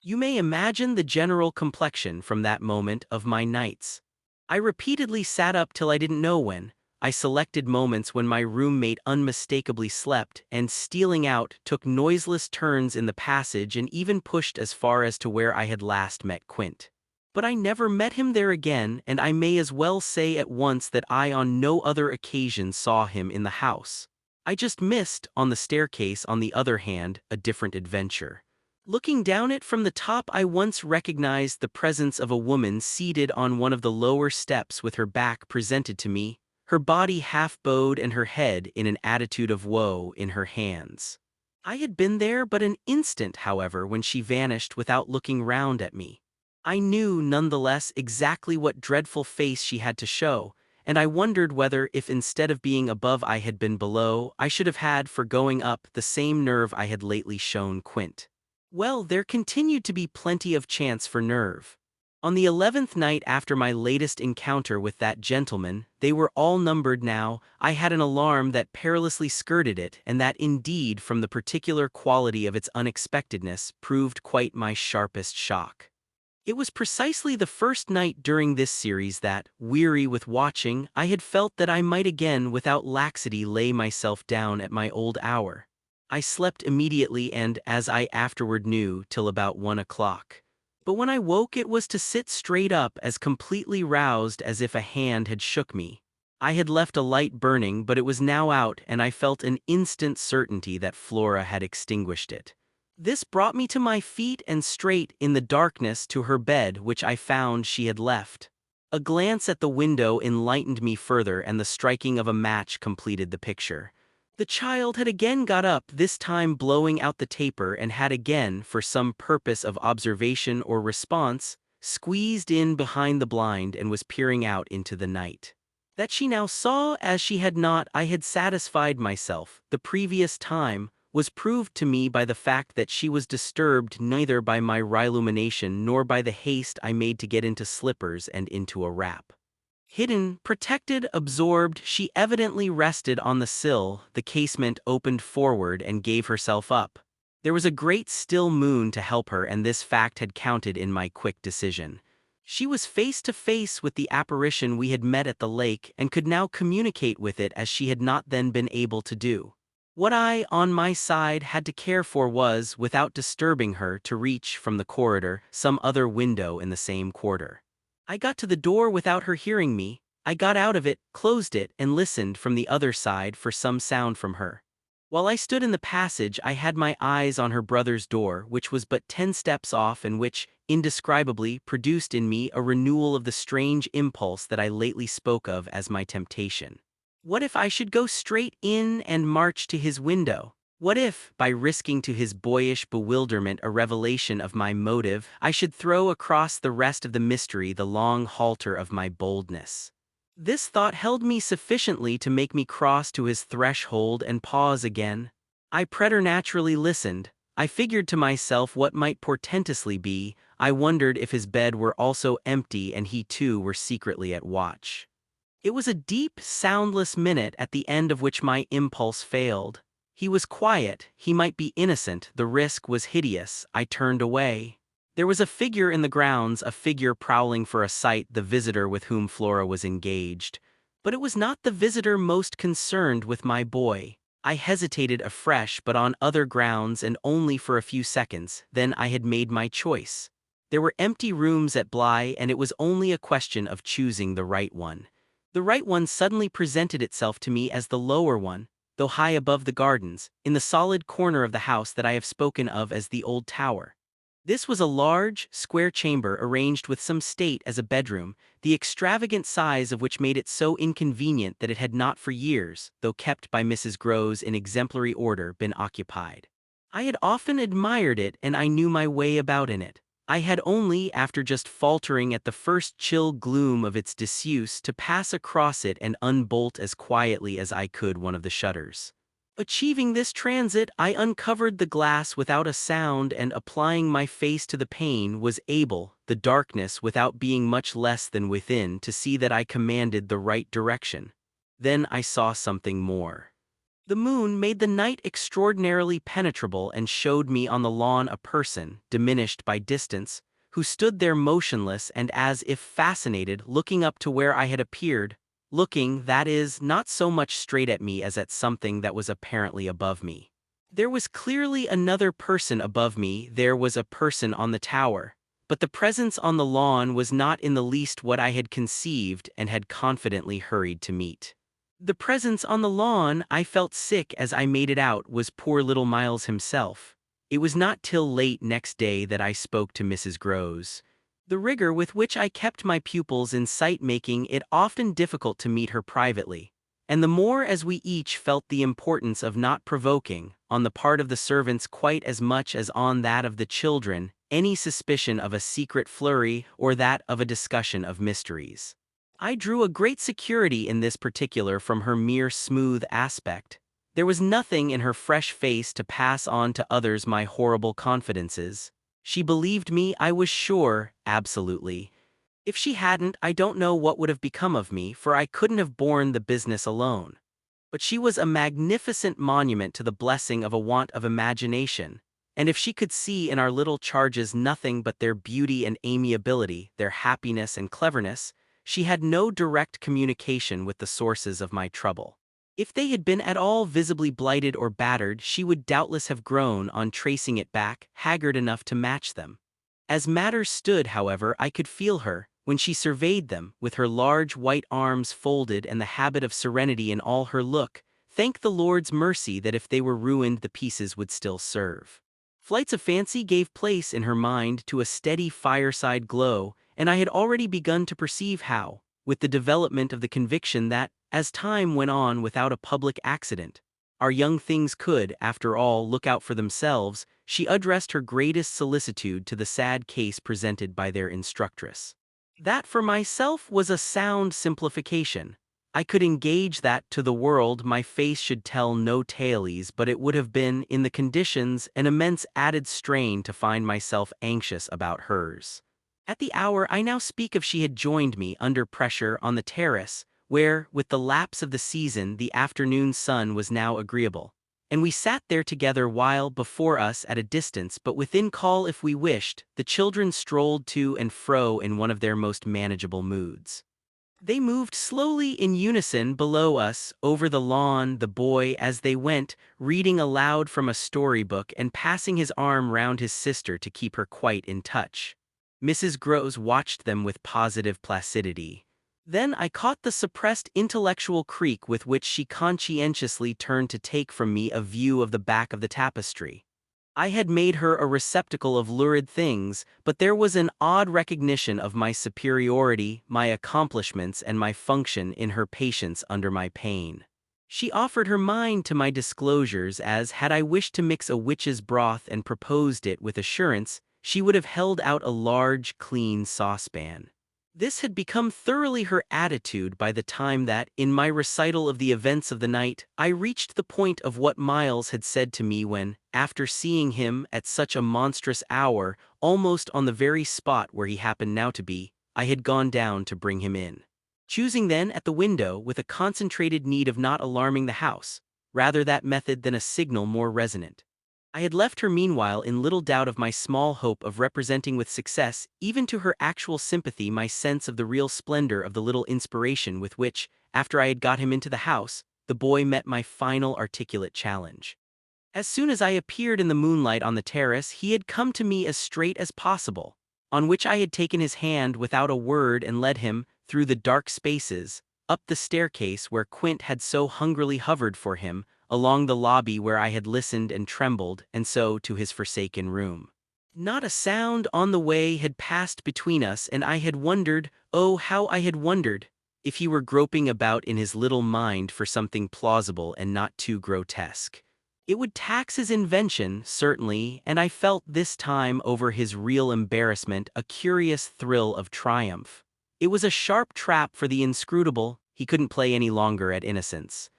You may imagine the general complexion, from that moment, of my nights. I repeatedly sat up till I didn't know when. I selected moments when my roommate unmistakably slept, and stealing out, took noiseless turns in the passage and even pushed as far as to where I had last met Quint. But I never met him there again, and I may as well say at once that I on no other occasion saw him in the house. I just missed, on the staircase, on the other hand, a different adventure. Looking down it from the top, I once recognized the presence of a woman seated on one of the lower steps with her back presented to me, her body half bowed and her head in an attitude of woe in her hands. I had been there but an instant, however, when she vanished without looking round at me. I knew, nonetheless, exactly what dreadful face she had to show, and I wondered whether, if instead of being above I had been below, I should have had, for going up, the same nerve I had lately shown Quint. Well, there continued to be plenty of chance for nerve. On the 11th night after my latest encounter with that gentleman, they were all numbered now, I had an alarm that perilously skirted it, and that indeed, from the particular quality of its unexpectedness, proved quite my sharpest shock. It was precisely the first night during this series that, weary with watching, I had felt that I might again without laxity lay myself down at my old hour. I slept immediately and, as I afterward knew, till about 1 o'clock. But when I woke it was to sit straight up, as completely roused as if a hand had shook me. I had left a light burning, but it was now out, and I felt an instant certainty that Flora had extinguished it. This brought me to my feet and straight, in the darkness, to her bed, which I found she had left. A glance at the window enlightened me further, and the striking of a match completed the picture. The child had again got up, this time blowing out the taper, and had again, for some purpose of observation or response, squeezed in behind the blind and was peering out into the night. That she now saw as she had not I had satisfied myself the previous time was proved to me by the fact that she was disturbed neither by my reillumination nor by the haste I made to get into slippers and into a wrap. Hidden, protected, absorbed, she evidently rested on the sill, the casement opened forward and gave herself up. There was a great still moon to help her, and this fact had counted in my quick decision. She was face to face with the apparition we had met at the lake and could now communicate with it as she had not then been able to do. What I, on my side, had to care for was, without disturbing her, to reach, from the corridor, some other window in the same quarter. I got to the door without her hearing me. I got out of it, closed it, and listened from the other side for some sound from her. While I stood in the passage, I had my eyes on her brother's door, which was but 10 steps off and which, indescribably, produced in me a renewal of the strange impulse that I lately spoke of as my temptation. What if I should go straight in and march to his window? What if, by risking to his boyish bewilderment a revelation of my motive, I should throw across the rest of the mystery the long halter of my boldness? This thought held me sufficiently to make me cross to his threshold and pause again. I preternaturally listened. I figured to myself what might portentously be. I wondered if his bed were also empty and he too were secretly at watch. It was a deep, soundless minute at the end of which my impulse failed. He was quiet, he might be innocent, the risk was hideous. I turned away. There was a figure in the grounds, a figure prowling for a sight, the visitor with whom Flora was engaged. But it was not the visitor most concerned with my boy. I hesitated afresh, but on other grounds and only for a few seconds. Then I had made my choice. There were empty rooms at Bly, and it was only a question of choosing the right one. The right one suddenly presented itself to me as the lower one, though high above the gardens, in the solid corner of the house that I have spoken of as the old tower. This was a large, square chamber arranged with some state as a bedroom, the extravagant size of which made it so inconvenient that it had not for years, though kept by Mrs. Groves in exemplary order, been occupied. I had often admired it and I knew my way about in it. I had only, after just faltering at the first chill gloom of its disuse, to pass across it and unbolt as quietly as I could one of the shutters. Achieving this transit, I uncovered the glass without a sound and, applying my face to the pane, was able, the darkness without being much less than within, to see that I commanded the right direction. Then I saw something more. The moon made the night extraordinarily penetrable and showed me on the lawn a person, diminished by distance, who stood there motionless and as if fascinated, looking up to where I had appeared, looking, that is, not so much straight at me as at something that was apparently above me. There was clearly another person above me, there was a person on the tower, but the presence on the lawn was not in the least what I had conceived and had confidently hurried to meet. The presence on the lawn, I felt sick as I made it out, was poor little Miles himself. It was not till late next day that I spoke to Mrs. Groves. The rigor with which I kept my pupils in sight making it often difficult to meet her privately, and the more as we each felt the importance of not provoking, on the part of the servants quite as much as on that of the children, any suspicion of a secret flurry or that of a discussion of mysteries. I drew a great security in this particular from her mere smooth aspect. There was nothing in her fresh face to pass on to others my horrible confidences. She believed me, I was sure, absolutely. If she hadn't, I don't know what would have become of me, for I couldn't have borne the business alone. But she was a magnificent monument to the blessing of a want of imagination, and if she could see in our little charges nothing but their beauty and amiability, their happiness and cleverness, she had no direct communication with the sources of my trouble. If they had been at all visibly blighted or battered, she would doubtless have grown, on tracing it back, haggard enough to match them. As matters stood, however, I could feel her, when she surveyed them, with her large white arms folded and the habit of serenity in all her look, thank the Lord's mercy that if they were ruined the pieces would still serve. Flights of fancy gave place in her mind to a steady fireside glow, and I had already begun to perceive how, with the development of the conviction that, as time went on without a public accident, our young things could, after all, look out for themselves, she addressed her greatest solicitude to the sad case presented by their instructress. That for myself was a sound simplification. I could engage that to the world my face should tell no tales, but it would have been, in the conditions, an immense added strain to find myself anxious about hers. At the hour I now speak of she had joined me under pressure on the terrace, where, with the lapse of the season, the afternoon sun was now agreeable, and we sat there together while, before us at a distance but within call if we wished, the children strolled to and fro in one of their most manageable moods. They moved slowly in unison below us, over the lawn, the boy, as they went, reading aloud from a storybook and passing his arm round his sister to keep her quite in touch. Mrs. Groves watched them with positive placidity. Then I caught the suppressed intellectual creak with which she conscientiously turned to take from me a view of the back of the tapestry. I had made her a receptacle of lurid things, but there was an odd recognition of my superiority, my accomplishments, and my function in her patience under my pain. She offered her mind to my disclosures as, had I wished to mix a witch's broth and proposed it with assurance, she would have held out a large, clean saucepan. This had become thoroughly her attitude by the time that, in my recital of the events of the night, I reached the point of what Miles had said to me when, after seeing him at such a monstrous hour, almost on the very spot where he happened now to be, I had gone down to bring him in. Choosing then at the window with a concentrated need of not alarming the house, rather that method than a signal more resonant. I had left her meanwhile in little doubt of my small hope of representing with success, even to her actual sympathy, my sense of the real splendor of the little inspiration with which, after I had got him into the house, the boy met my final articulate challenge. As soon as I appeared in the moonlight on the terrace, he had come to me as straight as possible, on which I had taken his hand without a word and led him, through the dark spaces, up the staircase where Quint had so hungrily hovered for him, along the lobby where I had listened and trembled, and so to his forsaken room. Not a sound on the way had passed between us, and I had wondered, oh, how I had wondered, if he were groping about in his little mind for something plausible and not too grotesque. It would tax his invention, certainly, and I felt this time over his real embarrassment a curious thrill of triumph. It was a sharp trap for the inscrutable. He couldn't play any longer at innocence.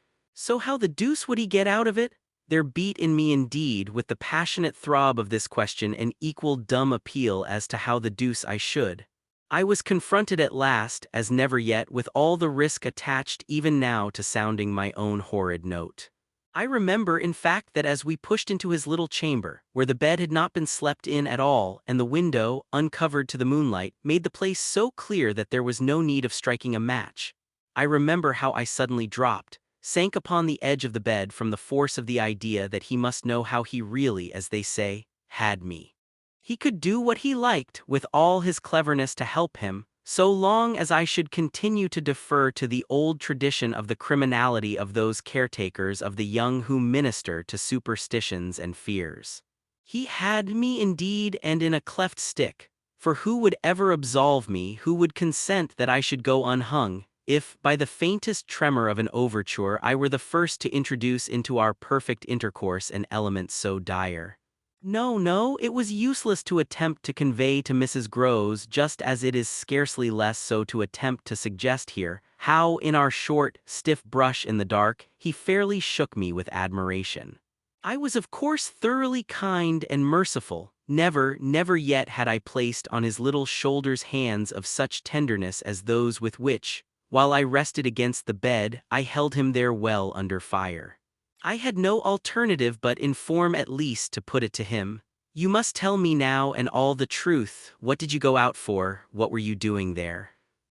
So how the deuce would he get out of it? There beat in me indeed, with the passionate throb of this question, an equal dumb appeal as to how the deuce I should. I was confronted at last, as never yet, with all the risk attached even now to sounding my own horrid note. I remember, in fact, that as we pushed into his little chamber, where the bed had not been slept in at all, and the window, uncovered to the moonlight, made the place so clear that there was no need of striking a match, I remember how I suddenly dropped, sank upon the edge of the bed from the force of the idea that he must know how he really, as they say, had me. He could do what he liked, with all his cleverness to help him, so long as I should continue to defer to the old tradition of the criminality of those caretakers of the young who minister to superstitions and fears. He had me indeed, and in a cleft stick, for who would ever absolve me, who would consent that I should go unhung, if, by the faintest tremor of an overture, I were the first to introduce into our perfect intercourse an element so dire? No, it was useless to attempt to convey to Mrs. Groves, just as it is scarcely less so to attempt to suggest here, how, in our short, stiff brush in the dark, he fairly shook me with admiration. I was of course thoroughly kind and merciful. Never yet had I placed on his little shoulders hands of such tenderness as those with which, while I rested against the bed, I held him there well under fire. I had no alternative but in form at least to put it to him. You must tell me now and all the truth. What did you go out for? What were you doing there?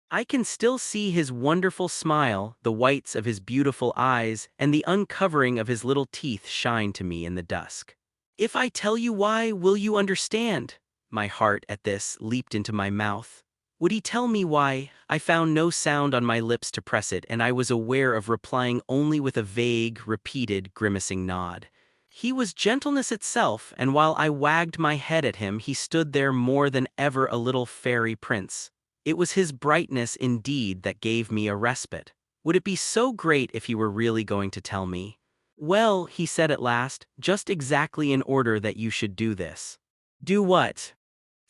I can still see his wonderful smile, the whites of his beautiful eyes, and the uncovering of his little teeth shine to me in the dusk. If I tell you why, will you understand? My heart, at this, leaped into my mouth. Would he tell me why? I found no sound on my lips to press it, and I was aware of replying only with a vague, repeated, grimacing nod. He was gentleness itself, and while I wagged my head at him, he stood there more than ever a little fairy prince. It was his brightness, indeed, that gave me a respite. Would it be so great if he were really going to tell me? Well, he said at last, just exactly in order that you should do this. Do what?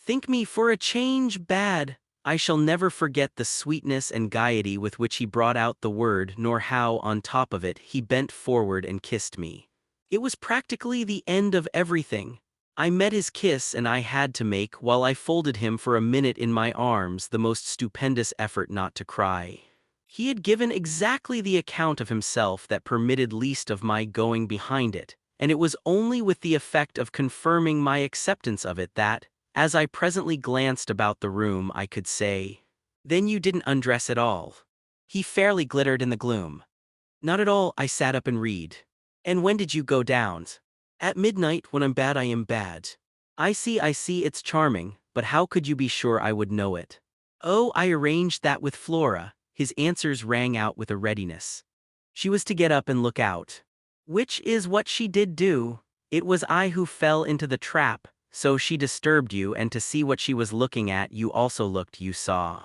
Think me for a change bad. I shall never forget the sweetness and gaiety with which he brought out the word, nor how, on top of it, he bent forward and kissed me. It was practically the end of everything. I met his kiss and I had to make, while I folded him for a minute in my arms, the most stupendous effort not to cry. He had given exactly the account of himself that permitted least of my going behind it, and it was only with the effect of confirming my acceptance of it that, as I presently glanced about the room, I could say, "Then you didn't undress at all." He fairly glittered in the gloom. "Not at all, I sat up and read." "And when did you go down?" "At midnight, when I'm bad I am bad." I see, it's charming, but how could you be sure I would know it?" "Oh, I arranged that with Flora." His answers rang out with a readiness. "She was to get up and look out." "Which is what she did do. It was I who fell into the trap, so she disturbed you, and to see what she was looking at you also looked, you saw.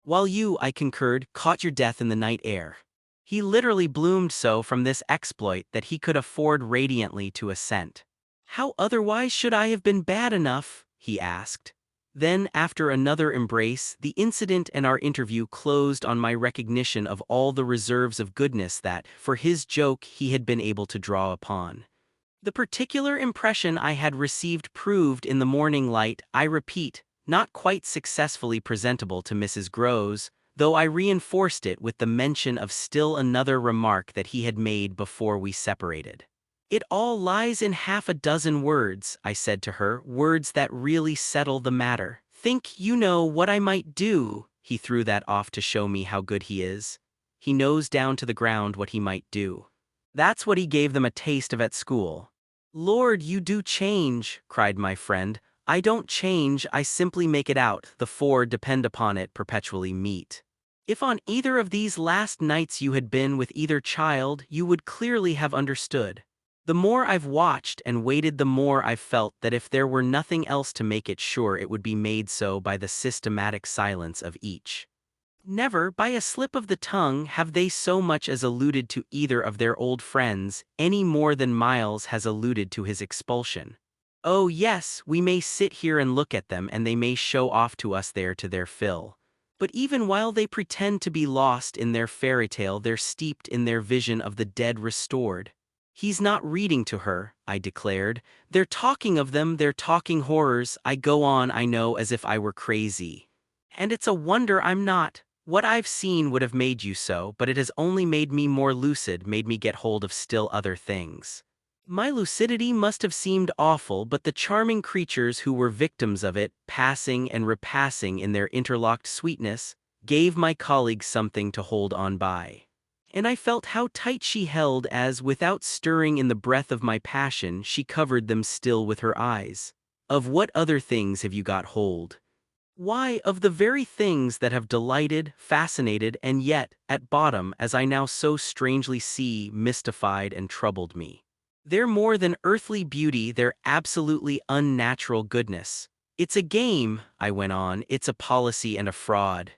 While you," I concurred, "caught your death in the night air." He literally bloomed so from this exploit that he could afford radiantly to assent. "How otherwise should I have been bad enough?" he asked. Then, after another embrace, the incident and our interview closed on my recognition of all the reserves of goodness that, for his joke, he had been able to draw upon. The particular impression I had received proved in the morning light, I repeat, not quite successfully presentable to Mrs. Groves, though I reinforced it with the mention of still another remark that he had made before we separated. "It all lies in half a dozen words," I said to her, "words that really settle the matter. Think you know what I might do." He threw that off to show me how good he is. He knows down to the ground what he might do. That's what he gave them a taste of at school. "Lord, you do change," cried my friend. "I don't change, I simply make it out. The four, depend upon it, perpetually meet. If on either of these last nights you had been with either child, you would clearly have understood. The more I've watched and waited, the more I've felt that if there were nothing else to make it sure, it would be made so by the systematic silence of each. Never, by a slip of the tongue, have they so much as alluded to either of their old friends, any more than Miles has alluded to his expulsion. Oh yes, we may sit here and look at them, and they may show off to us there to their fill. But even while they pretend to be lost in their fairy tale, they're steeped in their vision of the dead restored. He's not reading to her," I declared. "They're talking of them, they're talking horrors." I go on, I know, as if I were crazy. "And it's a wonder I'm not. What I've seen would have made you so, but it has only made me more lucid, made me get hold of still other things. My lucidity must have seemed awful, but the charming creatures who were victims of it, passing and repassing in their interlocked sweetness, gave my colleague something to hold on by. And I felt how tight she held as, without stirring in the breath of my passion, she covered them still with her eyes. Of what other things have you got hold? Why, of the very things that have delighted, fascinated, and yet, at bottom, as I now so strangely see, mystified and troubled me. They're more than earthly beauty, they're absolutely unnatural goodness. It's a game," I went on, "it's a policy and a fraud.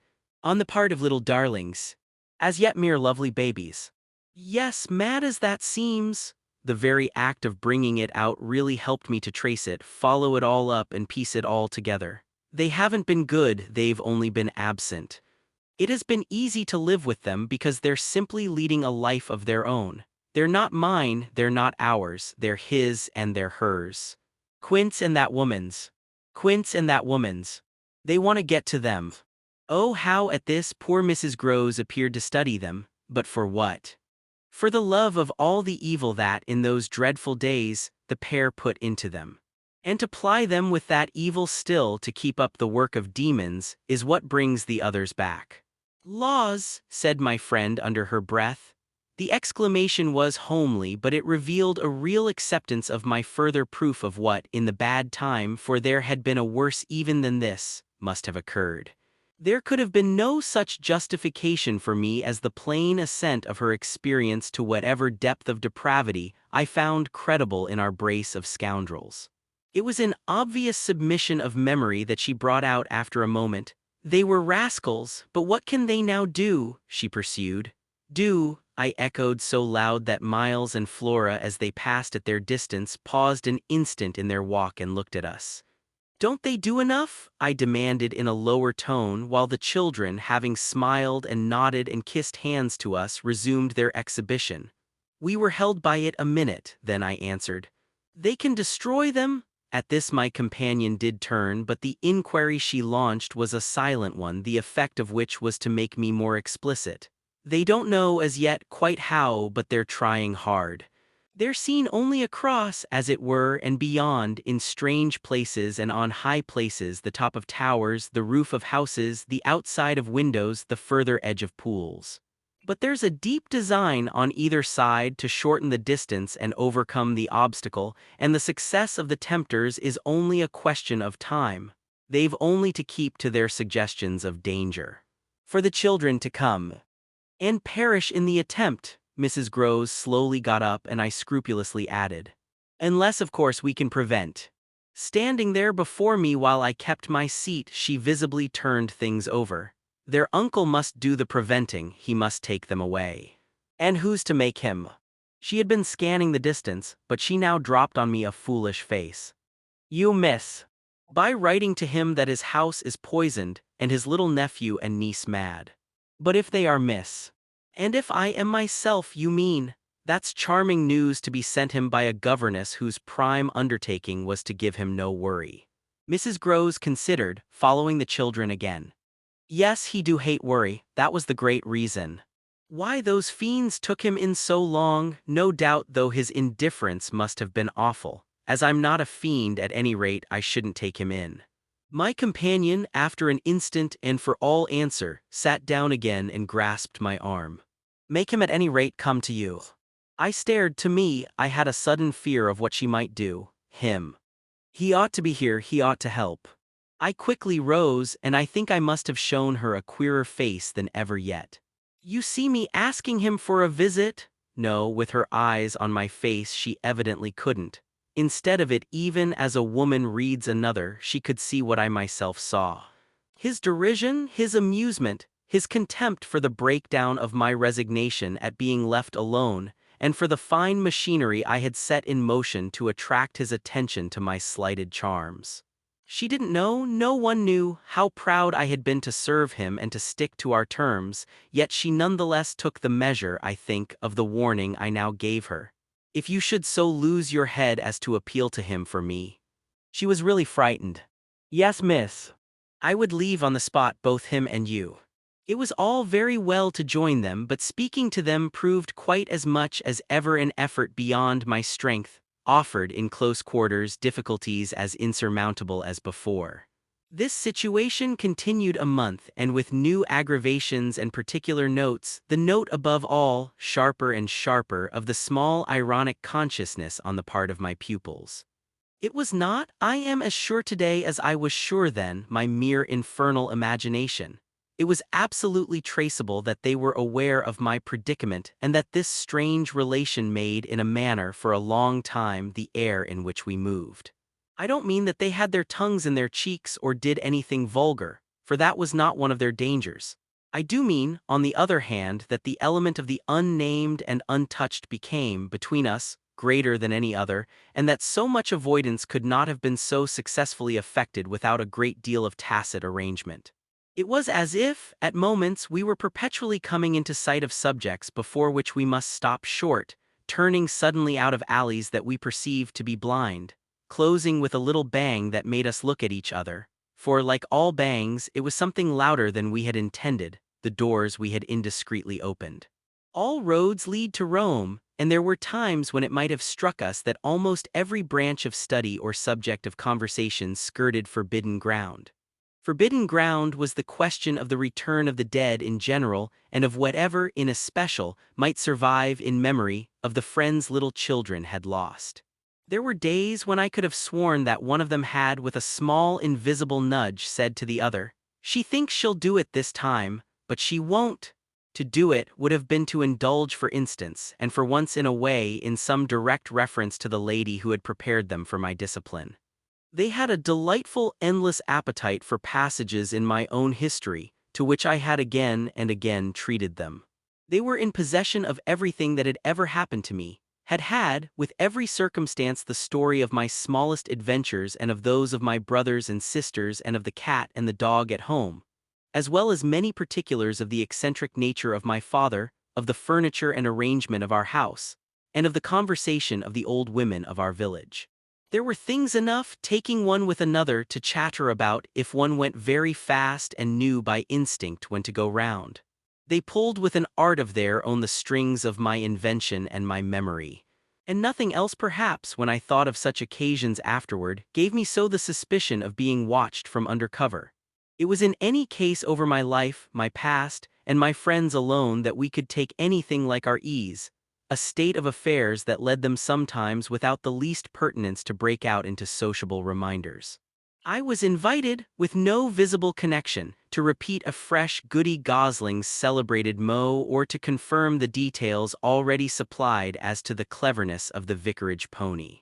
On the part of little darlings. As yet mere lovely babies. Yes, mad as that seems, the very act of bringing it out really helped me to trace it, follow it all up and piece it all together. They haven't been good, they've only been absent. It has been easy to live with them because they're simply leading a life of their own. They're not mine, they're not ours, they're his and they're hers. Quince and that woman's. Quince and that woman's. They want to get to them." Oh, how at this poor Mrs. Groves appeared to study them, but for what? For the love of all the evil that, in those dreadful days, the pair put into them. And to ply them with that evil still to keep up the work of demons is what brings the others back. "Laws," said my friend under her breath. The exclamation was homely, but it revealed a real acceptance of my further proof of what, in the bad time, for there had been a worse even than this, must have occurred. There could have been no such justification for me as the plain assent of her experience to whatever depth of depravity I found credible in our brace of scoundrels. It was in obvious submission of memory that she brought out after a moment. "They were rascals, but what can they now do?" she pursued. "Do," I echoed so loud that Miles and Flora, as they passed at their distance, paused an instant in their walk and looked at us. Don't they do enough? I demanded in a lower tone while the children, having smiled and nodded and kissed hands to us, resumed their exhibition. We were held by it a minute, then I answered. They can destroy them? At this my companion did turn, but the inquiry she launched was a silent one, the effect of which was to make me more explicit. They don't know as yet quite how, but they're trying hard. They're seen only across, as it were, and beyond, in strange places and on high places, the top of towers, the roof of houses, the outside of windows, the further edge of pools. But there's a deep design on either side to shorten the distance and overcome the obstacle, and the success of the tempters is only a question of time. They've only to keep to their suggestions of danger. For the children to come and perish in the attempt. Mrs. Groves slowly got up and I scrupulously added. Unless, of course, we can prevent. Standing there before me while I kept my seat, she visibly turned things over. Their uncle must do the preventing, he must take them away. And who's to make him? She had been scanning the distance, but she now dropped on me a foolish face. You miss. By writing to him that his house is poisoned and his little nephew and niece mad. But if they are miss, and if I am myself, you mean, that's charming news to be sent him by a governess whose prime undertaking was to give him no worry. Mrs. Groves considered, following the children again. Yes, he do hate worry, that was the great reason. Why those fiends took him in so long, no doubt, though his indifference must have been awful. As I'm not a fiend, at any rate I shouldn't take him in. My companion, after an instant and for all answer, sat down again and grasped my arm. Make him at any rate come to you. I stared. To me, I had a sudden fear of what she might do. Him. He ought to be here, he ought to help. I quickly rose, and I think I must have shown her a queerer face than ever yet. You see me asking him for a visit? No, with her eyes on my face she evidently couldn't. Instead of it, even as a woman reads another, she could see what I myself saw. His derision, his amusement, his contempt for the breakdown of my resignation at being left alone, and for the fine machinery I had set in motion to attract his attention to my slighted charms. She didn't know, no one knew, how proud I had been to serve him and to stick to our terms, yet she nonetheless took the measure, I think, of the warning I now gave her. If you should so lose your head as to appeal to him for me. She was really frightened. Yes, miss. I would leave on the spot both him and you. It was all very well to join them, but speaking to them proved quite as much as ever an effort beyond my strength, offered in close quarters difficulties as insurmountable as before. This situation continued a month, and with new aggravations and particular notes, the note above all, sharper and sharper, of the small ironic consciousness on the part of my pupils. It was not, I am as sure today as I was sure then, my mere infernal imagination. It was absolutely traceable that they were aware of my predicament and that this strange relation made in a manner for a long time the air in which we moved. I don't mean that they had their tongues in their cheeks or did anything vulgar, for that was not one of their dangers. I do mean, on the other hand, that the element of the unnamed and untouched became, between us, greater than any other, and that so much avoidance could not have been so successfully effected without a great deal of tacit arrangement. It was as if, at moments, we were perpetually coming into sight of subjects before which we must stop short, turning suddenly out of alleys that we perceived to be blind, closing with a little bang that made us look at each other, for, like all bangs, it was something louder than we had intended, the doors we had indiscreetly opened. All roads lead to Rome, and there were times when it might have struck us that almost every branch of study or subject of conversation skirted forbidden ground. Forbidden ground was the question of the return of the dead in general, and of whatever, in especial, might survive in memory of the friends little children had lost. There were days when I could have sworn that one of them had, with a small invisible nudge, said to the other, "She thinks she'll do it this time, but she won't." To do it would have been to indulge, for instance, and for once in a way, in some direct reference to the lady who had prepared them for my discipline. They had a delightful, endless appetite for passages in my own history, to which I had again and again treated them. They were in possession of everything that had ever happened to me, had, with every circumstance, the story of my smallest adventures and of those of my brothers and sisters and of the cat and the dog at home, as well as many particulars of the eccentric nature of my father, of the furniture and arrangement of our house, and of the conversation of the old women of our village. There were things enough, taking one with another, to chatter about if one went very fast and knew by instinct when to go round. They pulled with an art of their own the strings of my invention and my memory. And nothing else perhaps, when I thought of such occasions afterward, gave me so the suspicion of being watched from under cover. It was in any case over my life, my past, and my friends alone that we could take anything like our ease, a state of affairs that led them sometimes without the least pertinence to break out into sociable reminders. I was invited, with no visible connection, to repeat afresh Goody Gosling's celebrated mot or to confirm the details already supplied as to the cleverness of the vicarage pony.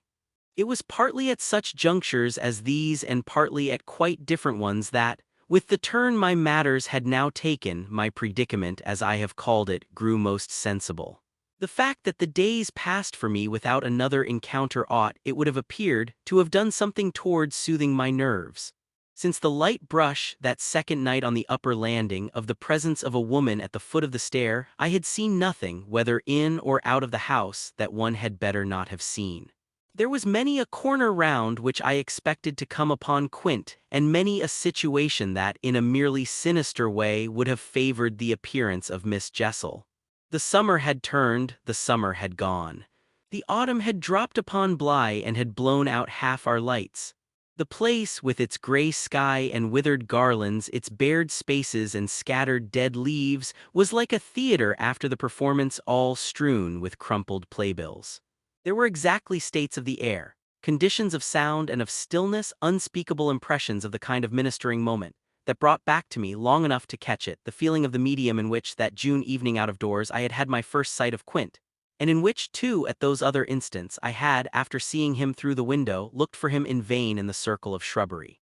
It was partly at such junctures as these and partly at quite different ones that, with the turn my matters had now taken, my predicament, as I have called it, grew most sensible. The fact that the days passed for me without another encounter ought, it would have appeared, to have done something towards soothing my nerves. Since the light brush, that second night on the upper landing, of the presence of a woman at the foot of the stair, I had seen nothing, whether in or out of the house, that one had better not have seen. There was many a corner round which I expected to come upon Quint, and many a situation that, in a merely sinister way, would have favored the appearance of Miss Jessel. The summer had turned, the summer had gone. The autumn had dropped upon Bly and had blown out half our lights. The place, with its gray sky and withered garlands, its bared spaces and scattered dead leaves, was like a theater after the performance, all strewn with crumpled playbills. There were exactly states of the air, conditions of sound and of stillness, unspeakable impressions of the kind of ministering moment, that brought back to me, long enough to catch it, the feeling of the medium in which, that June evening out of doors, I had had my first sight of Quint, and in which, too, at those other instants, I had, after seeing him through the window, looked for him in vain in the circle of shrubbery.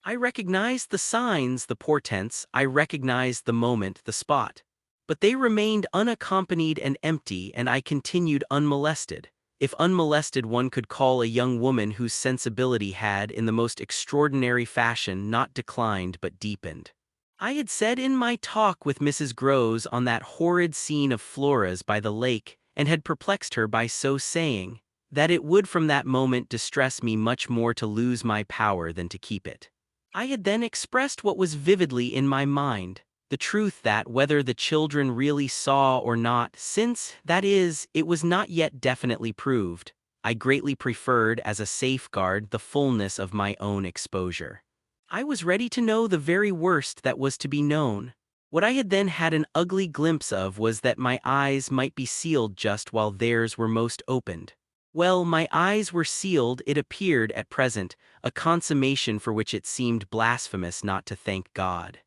I recognized the signs, the portents, I recognized the moment, the spot. But they remained unaccompanied and empty, and I continued unmolested. If unmolested one could call a young woman whose sensibility had, in the most extraordinary fashion, not declined but deepened. I had said in my talk with Mrs. Grose on that horrid scene of Flora's by the lake, and had perplexed her by so saying, that it would from that moment distress me much more to lose my power than to keep it. I had then expressed what was vividly in my mind, the truth that, whether the children really saw or not, since, that is, it was not yet definitely proved, I greatly preferred as a safeguard the fullness of my own exposure. I was ready to know the very worst that was to be known. What I had then had an ugly glimpse of was that my eyes might be sealed just while theirs were most opened. Well, my eyes were sealed, it appeared, at present, a consummation for which it seemed blasphemous not to thank God.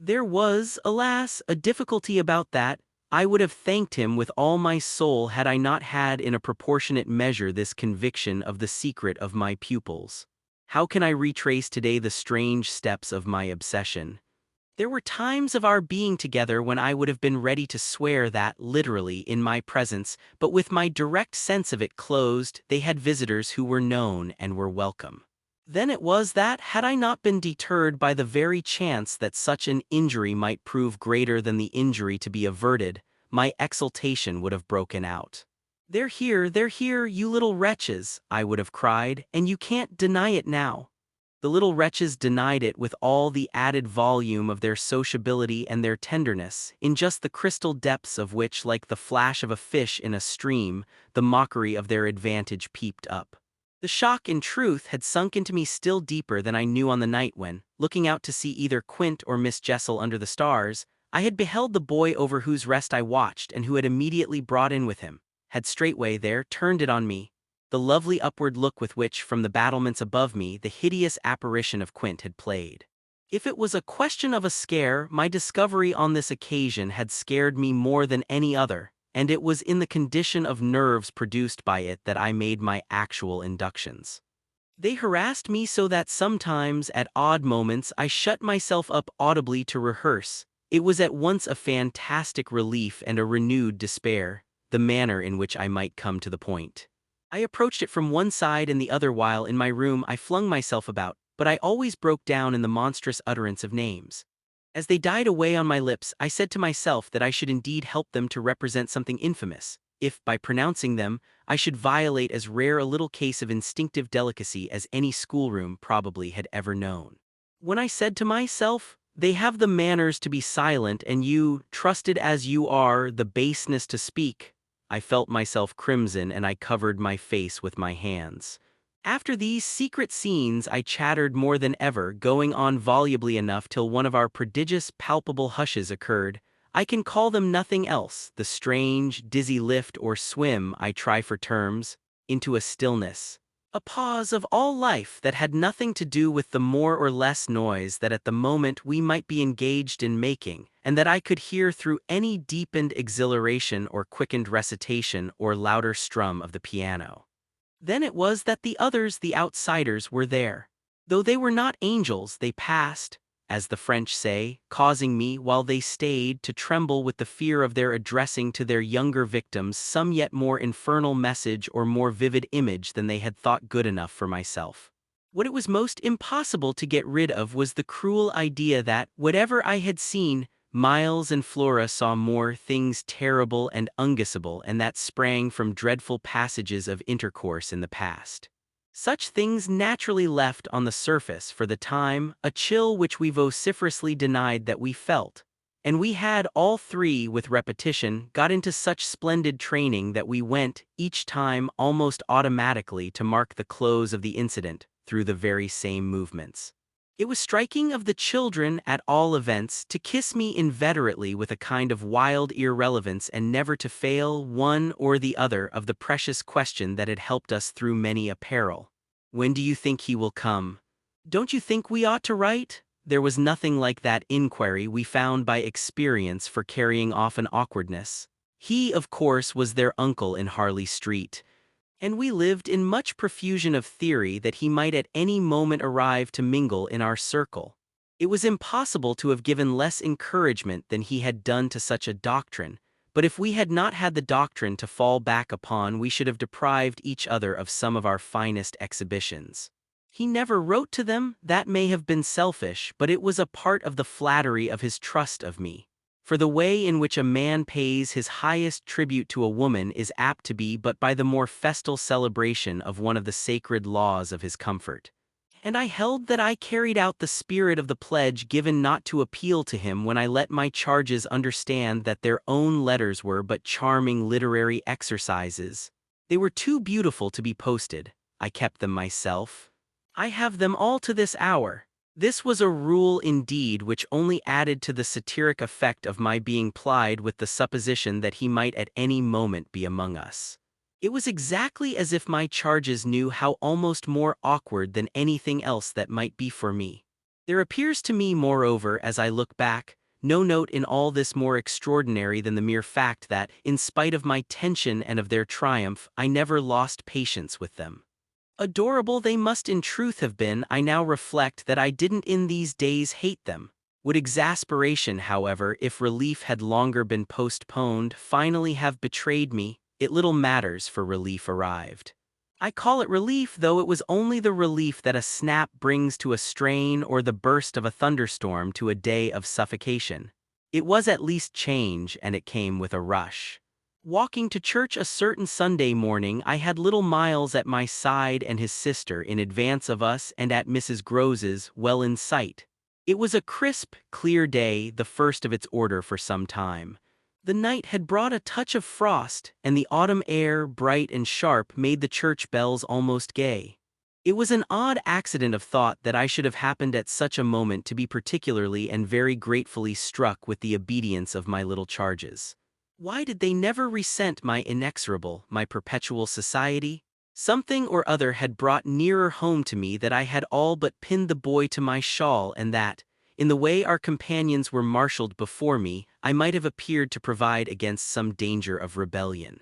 There was, alas, a difficulty about that. I would have thanked him with all my soul had I not had in a proportionate measure this conviction of the secret of my pupils. How can I retrace today the strange steps of my obsession? There were times of our being together when I would have been ready to swear that, literally, in my presence, but with my direct sense of it closed, they had visitors who were known and were welcome. Then it was that, had I not been deterred by the very chance that such an injury might prove greater than the injury to be averted, my exultation would have broken out. They're here, you little wretches," I would have cried, "and you can't deny it now." The little wretches denied it with all the added volume of their sociability and their tenderness, in just the crystal depths of which, like the flash of a fish in a stream, the mockery of their advantage peeped up. The shock, in truth, had sunk into me still deeper than I knew on the night when, looking out to see either Quint or Miss Jessel under the stars, I had beheld the boy over whose rest I watched and who had immediately brought in with him, had straightway there turned it on me, the lovely upward look with which, from the battlements above me, the hideous apparition of Quint had played. If it was a question of a scare, my discovery on this occasion had scared me more than any other, and it was in the condition of nerves produced by it that I made my actual inductions. They harassed me so that sometimes, at odd moments, I shut myself up audibly to rehearse. It was at once a fantastic relief and a renewed despair. the manner in which I might come to the point. I approached it from one side and the other while in my room I flung myself about, but I always broke down in the monstrous utterance of names. As they died away on my lips, I said to myself that I should indeed help them to represent something infamous, if, by pronouncing them, I should violate as rare a little case of instinctive delicacy as any schoolroom probably had ever known. When I said to myself, "They have the manners to be silent, and you, trusted as you are, the baseness to speak," I felt myself crimson and I covered my face with my hands. After these secret scenes I chattered more than ever, going on volubly enough till one of our prodigious palpable hushes occurred. I can call them nothing else, the strange, dizzy lift or swim, I try for terms, into a stillness. A pause of all life that had nothing to do with the more or less noise that at the moment we might be engaged in making, and that I could hear through any deepened exhilaration or quickened recitation or louder strum of the piano. Then it was that the others, the outsiders, were there. Though they were not angels, they passed, as the French say, causing me, while they stayed, to tremble with the fear of their addressing to their younger victims some yet more infernal message or more vivid image than they had thought good enough for myself. What it was most impossible to get rid of was the cruel idea that, whatever I had seen, Miles and Flora saw more things terrible and unguessable, and that sprang from dreadful passages of intercourse in the past. Such things naturally left on the surface, for the time, a chill which we vociferously denied that we felt, and we had all three, with repetition, got into such splendid training that we went, each time almost automatically, to mark the close of the incident through the very same movements. It was striking of the children, at all events, to kiss me inveterately with a kind of wild irrelevance and never to fail one or the other of the precious question that had helped us through many a peril. "When do you think he will come? Don't you think we ought to write?" There was nothing like that inquiry we found by experience for carrying off an awkwardness. He, of course, was their uncle in Harley Street, and we lived in much profusion of theory that he might at any moment arrive to mingle in our circle. It was impossible to have given less encouragement than he had done to such a doctrine, but if we had not had the doctrine to fall back upon, we should have deprived each other of some of our finest exhibitions. He never wrote to them, that may have been selfish, but it was a part of the flattery of his trust of me. For the way in which a man pays his highest tribute to a woman is apt to be but by the more festal celebration of one of the sacred laws of his comfort. And I held that I carried out the spirit of the pledge given not to appeal to him when I let my charges understand that their own letters were but charming literary exercises. They were too beautiful to be posted. I kept them myself. I have them all to this hour. This was a rule indeed which only added to the satiric effect of my being plied with the supposition that he might at any moment be among us. It was exactly as if my charges knew how almost more awkward than anything else that might be for me. There appears to me, moreover, as I look back, no note in all this more extraordinary than the mere fact that, in spite of my tension and of their triumph, I never lost patience with them. Adorable they must in truth have been. I now reflect that I didn't in these days hate them. Would exasperation, however, if relief had longer been postponed, finally have betrayed me? It little matters, for relief arrived. I call it relief, though it was only the relief that a snap brings to a strain or the burst of a thunderstorm to a day of suffocation. It was at least change, and it came with a rush. Walking to church a certain Sunday morning, I had little Miles at my side and his sister in advance of us and at Mrs. Grose's, well in sight. It was a crisp, clear day, the first of its order for some time. The night had brought a touch of frost, and the autumn air, bright and sharp, made the church bells almost gay. It was an odd accident of thought that I should have happened at such a moment to be particularly and very gratefully struck with the obedience of my little charges. Why did they never resent my inexorable, my perpetual society? Something or other had brought nearer home to me that I had all but pinned the boy to my shawl, and that, in the way our companions were marshaled before me, I might have appeared to provide against some danger of rebellion.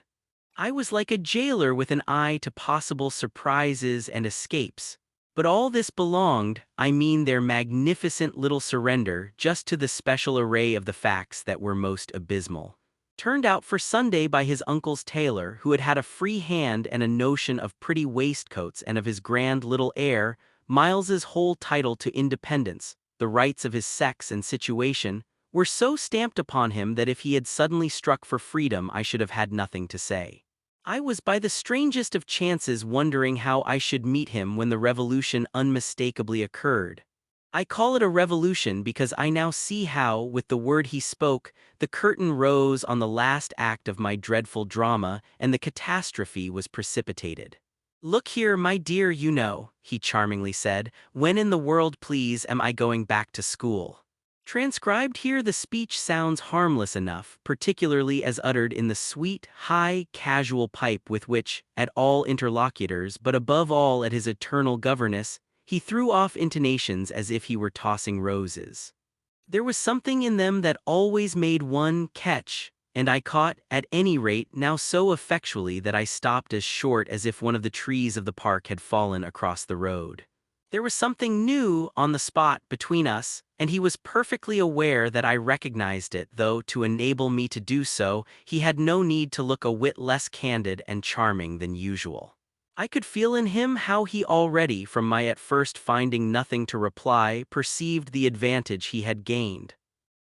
I was like a jailer with an eye to possible surprises and escapes. But all this belonged, I mean their magnificent little surrender, just to the special array of the facts that were most abysmal. turned out for Sunday by his uncle's tailor, who had had a free hand and a notion of pretty waistcoats and of his grand little heir, Miles's whole title to independence, the rights of his sex and situation, were so stamped upon him that if he had suddenly struck for freedom I should have had nothing to say. I was by the strangest of chances wondering how I should meet him when the revolution unmistakably occurred. I call it a revolution because I now see how, with the word he spoke, the curtain rose on the last act of my dreadful drama, and the catastrophe was precipitated. "Look here, my dear, you know," he charmingly said, "when in the world, please, am I going back to school?" Transcribed here, the speech sounds harmless enough, particularly as uttered in the sweet, high, casual pipe with which, at all interlocutors, but above all at his eternal governess, he threw off intonations as if he were tossing roses. There was something in them that always made one catch, and I caught, at any rate, now so effectually that I stopped as short as if one of the trees of the park had fallen across the road. There was something new on the spot between us, and he was perfectly aware that I recognized it, though, to enable me to do so, he had no need to look a whit less candid and charming than usual. I could feel in him how he already, from my at first finding nothing to reply, perceived the advantage he had gained.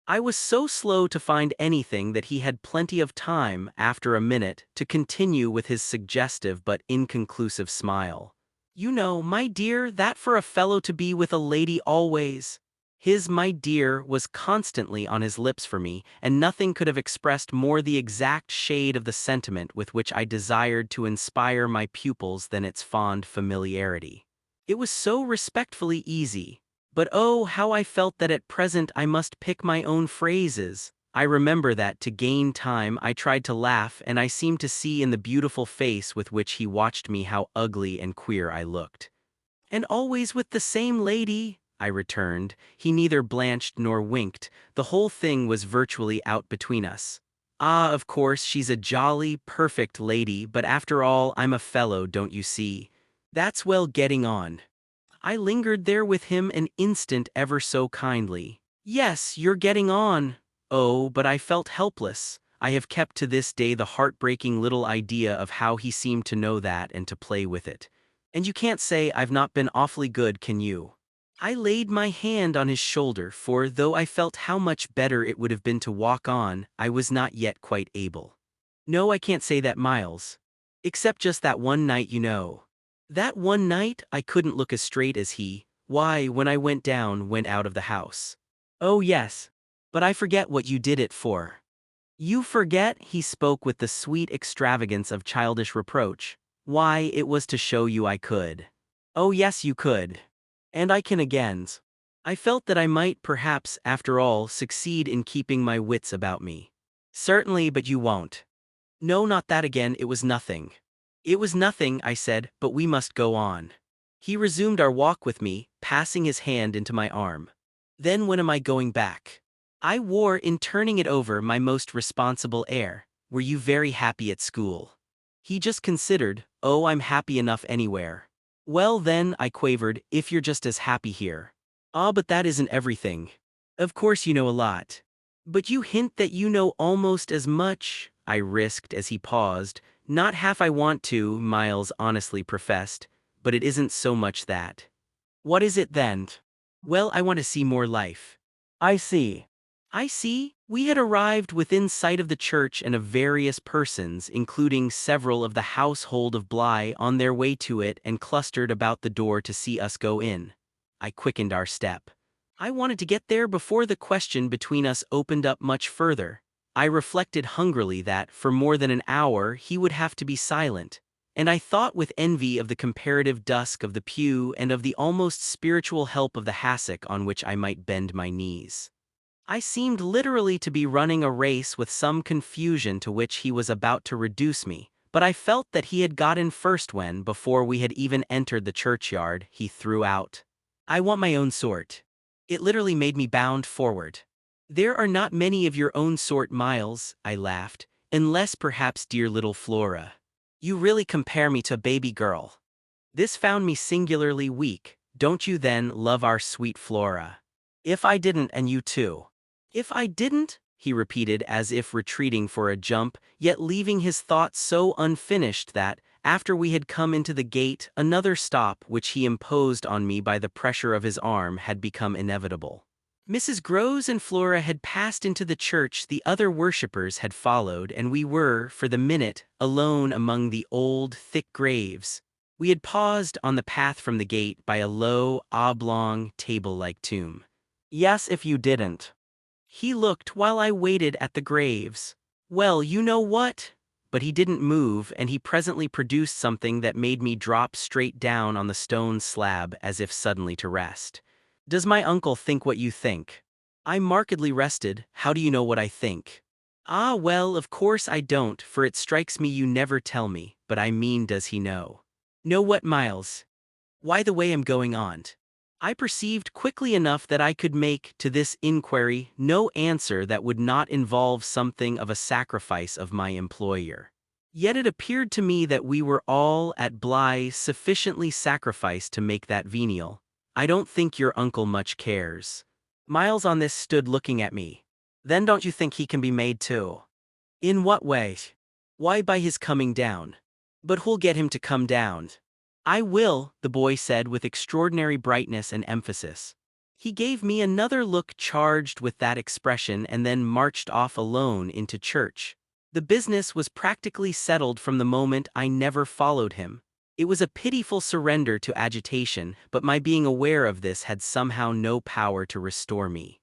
I was so slow to find anything that he had plenty of time, after a minute, to continue with his suggestive but inconclusive smile. "You know, my dear, that for a fellow to be with a lady always—" His "my dear" was constantly on his lips for me, and nothing could have expressed more the exact shade of the sentiment with which I desired to inspire my pupils than its fond familiarity. It was so respectfully easy. But oh, how I felt that at present I must pick my own phrases. I remember that, to gain time, I tried to laugh, and I seemed to see in the beautiful face with which he watched me how ugly and queer I looked. "And always with the same lady?" I returned. He neither blanched nor winked. The whole thing was virtually out between us. "Ah, of course, she's a jolly, perfect lady, but after all, I'm a fellow, don't you see? That's well getting on." I lingered there with him an instant ever so kindly. "Yes, you're getting on." Oh, but I felt helpless. I have kept to this day the heartbreaking little idea of how he seemed to know that and to play with it. And you can't say I've not been awfully good, can you? I laid my hand on his shoulder, for though I felt how much better it would have been to walk on, I was not yet quite able. "No, I can't say that, Miles. Except just that one night, you know." That one night, I couldn't look as straight as he. "Why, when I went out of the house." "Oh yes. But I forget what you did it for." "You forget?" He spoke with the sweet extravagance of childish reproach. "Why, it was to show you I could." "Oh yes, you could. And I can again." I felt that I might, perhaps, after all, succeed in keeping my wits about me. "Certainly, but you won't." "No, not that again, it was nothing." "It was nothing," I said, "but we must go on." He resumed our walk with me, passing his hand into my arm. "Then when am I going back?" I wore, in turning it over, my most responsible air. "Were you very happy at school?" He just considered. "Oh, I'm happy enough anywhere." "Well then," I quavered, "if you're just as happy here." "Ah, but that isn't everything. Of course you know a lot." "But you hint that you know almost as much," I risked as he paused. "Not half I want to," Miles honestly professed, "but it isn't so much that." "What is it then?" "Well, I want to see more life." "I see." I see. We had arrived within sight of the church and of various persons, including several of the household of Bly, on their way to it and clustered about the door to see us go in. I quickened our step. I wanted to get there before the question between us opened up much further. I reflected hungrily that, for more than an hour, he would have to be silent, and I thought with envy of the comparative dusk of the pew and of the almost spiritual help of the hassock on which I might bend my knees. I seemed literally to be running a race with some confusion to which he was about to reduce me, but I felt that he had got in first when, before we had even entered the churchyard, he threw out, "I want my own sort." It literally made me bound forward. "There are not many of your own sort, Miles," I laughed, "unless perhaps dear little Flora. You really compare me to a baby girl." This found me singularly weak. "Don't you then love our sweet Flora?" "If I didn't, and you too." "If I didn't?" he repeated as if retreating for a jump, yet leaving his thoughts so unfinished that, after we had come into the gate, another stop which he imposed on me by the pressure of his arm had become inevitable. Mrs. Groves and Flora had passed into the church, the other worshippers had followed, and we were, for the minute, alone among the old, thick graves. We had paused on the path from the gate by a low, oblong, table-like tomb. "Yes, if you didn't." He looked while I waited at the graves. "Well, you know what?" But he didn't move, and he presently produced something that made me drop straight down on the stone slab as if suddenly to rest. "Does my uncle think what you think?" I markedly rested. "How do you know what I think?" "Ah, well, of course I don't, for it strikes me you never tell me, but I mean, does he know?" "Know what, Miles?" "Why, the way I'm going on." I perceived quickly enough that I could make, to this inquiry, no answer that would not involve something of a sacrifice of my employer. Yet it appeared to me that we were all, at Blythe, sufficiently sacrificed to make that venial. "I don't think your uncle much cares." Miles on this stood looking at me. "Then don't you think he can be made too?" "In what way?" "Why, by his coming down." "But who'll get him to come down?" "I will," the boy said with extraordinary brightness and emphasis. He gave me another look charged with that expression and then marched off alone into church. The business was practically settled from the moment I never followed him. It was a pitiful surrender to agitation, but my being aware of this had somehow no power to restore me.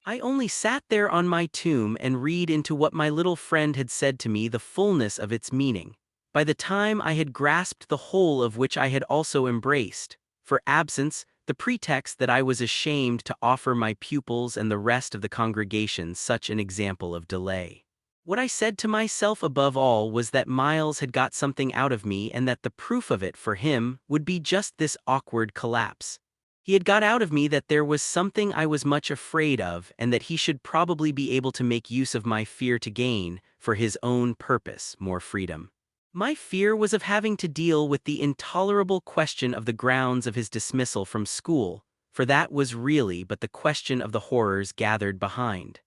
I only sat there on my tomb and read into what my little friend had said to me the fullness of its meaning. By the time I had grasped the whole of which I had also embraced, for absence, the pretext that I was ashamed to offer my pupils and the rest of the congregation such an example of delay. What I said to myself above all was that Miles had got something out of me and that the proof of it for him would be just this awkward collapse. He had got out of me that there was something I was much afraid of and that he should probably be able to make use of my fear to gain, for his own purpose, more freedom. My fear was of having to deal with the intolerable question of the grounds of his dismissal from school, for that was really but the question of the horrors gathered behind.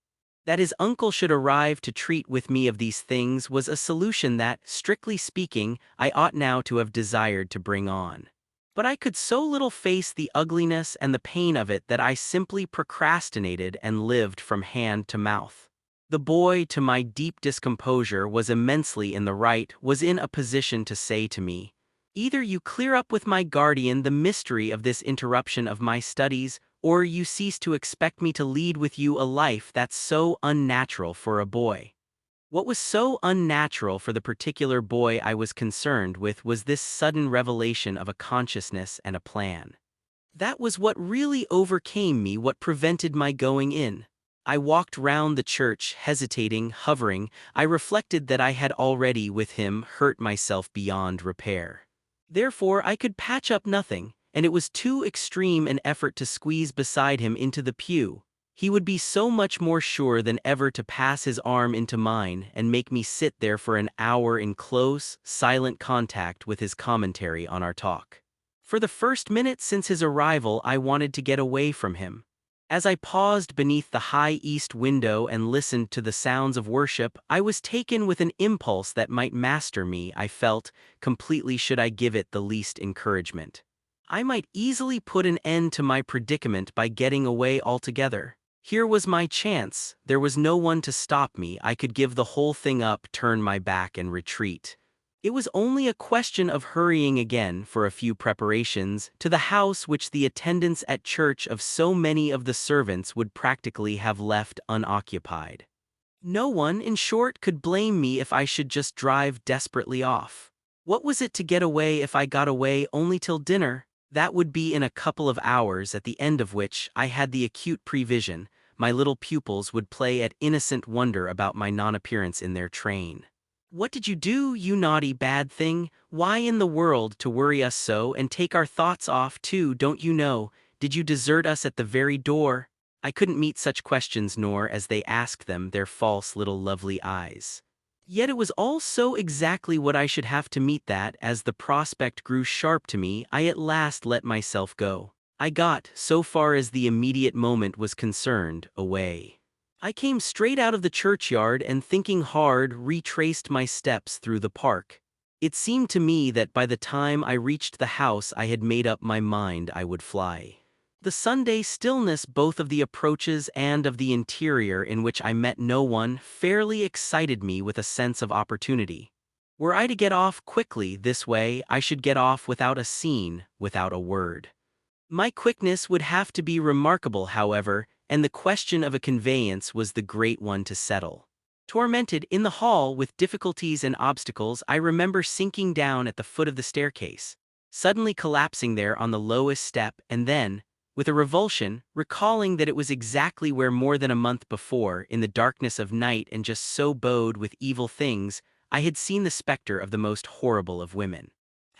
That his uncle should arrive to treat with me of these things was a solution that, strictly speaking, I ought now to have desired to bring on. But I could so little face the ugliness and the pain of it that I simply procrastinated and lived from hand to mouth. The boy, to my deep discomposure, was immensely in the right, was in a position to say to me, "Either you clear up with my guardian the mystery of this interruption of my studies, or you cease to expect me to lead with you a life that's so unnatural for a boy." What was so unnatural for the particular boy I was concerned with was this sudden revelation of a consciousness and a plan. That was what really overcame me, what prevented my going in. I walked round the church, hesitating, hovering. I reflected that I had already, with him, hurt myself beyond repair. Therefore I could patch up nothing, and it was too extreme an effort to squeeze beside him into the pew. He would be so much more sure than ever to pass his arm into mine and make me sit there for an hour in close, silent contact with his commentary on our talk. For the first minute since his arrival I wanted to get away from him. As I paused beneath the high east window and listened to the sounds of worship, I was taken with an impulse that might master me, I felt, completely should I give it the least encouragement. I might easily put an end to my predicament by getting away altogether. Here was my chance, there was no one to stop me, I could give the whole thing up, turn my back and retreat. It was only a question of hurrying again, for a few preparations, to the house which the attendance at church of so many of the servants would practically have left unoccupied. No one, in short, could blame me if I should just drive desperately off. What was it to get away if I got away only till dinner? That would be in a couple of hours, at the end of which, I had the acute prevision, my little pupils would play at innocent wonder about my non-appearance in their train. "What did you do, you naughty bad thing? Why in the world to worry us so and take our thoughts off too, don't you know? Did you desert us at the very door?" I couldn't meet such questions nor, as they asked them, their false little lovely eyes. Yet it was all so exactly what I should have to meet that, as the prospect grew sharp to me, I at last let myself go. I got, so far as the immediate moment was concerned, away. I came straight out of the churchyard and thinking hard retraced my steps through the park. It seemed to me that by the time I reached the house I had made up my mind I would fly. The Sunday stillness both of the approaches and of the interior in which I met no one fairly excited me with a sense of opportunity. Were I to get off quickly this way, I should get off without a scene, without a word. My quickness would have to be remarkable, however, and the question of a conveyance was the great one to settle. Tormented in the hall with difficulties and obstacles, I remember sinking down at the foot of the staircase, suddenly collapsing there on the lowest step, and then, with a revulsion, recalling that it was exactly where more than a month before, in the darkness of night and just so bowed with evil things, I had seen the specter of the most horrible of women.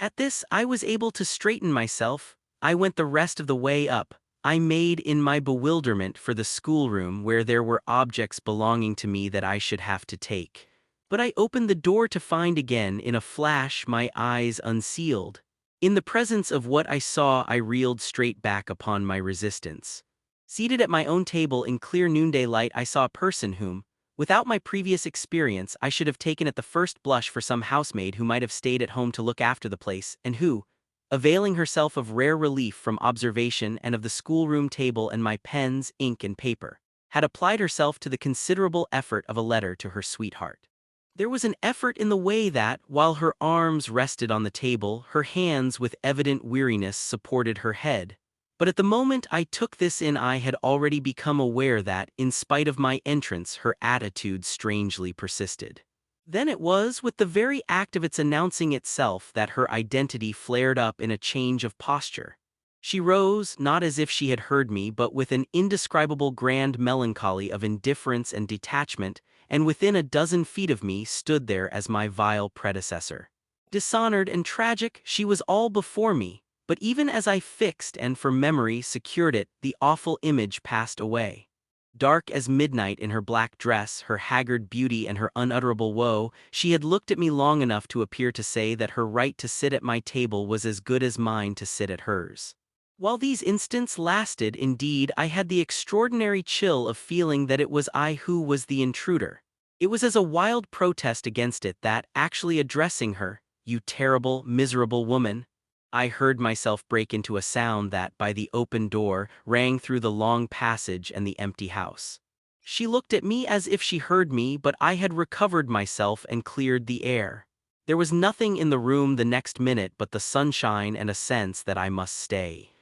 At this I was able to straighten myself. I went the rest of the way up. I made in my bewilderment for the schoolroom where there were objects belonging to me that I should have to take. But I opened the door to find again in a flash my eyes unsealed. In the presence of what I saw I reeled straight back upon my resistance. Seated at my own table in clear noonday light I saw a person whom, without my previous experience, I should have taken at the first blush for some housemaid who might have stayed at home to look after the place, and who, availing herself of rare relief from observation and of the schoolroom table and my pens, ink and paper, had applied herself to the considerable effort of a letter to her sweetheart. There was an effort in the way that, while her arms rested on the table, her hands with evident weariness supported her head. But at the moment I took this in I had already become aware that, in spite of my entrance, her attitude strangely persisted. Then it was with the very act of its announcing itself that her identity flared up in a change of posture. She rose, not as if she had heard me, but with an indescribable grand melancholy of indifference and detachment, and within a dozen feet of me stood there as my vile predecessor. Dishonored and tragic, she was all before me, but even as I fixed and for memory secured it, the awful image passed away. Dark as midnight in her black dress, her haggard beauty and her unutterable woe, she had looked at me long enough to appear to say that her right to sit at my table was as good as mine to sit at hers. While these instants lasted, indeed, I had the extraordinary chill of feeling that it was I who was the intruder. It was as a wild protest against it that, actually addressing her, "You terrible, miserable woman," I heard myself break into a sound that, by the open door, rang through the long passage and the empty house. She looked at me as if she heard me, but I had recovered myself and cleared the air. There was nothing in the room the next minute but the sunshine and a sense that I must stay.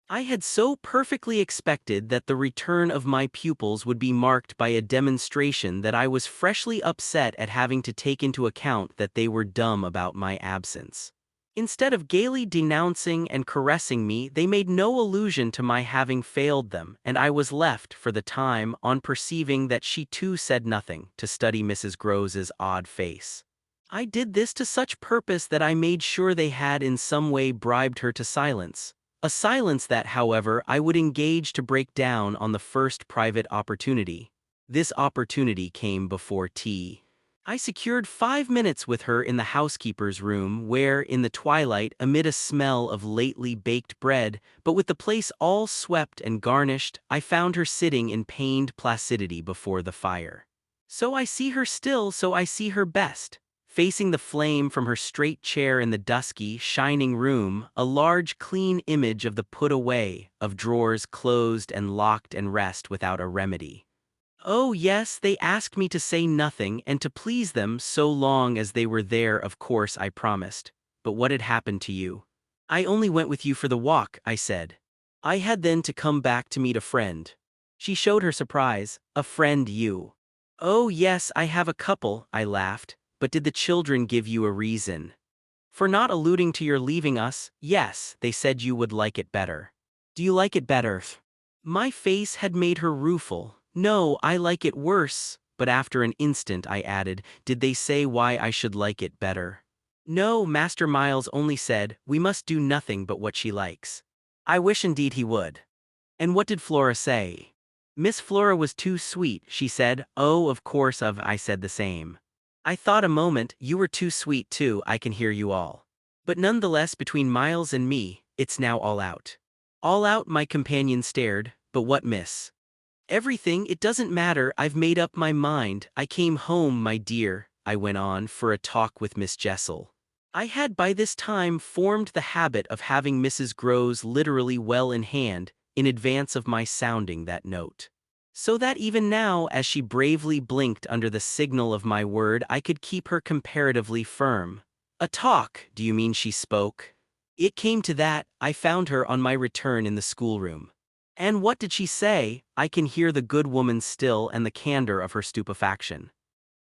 I had so perfectly expected that the return of my pupils would be marked by a demonstration that I was freshly upset at having to take into account that they were dumb about my absence. Instead of gaily denouncing and caressing me, they made no allusion to my having failed them, and I was left, for the time, on perceiving that she too said nothing, to study Mrs. Grose's odd face. I did this to such purpose that I made sure they had in some way bribed her to silence. A silence that, however, I would engage to break down on the first private opportunity. This opportunity came before tea. I secured 5 minutes with her in the housekeeper's room where, in the twilight, amid a smell of lately baked bread, but with the place all swept and garnished, I found her sitting in pained placidity before the fire. So I see her still, so I see her best. Facing the flame from her straight chair in the dusky, shining room, a large clean image of the put away, of drawers closed and locked and rest without a remedy. Oh yes, they asked me to say nothing and to please them so long as they were there, of course I promised. But what had happened to you? I only went with you for the walk, I said. I had then to come back to meet a friend. She showed her surprise. A friend, you? Oh yes, I have a couple, I laughed. But did the children give you a reason? For not alluding to your leaving us? Yes, they said you would like it better. Do you like it better? My face had made her rueful. No, I like it worse, but after an instant I added, did they say why I should like it better? No, Master Miles only said, we must do nothing but what she likes. I wish indeed he would. And what did Flora say? Miss Flora was too sweet, she said. Oh, of course I said the same. I thought a moment, you were too sweet too, I can hear you all. But nonetheless between Miles and me, it's now all out. All out, my companion stared, but what, miss? Everything, it doesn't matter, I've made up my mind. I came home, my dear, I went on, for a talk with Miss Jessel. I had by this time formed the habit of having Mrs. Groves literally well in hand, in advance of my sounding that note. So that even now, as she bravely blinked under the signal of my word, I could keep her comparatively firm. A talk, do you mean? She spoke. It came to that. I found her on my return in the schoolroom. And what did she say? I can hear the good woman still and the candor of her stupefaction.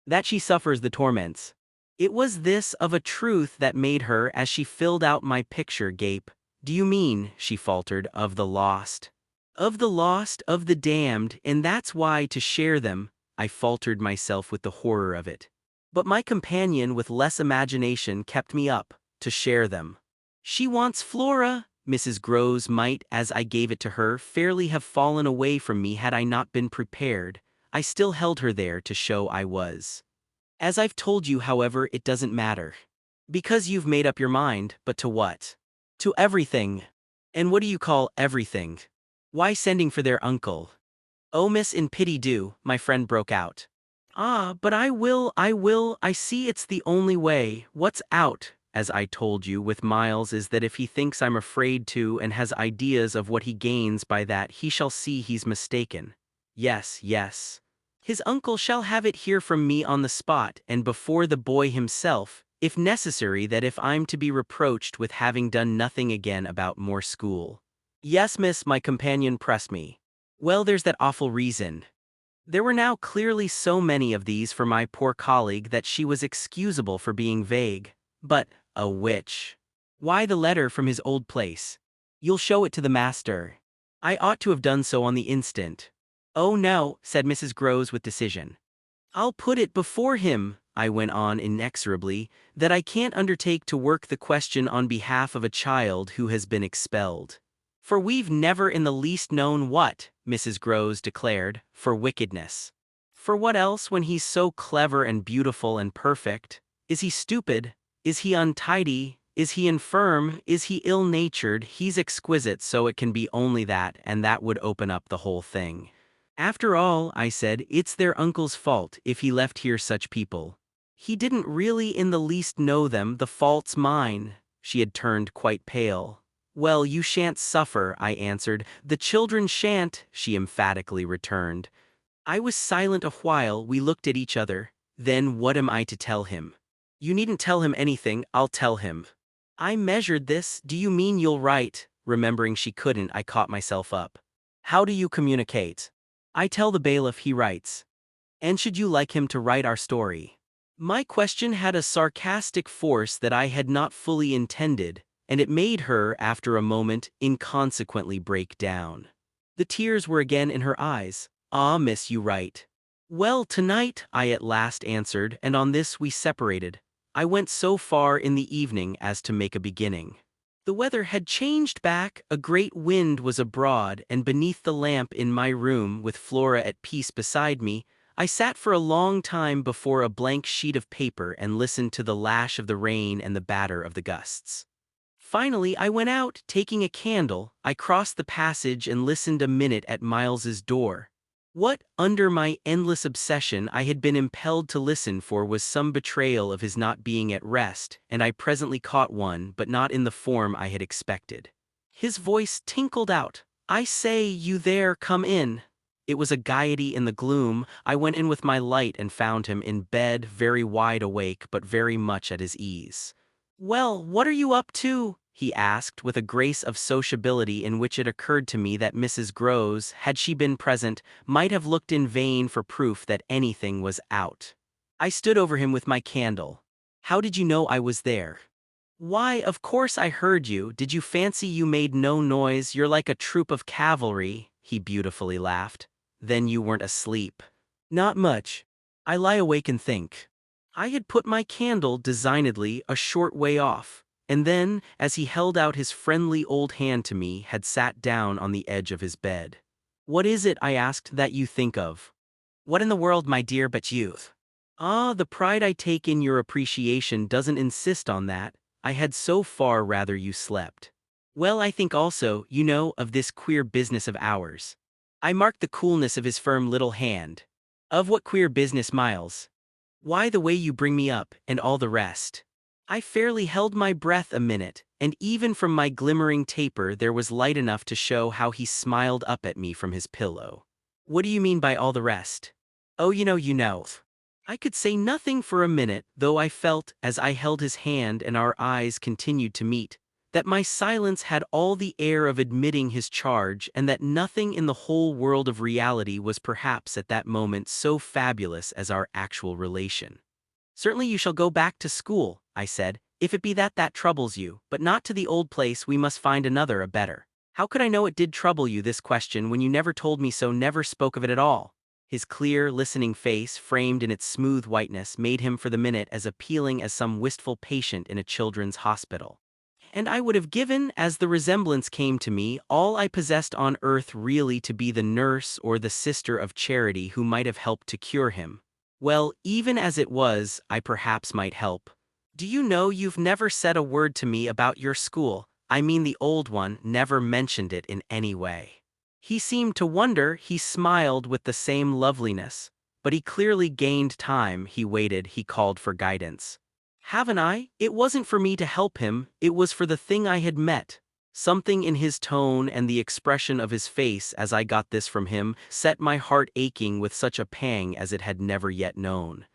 That she suffers the torments. It was this of a truth that made her, as she filled out my picture, gape. Do you mean, she faltered, of the lost? Of the lost, of the damned, and that's why, to share them, I faltered myself with the horror of it. But my companion with less imagination kept me up, to share them. She wants Flora. Mrs. Groves might, as I gave it to her, fairly have fallen away from me had I not been prepared. I still held her there to show I was. As I've told you, however, it doesn't matter. Because you've made up your mind, but to what? To everything. And what do you call everything? Why, sending for their uncle. Oh, miss, in pity do, my friend broke out. Ah, but I will, I see it's the only way. What's out, as I told you, with Miles is that if he thinks I'm afraid to and has ideas of what he gains by that, he shall see he's mistaken. Yes, yes. His uncle shall have it here from me on the spot and before the boy himself, if necessary, that if I'm to be reproached with having done nothing again about more school. Yes, miss, my companion pressed me. Well, there's that awful reason. There were now clearly so many of these for my poor colleague that she was excusable for being vague. But, a witch. Why, the letter from his old place. You'll show it to the master. I ought to have done so on the instant. Oh no, said Mrs. Groves with decision. I'll put it before him, I went on inexorably, that I can't undertake to work the question on behalf of a child who has been expelled. For we've never in the least known what, Mrs. Groves declared, for wickedness. For what else when he's so clever and beautiful and perfect? Is he stupid? Is he untidy? Is he infirm? Is he ill-natured? He's exquisite, so it can be only that, and that would open up the whole thing. After all, I said, it's their uncle's fault if he left here such people. He didn't really in the least know them, the fault's mine. She had turned quite pale. Well, you shan't suffer, I answered. The children shan't, she emphatically returned. I was silent a while, we looked at each other. Then what am I to tell him? You needn't tell him anything, I'll tell him. I measured this. Do you mean you'll write? Remembering she couldn't, I caught myself up. How do you communicate? I tell the bailiff, he writes. And should you like him to write our story? My question had a sarcastic force that I had not fully intended, and it made her, after a moment, inconsequently break down. The tears were again in her eyes. Ah, miss, you write. Well, tonight, I at last answered, and on this we separated. I went so far in the evening as to make a beginning. The weather had changed back, a great wind was abroad, and beneath the lamp in my room, with Flora at peace beside me, I sat for a long time before a blank sheet of paper and listened to the lash of the rain and the batter of the gusts. Finally, I went out, taking a candle. I crossed the passage and listened a minute at Miles's door. What, under my endless obsession, I had been impelled to listen for was some betrayal of his not being at rest, and I presently caught one, but not in the form I had expected. His voice tinkled out. I say, you there, come in. It was a gaiety in the gloom. I went in with my light and found him in bed, very wide awake but very much at his ease. Well, what are you up to? He asked, with a grace of sociability in which it occurred to me that Mrs. Groves, had she been present, might have looked in vain for proof that anything was out. I stood over him with my candle. How did you know I was there? Why, of course I heard you. Did you fancy you made no noise? You're like a troop of cavalry, he beautifully laughed. Then you weren't asleep. Not much. I lie awake and think. I had put my candle designedly a short way off, and then, as he held out his friendly old hand to me, had sat down on the edge of his bed. What is it, I asked, that you think of? What in the world, my dear, but youth? Ah, the pride I take in your appreciation doesn't insist on that. I had so far rather you slept. Well, I think also, you know, of this queer business of ours. I marked the coolness of his firm little hand. Of what queer business, Miles? Why the way you bring me up, and all the rest. I fairly held my breath a minute, and even from my glimmering taper there was light enough to show how he smiled up at me from his pillow. What do you mean by all the rest? Oh, you know. I could say nothing for a minute, though I felt, as I held his hand and our eyes continued to meet, that my silence had all the air of admitting his charge and that nothing in the whole world of reality was perhaps at that moment so fabulous as our actual relation. Certainly you shall go back to school, I said, if it be that troubles you, but not to the old place. We must find another, a better. How could I know it did trouble you, this question, when you never told me so, never spoke of it at all? His clear, listening face, framed in its smooth whiteness, made him for the minute as appealing as some wistful patient in a children's hospital. And I would have given, as the resemblance came to me, all I possessed on earth really to be the nurse or the sister of charity who might have helped to cure him. Well, even as it was, I perhaps might help. Do you know you've never said a word to me about your school? I mean the old one, never mentioned it in any way. He seemed to wonder, he smiled with the same loveliness, but he clearly gained time, he waited, he called for guidance. Haven't I? It wasn't for me to help him, it was for the thing I had met. Something in his tone and the expression of his face as I got this from him set my heart aching with such a pang as it had never yet known.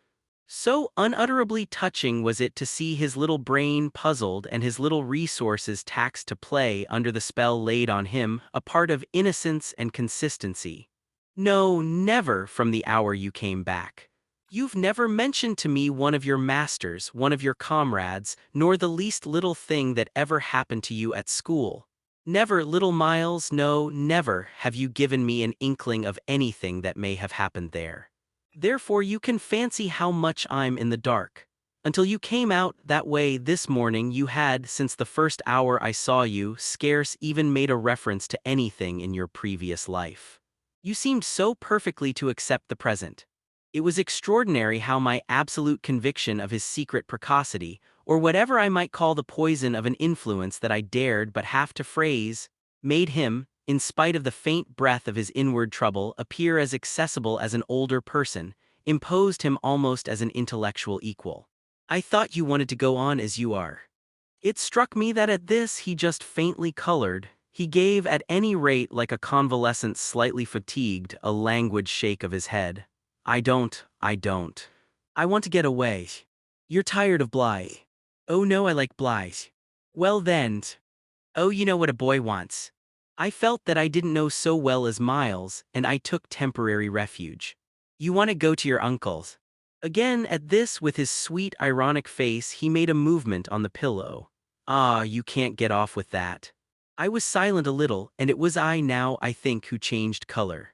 So unutterably touching was it to see his little brain puzzled and his little resources taxed to play under the spell laid on him, a part of innocence and consistency. No, never from the hour you came back. You've never mentioned to me one of your masters, one of your comrades, nor the least little thing that ever happened to you at school. Never, little Miles, no, never have you given me an inkling of anything that may have happened there. Therefore you can fancy how much I'm in the dark. Until you came out that way this morning you had, since the first hour I saw you, scarce even made a reference to anything in your previous life. You seemed so perfectly to accept the present. It was extraordinary how my absolute conviction of his secret precocity, or whatever I might call the poison of an influence that I dared but half to phrase, made him, in spite of the faint breath of his inward trouble, appear as accessible as an older person, imposed him almost as an intellectual equal. I thought you wanted to go on as you are. It struck me that at this he just faintly colored. He gave, at any rate like a convalescent slightly fatigued, a languid shake of his head. I don't. I want to get away. You're tired of Blythe. Oh no, I like Blythe. Well then. Oh, you know what a boy wants. I felt that I didn't know so well as Miles, and I took temporary refuge. You want to go to your uncle's? Again, at this, with his sweet, ironic face, he made a movement on the pillow. Ah, you can't get off with that. I was silent a little, and it was I now, I think, who changed color.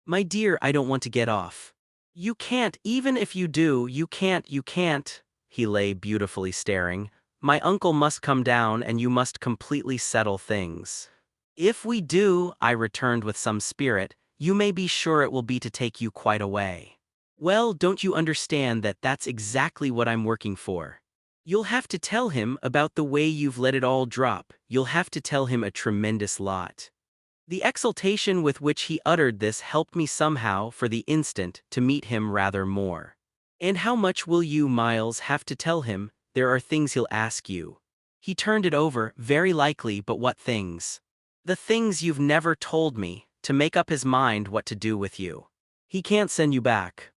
My dear, I don't want to get off. You can't, even if you do, you can't. He lay beautifully staring. My uncle must come down and you must completely settle things. If we do, I returned with some spirit, you may be sure it will be to take you quite away. Well, don't you understand that that's exactly what I'm working for? You'll have to tell him about the way you've let it all drop. You'll have to tell him a tremendous lot. The exultation with which he uttered this helped me somehow, for the instant, to meet him rather more. And how much will you, Miles, have to tell him? There are things he'll ask you. He turned it over, very likely, but what things? The things you've never told me, to make up his mind what to do with you. He can't send you back.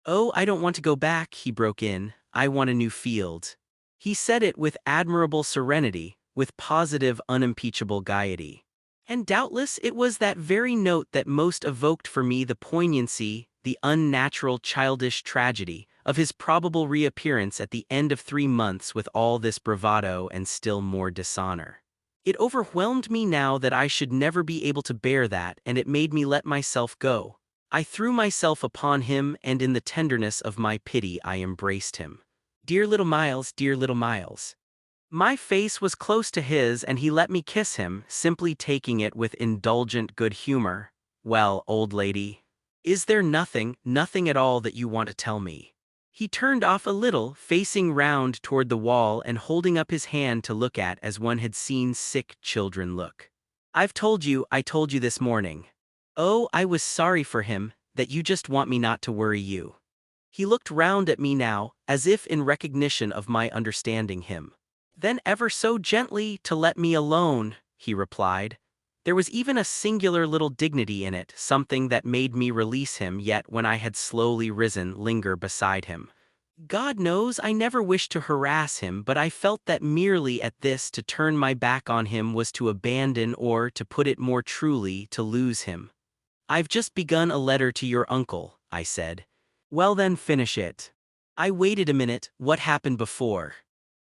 Oh, I don't want to go back, he broke in. I want a new field. He said it with admirable serenity, with positive, unimpeachable gaiety. And doubtless it was that very note that most evoked for me the poignancy, the unnatural childish tragedy, of his probable reappearance at the end of 3 months with all this bravado and still more dishonor. It overwhelmed me now that I should never be able to bear that, and it made me let myself go. I threw myself upon him, and in the tenderness of my pity I embraced him. Dear little Miles, dear little Miles. My face was close to his and he let me kiss him, simply taking it with indulgent good humor. Well, old lady, is there nothing at all that you want to tell me? He turned off a little, facing round toward the wall and holding up his hand to look at as one had seen sick children look. I told you this morning. Oh, I was sorry for him, that you just want me not to worry you. He looked round at me now, as if in recognition of my understanding him. Then ever so gently to let me alone, he replied. There was even a singular little dignity in it, something that made me release him yet when I had slowly risen linger beside him. God knows I never wished to harass him, but I felt that merely at this to turn my back on him was to abandon or, to put it more truly, to lose him. I've just begun a letter to your uncle, I said. Well then finish it. I waited a minute, what happened before?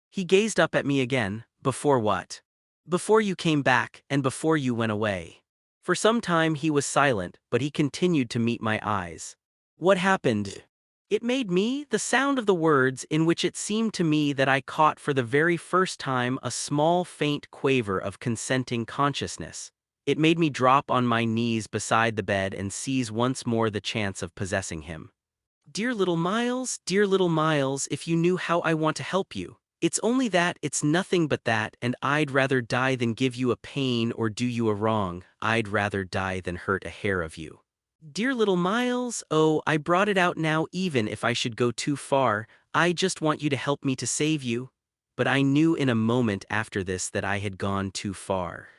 He gazed up at me again. Before what? Before you came back, and before you went away. For some time he was silent, but he continued to meet my eyes. What happened? It made me, the sound of the words in which it seemed to me that I caught for the very first time a small faint quaver of consenting consciousness. It made me drop on my knees beside the bed and seize once more the chance of possessing him. Dear little Miles, if you knew how I want to help you. It's only that, it's nothing but that, and I'd rather die than give you a pain or do you a wrong. I'd rather die than hurt a hair of you. Dear little Miles, oh, I brought it out now even if I should go too far. I just want you to help me to save you. But I knew in a moment after this that I had gone too far.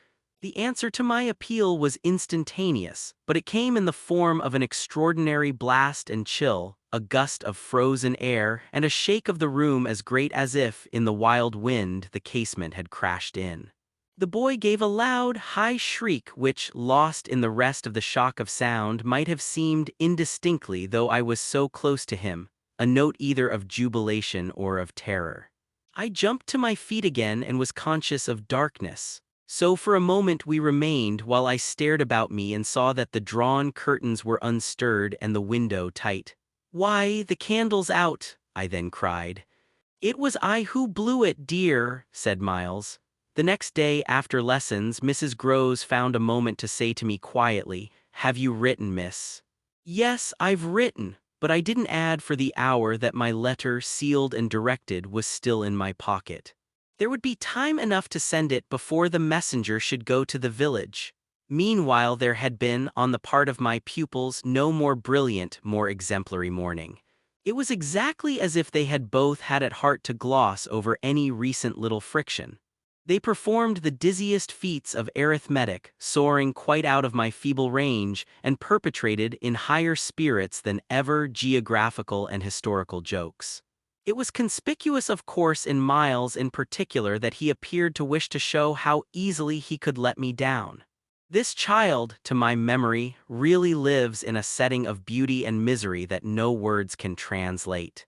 The answer to my appeal was instantaneous, but it came in the form of an extraordinary blast and chill, a gust of frozen air, and a shake of the room as great as if, in the wild wind, the casement had crashed in. The boy gave a loud, high shriek which, lost in the rest of the shock of sound, might have seemed indistinctly though I was so close to him, a note either of jubilation or of terror. I jumped to my feet again and was conscious of darkness. So for a moment we remained while I stared about me and saw that the drawn curtains were unstirred and the window tight. Why, the candle's out, I then cried. It was I who blew it, dear, said Miles. The next day after lessons, Mrs. Groves found a moment to say to me quietly, Have you written, miss? Yes, I've written, but I didn't add for the hour that my letter, sealed and directed, was still in my pocket. There would be time enough to send it before the messenger should go to the village. Meanwhile there had been, on the part of my pupils, no more brilliant, more exemplary morning. It was exactly as if they had both had at heart to gloss over any recent little friction. They performed the dizziest feats of arithmetic, soaring quite out of my feeble range, and perpetrated, in higher spirits than ever, geographical and historical jokes. It was conspicuous of course in Miles in particular that he appeared to wish to show how easily he could let me down. This child, to my memory, really lives in a setting of beauty and misery that no words can translate.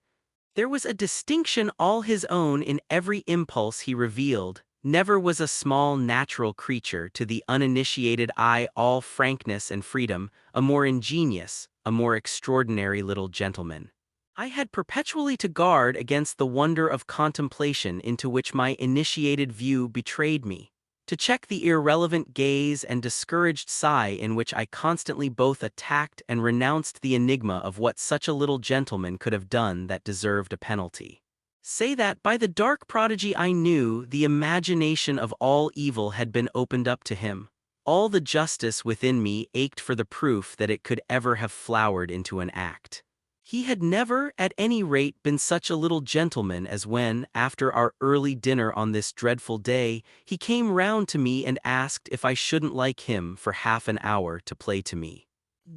There was a distinction all his own in every impulse he revealed. Never was a small natural creature to the uninitiated eye all frankness and freedom, a more ingenious, a more extraordinary little gentleman. I had perpetually to guard against the wonder of contemplation into which my initiated view betrayed me, to check the irrelevant gaze and discouraged sigh in which I constantly both attacked and renounced the enigma of what such a little gentleman could have done that deserved a penalty. Say that by the dark prodigy I knew, the imagination of all evil had been opened up to him. All the justice within me ached for the proof that it could ever have flowered into an act. He had never, at any rate, been such a little gentleman as when, after our early dinner on this dreadful day, he came round to me and asked if I shouldn't like him for half an hour to play to me.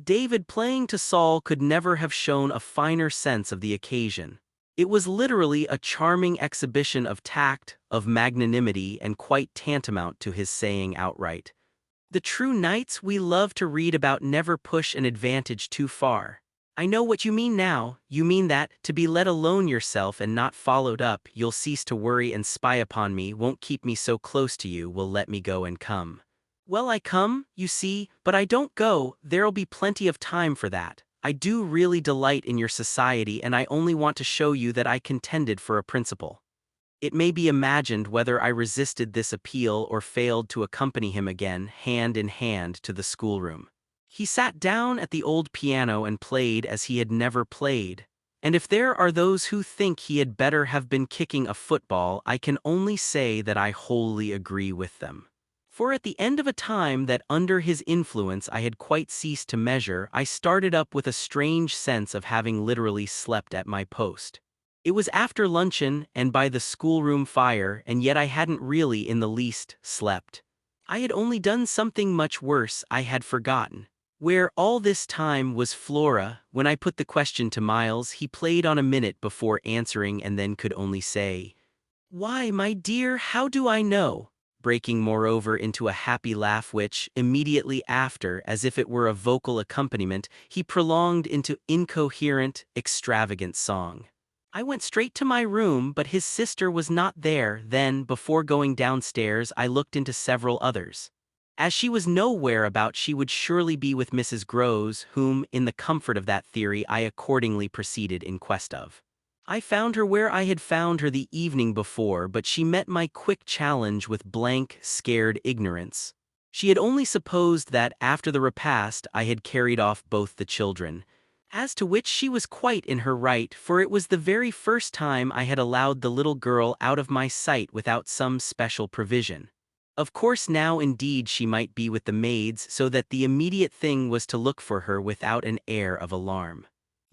David playing to Saul could never have shown a finer sense of the occasion. It was literally a charming exhibition of tact, of magnanimity, and quite tantamount to his saying outright, "The true knights we love to read about never push an advantage too far. I know what you mean now. You mean that, to be let alone yourself and not followed up, you'll cease to worry and spy upon me, won't keep me so close to you, will let me go and come. Well, I come, you see, but I don't go. There'll be plenty of time for that. I do really delight in your society, and I only want to show you that I contended for a principle." It may be imagined whether I resisted this appeal or failed to accompany him again, hand in hand, to the schoolroom. He sat down at the old piano and played as he had never played. And if there are those who think he had better have been kicking a football, I can only say that I wholly agree with them. For at the end of a time that under his influence I had quite ceased to measure, I started up with a strange sense of having literally slept at my post. It was after luncheon and by the schoolroom fire, and yet I hadn't really in the least slept. I had only done something much worse. I had forgotten. Where all this time was Flora? When I put the question to Miles, he played on a minute before answering and then could only say, "Why, my dear, how do I know?" breaking moreover into a happy laugh which, immediately after, as if it were a vocal accompaniment, he prolonged into incoherent, extravagant song. I went straight to my room, but his sister was not there. Then, before going downstairs, I looked into several others. As she was nowhere about, she would surely be with Mrs. Groves, whom, in the comfort of that theory, I accordingly proceeded in quest of. I found her where I had found her the evening before, but she met my quick challenge with blank, scared ignorance. She had only supposed that, after the repast, I had carried off both the children, as to which she was quite in her right, for it was the very first time I had allowed the little girl out of my sight without some special provision. Of course now indeed she might be with the maids, so that the immediate thing was to look for her without an air of alarm.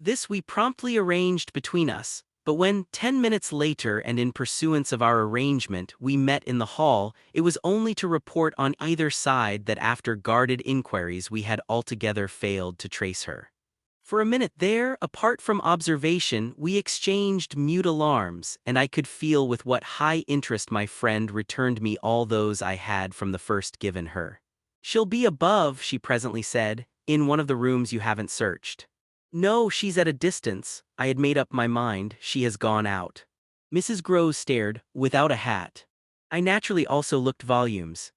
This we promptly arranged between us, but when, 10 minutes later and in pursuance of our arrangement, we met in the hall, it was only to report on either side that after guarded inquiries we had altogether failed to trace her. For a minute there, apart from observation, we exchanged mute alarms, and I could feel with what high interest my friend returned me all those I had from the first given her. "She'll be above," she presently said, "in one of the rooms you haven't searched." "No, she's at a distance. I had made up my mind. She has gone out." Mrs. Groves stared, without a hat. I naturally also looked volumes.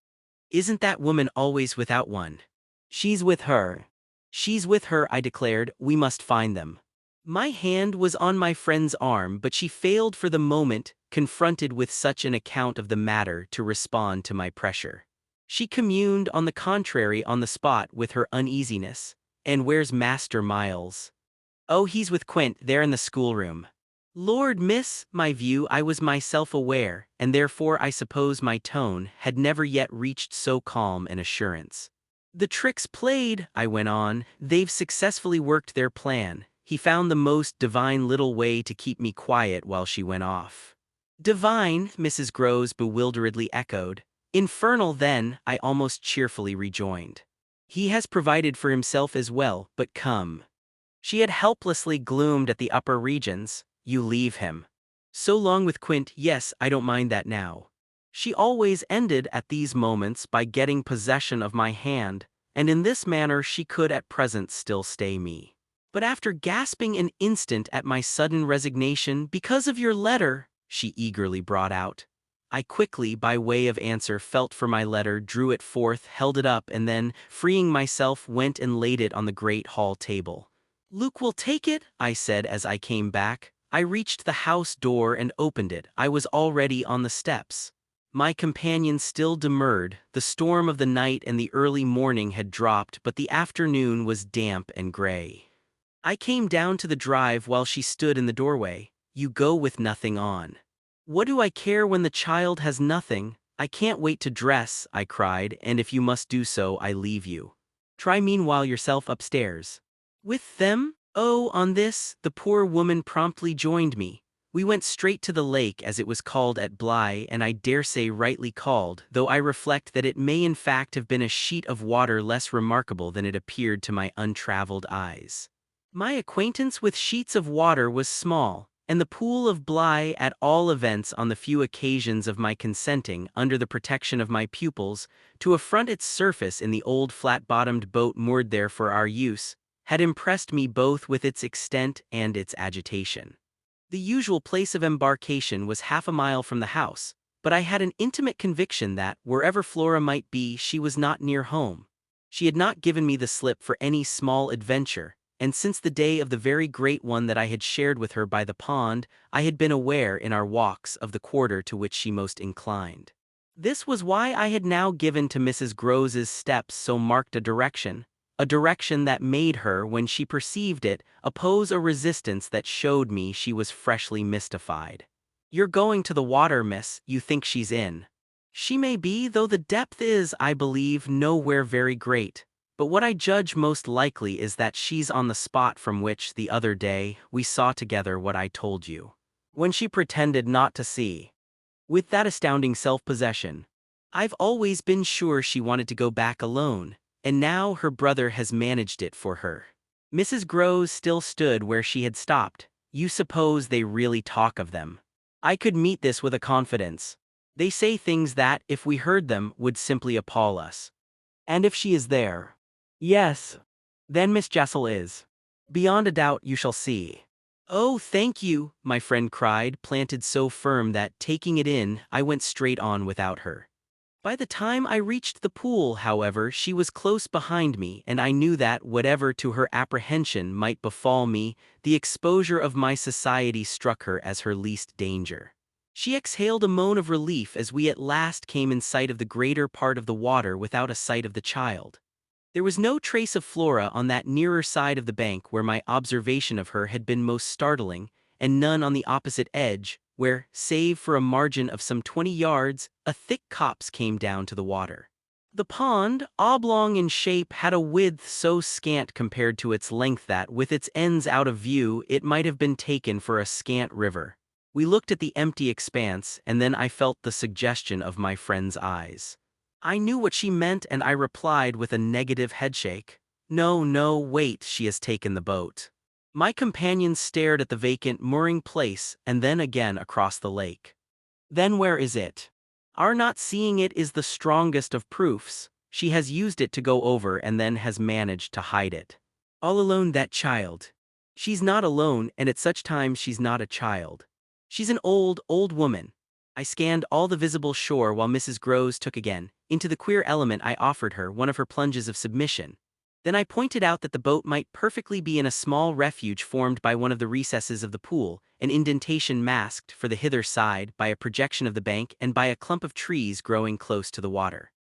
"Isn't that woman always without one?" "She's with her." "She's with her," I declared. "We must find them." My hand was on my friend's arm, but she failed for the moment, confronted with such an account of the matter, to respond to my pressure. She communed, on the contrary, on the spot, with her uneasiness. "And where's Master Miles?" "Oh, he's with Quint, there in the schoolroom." "Lord, miss," my view, I was myself aware, and therefore I suppose my tone, had never yet reached so calm an assurance. "The trick's played," I went on. "They've successfully worked their plan. He found the most divine little way to keep me quiet while she went off." "Divine?" Mrs. Groves bewilderedly echoed. "Infernal, then," I almost cheerfully rejoined. "He has provided for himself as well, but come." She had helplessly gloomed at the upper regions. "You leave him." "So long with Quint, yes, I don't mind that now." She always ended at these moments by getting possession of my hand, and in this manner she could at present still stay me. But after gasping an instant at my sudden resignation, "Because of your letter," she eagerly brought out. I quickly, by way of answer, felt for my letter, drew it forth, held it up, and then, freeing myself, went and laid it on the great hall table. "Luke will take it," I said as I came back. I reached the house door and opened it. I was already on the steps. My companion still demurred. The storm of the night and the early morning had dropped, but the afternoon was damp and gray. I came down to the drive while she stood in the doorway. "You go with nothing on." "What do I care when the child has nothing? I can't wait to dress," I cried, "and if you must do so, I leave you. Try meanwhile yourself upstairs." "With them?" "Oh, on this," the poor woman promptly joined me. We went straight to the lake, as it was called at Bly, and I dare say rightly called, though I reflect that it may in fact have been a sheet of water less remarkable than it appeared to my untraveled eyes. My acquaintance with sheets of water was small, and the pool of Bly, at all events on the few occasions of my consenting, under the protection of my pupils, to affront its surface in the old flat-bottomed boat moored there for our use, had impressed me both with its extent and its agitation. The usual place of embarkation was half a mile from the house, but I had an intimate conviction that, wherever Flora might be, she was not near home. She had not given me the slip for any small adventure, and since the day of the very great one that I had shared with her by the pond, I had been aware, in our walks, of the quarter to which she most inclined. This was why I had now given to Mrs. Groves's steps so marked a direction that made her, when she perceived it, oppose a resistance that showed me she was freshly mystified. "You're going to the water, miss, you think she's in." She may be, though the depth is, I believe, nowhere very great. But what I judge most likely is that she's on the spot from which, the other day, we saw together what I told you. When she pretended not to see. With that astounding self-possession. I've always been sure she wanted to go back alone, and now her brother has managed it for her. Mrs. Groves still stood where she had stopped. You suppose they really talk of them? I could meet this with a confidence. They say things that, if we heard them, would simply appall us. And if she is there? Yes. Then Miss Jessel is. Beyond a doubt, you shall see. Oh, thank you, my friend cried, planted so firm that, taking it in, I went straight on without her. By the time I reached the pool, however, she was close behind me, and I knew that, whatever to her apprehension might befall me, the exposure of my society struck her as her least danger. She exhaled a moan of relief as we at last came in sight of the greater part of the water without a sight of the child. There was no trace of Flora on that nearer side of the bank where my observation of her had been most startling, and none on the opposite edge, where, save for a margin of some 20 yards, a thick copse came down to the water. The pond, oblong in shape, had a width so scant compared to its length that, with its ends out of view, it might have been taken for a scant river. We looked at the empty expanse, and then I felt the suggestion of my friend's eyes. I knew what she meant, and I replied with a negative headshake. No, no, wait, she has taken the boat. My companion stared at the vacant mooring place and then again across the lake. Then where is it? Our not seeing it is the strongest of proofs. She has used it to go over and then has managed to hide it. All alone, that child. She's not alone, and at such times she's not a child. She's an old, old woman. I scanned all the visible shore while Mrs. Groves took again, into the queer element I offered her, one of her plunges of submission. Then I pointed out that the boat might perfectly be in a small refuge formed by one of the recesses of the pool, an indentation masked, for the hither side, by a projection of the bank and by a clump of trees growing close to the water.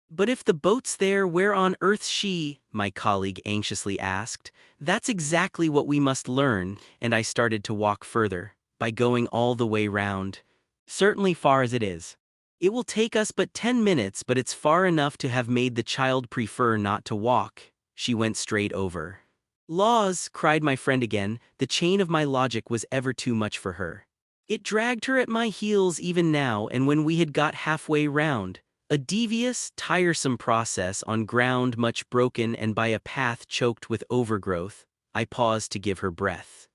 But if the boat's there, where on earth's she? My colleague anxiously asked. That's exactly what we must learn, and I started to walk further, by going all the way round. Certainly far as it is. It will take us but 10 minutes, but it's far enough to have made the child prefer not to walk. She went straight over. Laws, cried my friend again, the chain of my logic was ever too much for her. It dragged her at my heels even now, and when we had got halfway round, a devious, tiresome process on ground much broken and by a path choked with overgrowth, I paused to give her breath.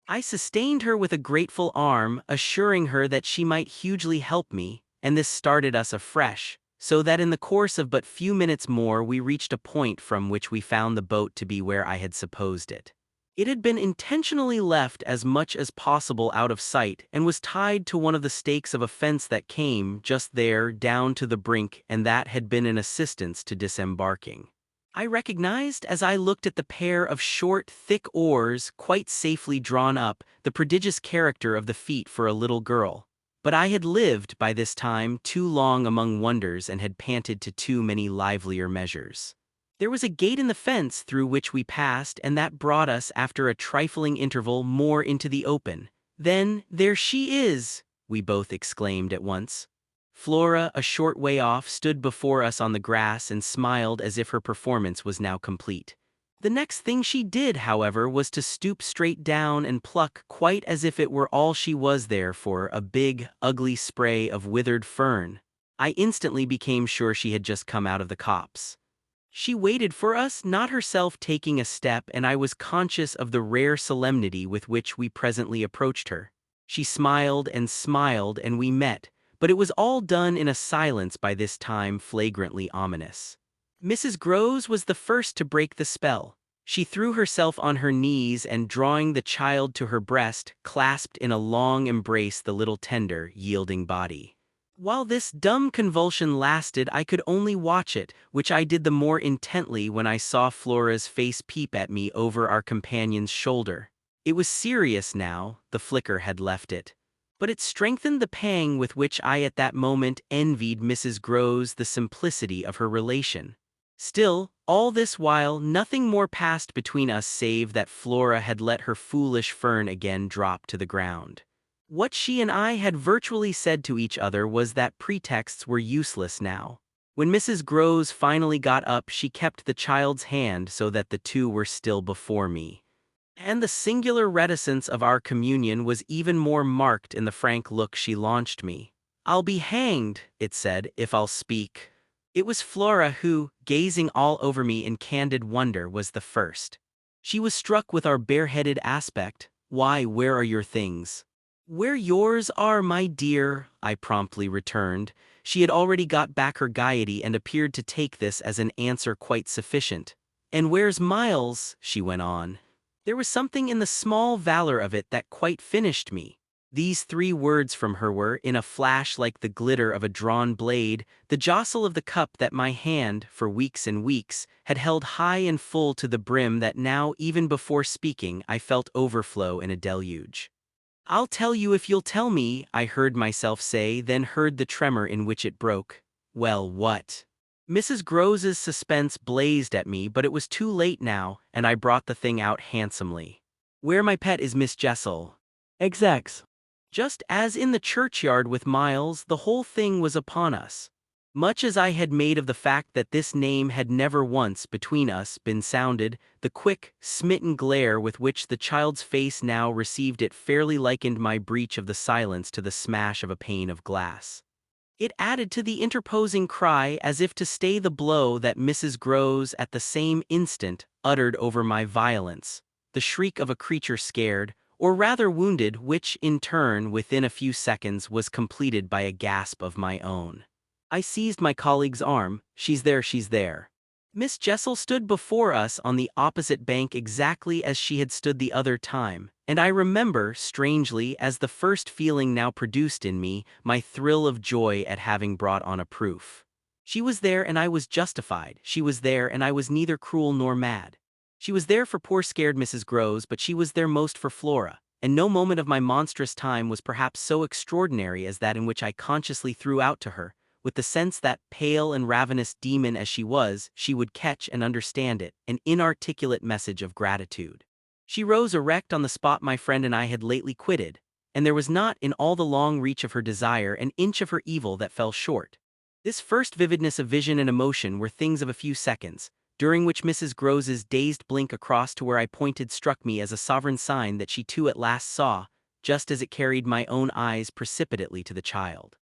I sustained her with a grateful arm, assuring her that she might hugely help me, and this started us afresh, so that in the course of but few minutes more we reached a point from which we found the boat to be where I had supposed it. It had been intentionally left as much as possible out of sight and was tied to one of the stakes of a fence that came, just there, down to the brink, and that had been an assistance to disembarking. I recognized, as I looked at the pair of short, thick oars, quite safely drawn up, the prodigious character of the feat for a little girl. But I had lived, by this time, too long among wonders and had panted to too many livelier measures. There was a gate in the fence through which we passed, and that brought us, after a trifling interval, more into the open. Then, there she is! We both exclaimed at once. Flora, a short way off, stood before us on the grass and smiled as if her performance was now complete. The next thing she did, however, was to stoop straight down and pluck, quite as if it were all she was there for, a big, ugly spray of withered fern. I instantly became sure she had just come out of the copse. She waited for us, not herself taking a step, and I was conscious of the rare solemnity with which we presently approached her. She smiled, and we met, but it was all done in a silence by this time flagrantly ominous. Mrs. Groves was the first to break the spell. She threw herself on her knees and, drawing the child to her breast, clasped in a long embrace the little tender, yielding body. While this dumb convulsion lasted, I could only watch it, which I did the more intently when I saw Flora's face peep at me over our companion's shoulder. It was serious now, the flicker had left it. But it strengthened the pang with which I at that moment envied Mrs. Groves the simplicity of her relation. Still, all this while, nothing more passed between us save that Flora had let her foolish fern again drop to the ground. What she and I had virtually said to each other was that pretexts were useless now. When Mrs. Groves finally got up, she kept the child's hand so that the two were still before me. And the singular reticence of our communion was even more marked in the frank look she launched me. "I'll be hanged," it said, "if I'll speak." It was Flora who, gazing all over me in candid wonder, was the first. She was struck with our bareheaded aspect. "Why, where are your things?" "Where yours are, my dear," I promptly returned. She had already got back her gaiety and appeared to take this as an answer quite sufficient. "And where's Miles?" she went on. There was something in the small valor of it that quite finished me. These 3 words from her were, in a flash like the glitter of a drawn blade, the jostle of the cup that my hand, for weeks and weeks, had held high and full to the brim, that now, even before speaking, I felt overflow in a deluge. "I'll tell you if you'll tell me," I heard myself say, then heard the tremor in which it broke. "Well, what?" Mrs. Groves's suspense blazed at me, but it was too late now, and I brought the thing out handsomely. "Where, my pet, is Miss Jessel?" "Execs." Just as in the churchyard with Miles, the whole thing was upon us. Much as I had made of the fact that this name had never once, between us, been sounded, the quick, smitten glare with which the child's face now received it fairly likened my breach of the silence to the smash of a pane of glass. It added to the interposing cry, as if to stay the blow that Mrs. Groves at the same instant uttered over my violence, the shriek of a creature scared, or rather wounded, which, in turn, within a few seconds, was completed by a gasp of my own. I seized my colleague's arm. "She's there, she's there." Miss Jessel stood before us on the opposite bank exactly as she had stood the other time, and I remember, strangely, as the first feeling now produced in me, my thrill of joy at having brought on a proof. She was there and I was justified. She was there and I was neither cruel nor mad. She was there for poor scared Mrs. Groves, but she was there most for Flora, and no moment of my monstrous time was perhaps so extraordinary as that in which I consciously threw out to her, with the sense that, pale and ravenous demon as she was, she would catch and understand it, an inarticulate message of gratitude. She rose erect on the spot my friend and I had lately quitted, and there was not, in all the long reach of her desire, an inch of her evil that fell short. This first vividness of vision and emotion were things of a few seconds, during which Mrs. Groves's dazed blink across to where I pointed struck me as a sovereign sign that she too at last saw, just as it carried my own eyes precipitately to the child.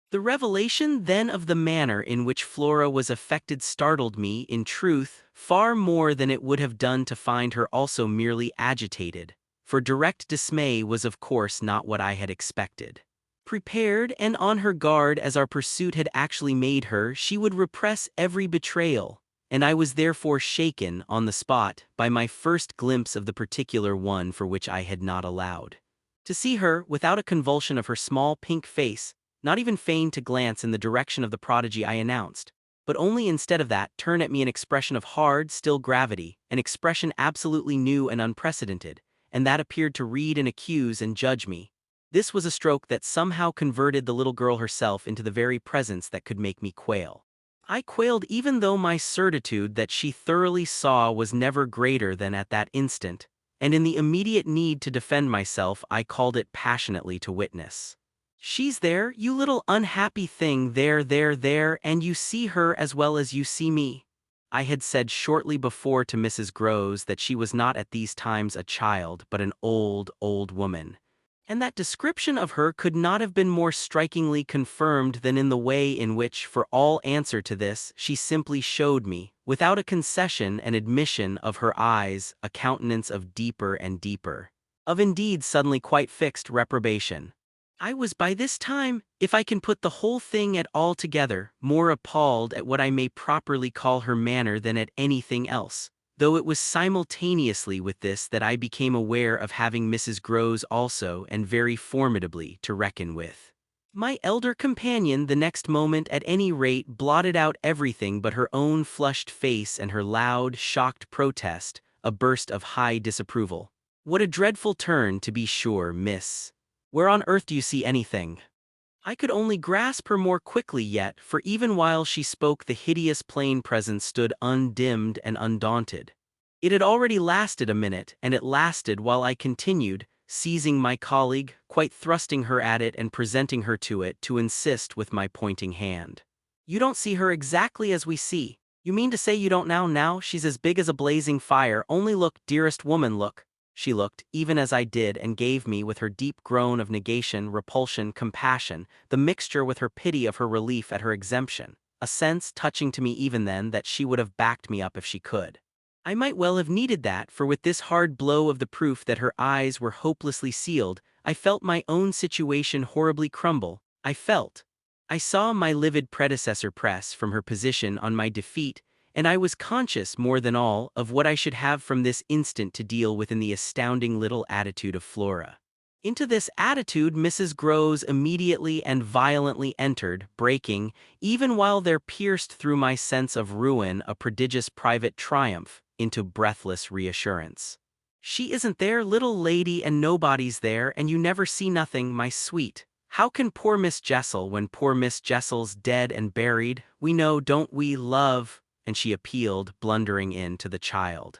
The revelation then of the manner in which Flora was affected startled me, in truth, far more than it would have done to find her also merely agitated, for direct dismay was of course not what I had expected. Prepared and on her guard as our pursuit had actually made her, she would repress every betrayal, and I was therefore shaken, on the spot, by my first glimpse of the particular one for which I had not allowed. To see her, without a convulsion of her small pink face, not even feign to glance in the direction of the prodigy I announced, but only instead of that turn at me an expression of hard, still gravity, an expression absolutely new and unprecedented, and that appeared to read and accuse and judge me. This was a stroke that somehow converted the little girl herself into the very presence that could make me quail. I quailed even though my certitude that she thoroughly saw was never greater than at that instant, and in the immediate need to defend myself I called it passionately to witness. "She's there, you little unhappy thing, there, and you see her as well as you see me." I had said shortly before to Mrs. Groves that she was not at these times a child, but an old, old woman. And that description of her could not have been more strikingly confirmed than in the way in which, for all answer to this, she simply showed me, without a concession and admission of her eyes, a countenance of deeper and deeper, of indeed suddenly quite fixed reprobation. I was by this time, if I can put the whole thing at all together, more appalled at what I may properly call her manner than at anything else, though it was simultaneously with this that I became aware of having Mrs. Groves also, and very formidably, to reckon with. My elder companion the next moment at any rate blotted out everything but her own flushed face and her loud, shocked protest, a burst of high disapproval. "What a dreadful turn, to be sure, miss. Where on earth do you see anything?" I could only grasp her more quickly yet, for even while she spoke the hideous plain presence stood undimmed and undaunted. It had already lasted a minute, and it lasted while I continued, seizing my colleague, quite thrusting her at it and presenting her to it to insist with my pointing hand. You don't see her exactly as we see. You mean to say you don't now? She's as big as a blazing fire. Only look, dearest woman, look. She looked, even as I did, and gave me, with her deep groan of negation, repulsion, compassion, the mixture with her pity of her relief at her exemption, a sense, touching to me even then, that she would have backed me up if she could. I might well have needed that, for with this hard blow of the proof that her eyes were hopelessly sealed, I felt my own situation horribly crumble. I saw my livid predecessor press from her position on my defeat, and I was conscious, more than all, of what I should have from this instant to deal with in the astounding little attitude of Flora. Into this attitude Mrs. Groves immediately and violently entered, breaking, even while there pierced through my sense of ruin a prodigious private triumph, into breathless reassurance. She isn't there, little lady, and nobody's there, and you never see nothing, my sweet. How can poor Miss Jessel, when poor Miss Jessel's dead and buried? We know, don't we, love? And she appealed, blundering in, to the child.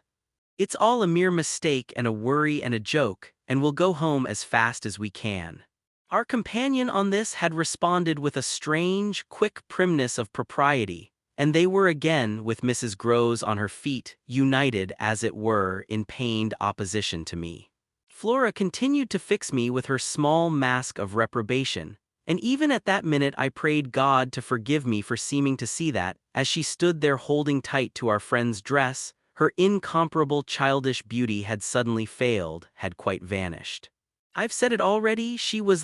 It's all a mere mistake and a worry and a joke, and we'll go home as fast as we can. Our companion on this had responded with a strange, quick primness of propriety, and they were again, with Mrs. Groves on her feet, united, as it were, in pained opposition to me. Flora continued to fix me with her small mask of reprobation, and even at that minute I prayed God to forgive me for seeming to see that, as she stood there holding tight to our friend's dress, her incomparable childish beauty had suddenly failed, had quite vanished. I've said it already, she was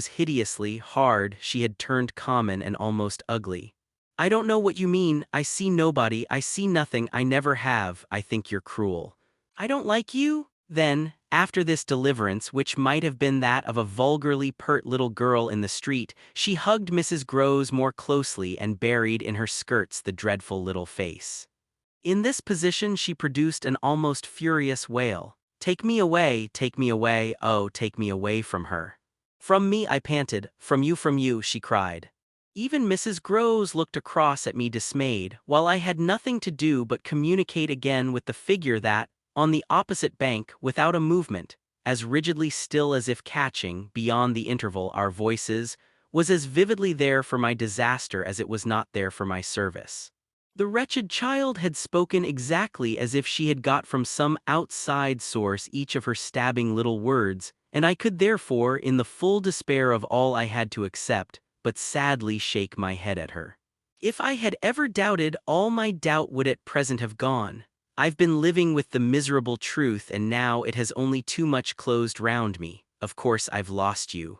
hideously hard, she had turned common and almost ugly. I don't know what you mean, I see nobody, I see nothing, I never have, I think you're cruel. I don't like you? Then, after this deliverance, which might have been that of a vulgarly pert little girl in the street, she hugged Mrs. Groves more closely and buried in her skirts the dreadful little face. In this position she produced an almost furious wail. Take me away, oh, take me away from her. From me, I panted. From you, she cried. Even Mrs. Groves looked across at me dismayed, while I had nothing to do but communicate again with the figure that, on the opposite bank, without a movement, as rigidly still as if catching, beyond the interval, our voices, was as vividly there for my disaster as it was not there for my service. The wretched child had spoken exactly as if she had got from some outside source each of her stabbing little words, and I could therefore, in the full despair of all I had to accept, but sadly shake my head at her. If I had ever doubted, all my doubt would at present have gone. I've been living with the miserable truth, and now it has only too much closed round me. Of course I've lost you.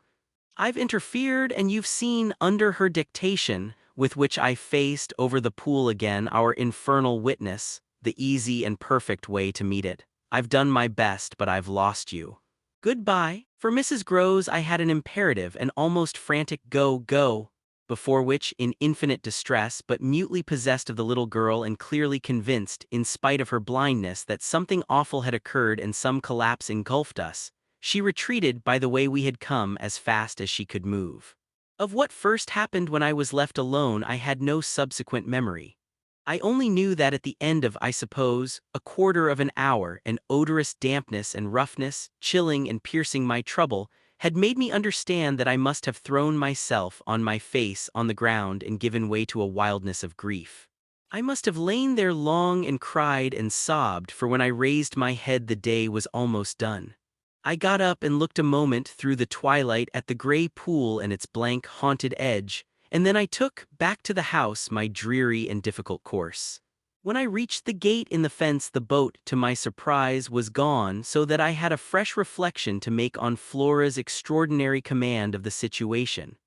I've interfered, and you've seen, under her dictation, with which I faced over the pool again our infernal witness, the easy and perfect way to meet it. I've done my best, but I've lost you. Goodbye. For Mrs. Groves I had an imperative and almost frantic go, before which, in infinite distress, but mutely possessed of the little girl and clearly convinced, in spite of her blindness, that something awful had occurred and some collapse engulfed us, she retreated by the way we had come as fast as she could move. Of what first happened when I was left alone I had no subsequent memory. I only knew that at the end of, I suppose, a quarter of an hour, an odorous dampness and roughness, chilling and piercing my trouble, had made me understand that I must have thrown myself on my face on the ground and given way to a wildness of grief. I must have lain there long and cried and sobbed, for when I raised my head the day was almost done. I got up and looked a moment through the twilight at the gray pool and its blank, haunted edge, and then I took, back to the house, my dreary and difficult course. When I reached the gate in the fence the boat, to my surprise, was gone, so that I had a fresh reflection to make on Flora's extraordinary command of the situation.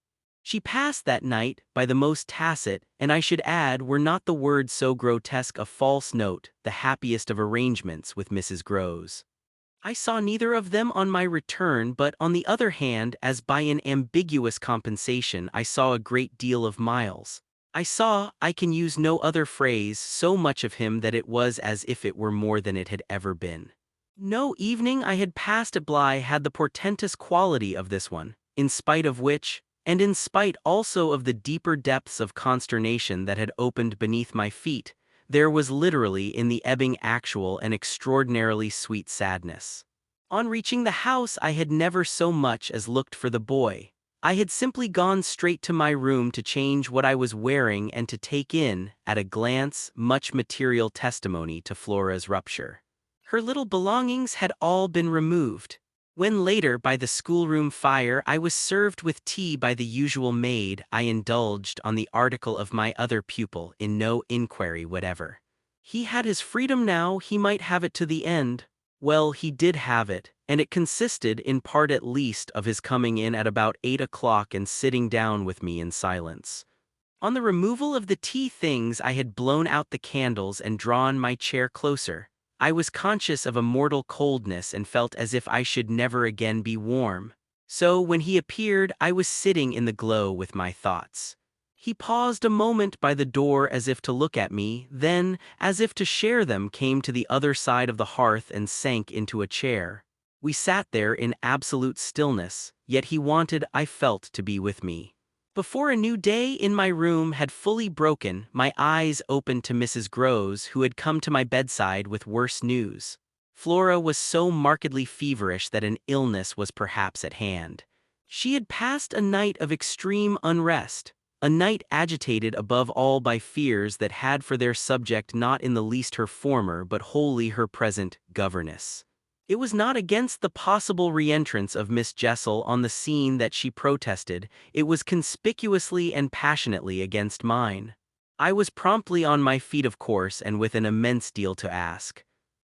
She passed that night, by the most tacit, and I should add, were not the words so grotesque, a false note, the happiest of arrangements with Mrs. Groves. I saw neither of them on my return, but on the other hand, as by an ambiguous compensation, I saw a great deal of Miles. I saw, I can use no other phrase, so much of him that it was as if it were more than it had ever been. No evening I had passed at Bly had the portentous quality of this one, in spite of which, and in spite also of the deeper depths of consternation that had opened beneath my feet, there was literally in the ebbing actual an extraordinarily sweet sadness. On reaching the house, I had never so much as looked for the boy. I had simply gone straight to my room to change what I was wearing and to take in, at a glance, much material testimony to Flora's rupture. Her little belongings had all been removed. When later, by the schoolroom fire, I was served with tea by the usual maid, I indulged on the article of my other pupil in no inquiry whatever. He had his freedom now, he might have it to the end. Well, he did have it, and it consisted, in part at least, of his coming in at about 8 o'clock and sitting down with me in silence. On the removal of the tea things, I had blown out the candles and drawn my chair closer. I was conscious of a mortal coldness and felt as if I should never again be warm. So, when he appeared, I was sitting in the glow with my thoughts. He paused a moment by the door as if to look at me, then, as if to share them, came to the other side of the hearth and sank into a chair. We sat there in absolute stillness, yet he wanted, I felt, to be with me. Before a new day in my room had fully broken, my eyes opened to Mrs. Groves, who had come to my bedside with worse news. Flora was so markedly feverish that an illness was perhaps at hand. She had passed a night of extreme unrest, a night agitated above all by fears that had for their subject not in the least her former but wholly her present governess. It was not against the possible re-entrance of Miss Jessel on the scene that she protested, it was conspicuously and passionately against mine. I was promptly on my feet, of course, and with an immense deal to ask.